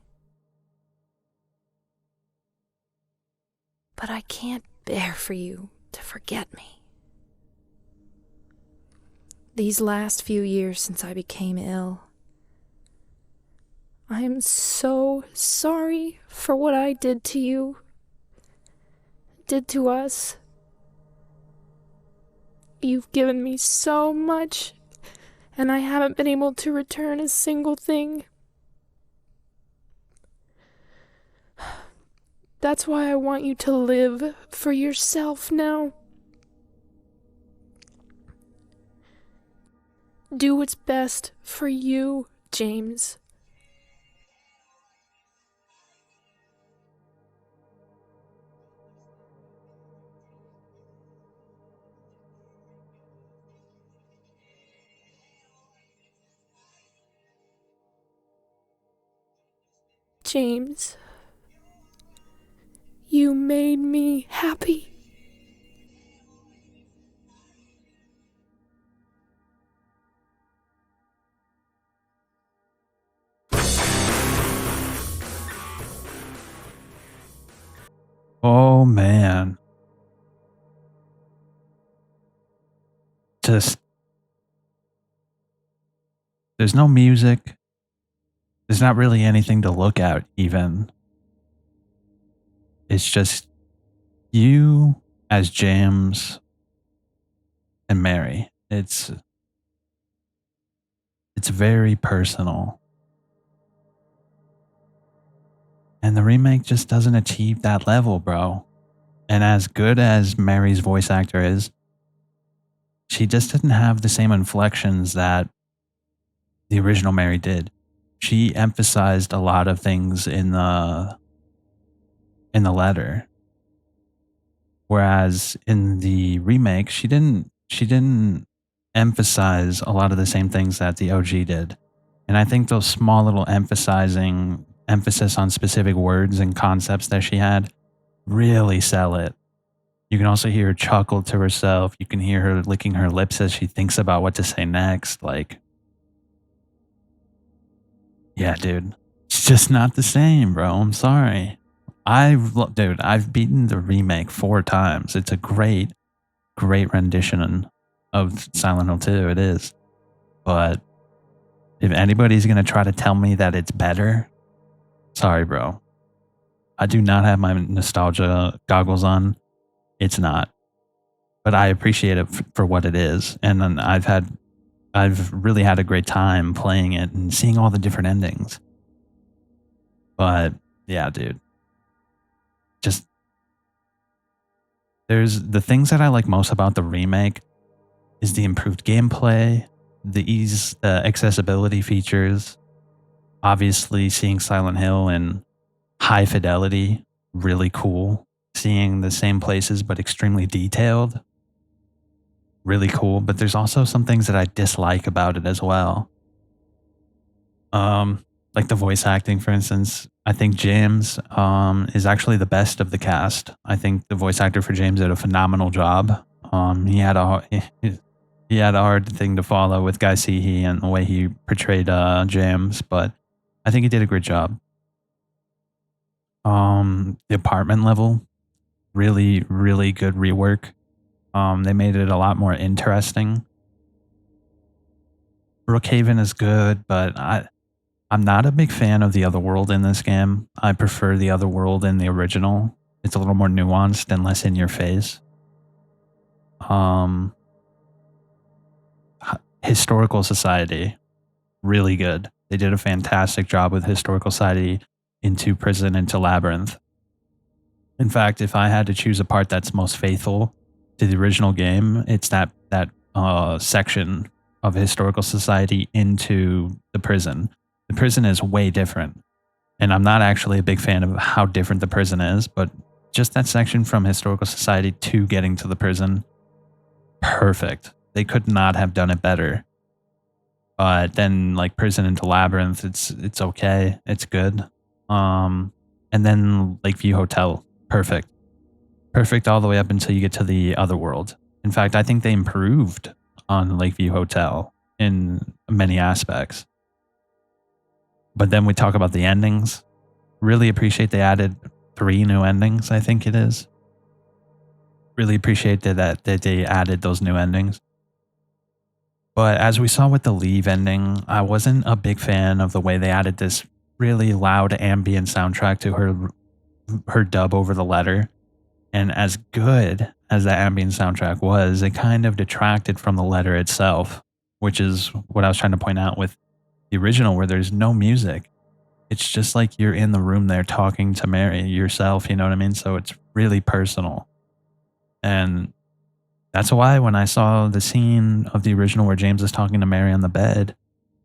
but I can't bear for you to forget me. These last few years since I became ill, I am so sorry for what I did to you, did to us. You've given me so much, and I haven't been able to return a single thing. That's why I want you to live for yourself now. Do what's best for you, James. James, you made me happy. Oh man. Just there's no music. There's not really anything to look at even. It's just you as James and Mary. It's very personal. And the remake just doesn't achieve that level, bro. And as good as Mary's voice actor is, she just didn't have the same inflections that the original Mary did. She emphasized a lot of things in the letter. Whereas in the remake, she didn't emphasize a lot of the same things that the OG did. And I think those small little emphasis on specific words and concepts that she had really sell it. You can also hear her chuckle to herself. You can hear her licking her lips as she thinks about what to say next. Like, yeah, dude, it's just not the same, bro. I'm sorry. I've beaten the remake 4 times. It's a great rendition of Silent Hill 2. It is. But if anybody's going to try to tell me that it's better, sorry, bro. I do not have my nostalgia goggles on. It's not. But I appreciate it for what it is. And then I've really had a great time playing it and seeing all the different endings. But yeah, dude. Just there's the things that I like most about the remake is the improved gameplay, the ease, the accessibility features. Obviously, seeing Silent Hill in high fidelity, really cool. Seeing the same places but extremely detailed, really cool. But there's also some things that I dislike about it as well. Like the voice acting, for instance. I think James is actually the best of the cast. I think the voice actor for James did a phenomenal job. He had a hard thing to follow with Guy Seehee and the way he portrayed James, but I think he did a great job. The apartment level, really, really good rework. They made it a lot more interesting. Brookhaven is good, but I'm not a big fan of the Otherworld in this game. I prefer the Otherworld in the original. It's a little more nuanced and less in your face. Historical Society, really good. They did a fantastic job with Historical Society into Prison, into Labyrinth. In fact, if I had to choose a part that's most faithful to the original game, it's that section of Historical Society into the prison. The prison is way different. And I'm not actually a big fan of how different the prison is, but just that section from Historical Society to getting to the prison, perfect. They could not have done it better. But then like Prison into Labyrinth, it's okay. It's good. And then Lakeview Hotel, perfect. Perfect all the way up until you get to the Otherworld. In fact, I think they improved on Lakeview Hotel in many aspects. But then we talk about the endings. Really appreciate they added 3 new endings, I think it is. Really appreciate that they added those new endings. But as we saw with the Leave ending, I wasn't a big fan of the way they added this really loud ambient soundtrack to her dub over the letter. And as good as that ambient soundtrack was, it kind of detracted from the letter itself. which is what I was trying to point out with the original, where there's no music. It's just like you're in the room there talking to Mary yourself, you know what I mean? So it's really personal. And that's why when I saw the scene of the original where James is talking to Mary on the bed,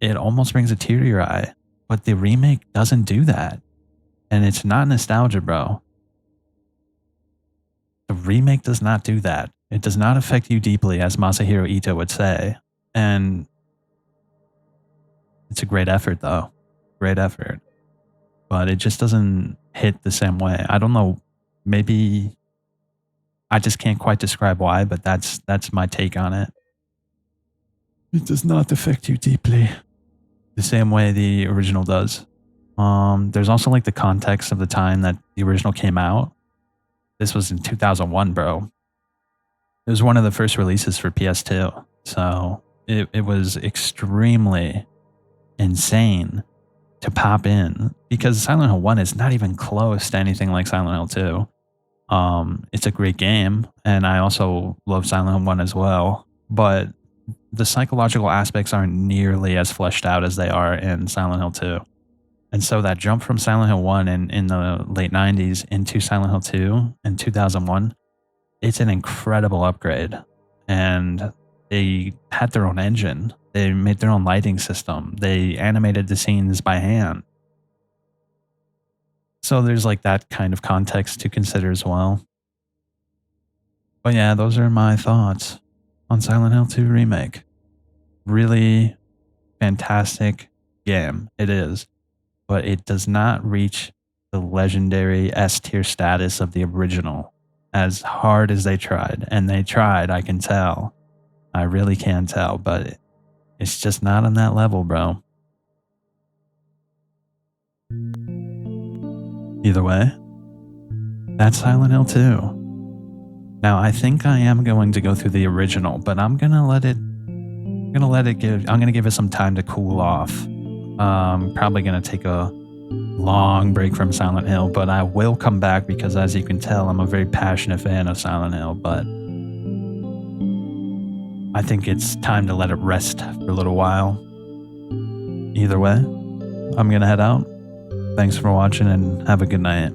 it almost brings a tear to your eye. But the remake doesn't do that. And it's not nostalgia, bro. The remake does not do that. It does not affect you deeply, as Masahiro Ito would say. And it's a great effort, though. Great effort. But it just doesn't hit the same way. I don't know. Maybe I just can't quite describe why, but that's my take on it. It does not affect you deeply the same way the original does. There's also like the context of the time that the original came out. This was in 2001, bro. It was one of the first releases for PS2. So it was extremely insane to pop in, because Silent Hill 1 is not even close to anything like Silent Hill 2. It's a great game, and I also love Silent Hill 1 as well, but the psychological aspects aren't nearly as fleshed out as they are in Silent Hill 2. And so that jump from Silent Hill 1 in the late 90s into Silent Hill 2 in 2001, it's an incredible upgrade. And they had their own engine. They made their own lighting system. They animated the scenes by hand. So there's like that kind of context to consider as well. But yeah, those are my thoughts on Silent Hill 2 Remake. Really fantastic game. It is. But it does not reach the legendary S tier status of the original, as hard as they tried. And they tried, I can tell. I really can tell, but it's just not on that level, bro. Either way, that's Silent Hill 2. Now, I think I am going to go through the original, but I'm going to give it some time to cool off. Probably going to take a long break from Silent Hill, but I will come back because, as you can tell, I'm a very passionate fan of Silent Hill, but I think it's time to let it rest for a little while. Either way, I'm going to head out. Thanks for watching and have a good night.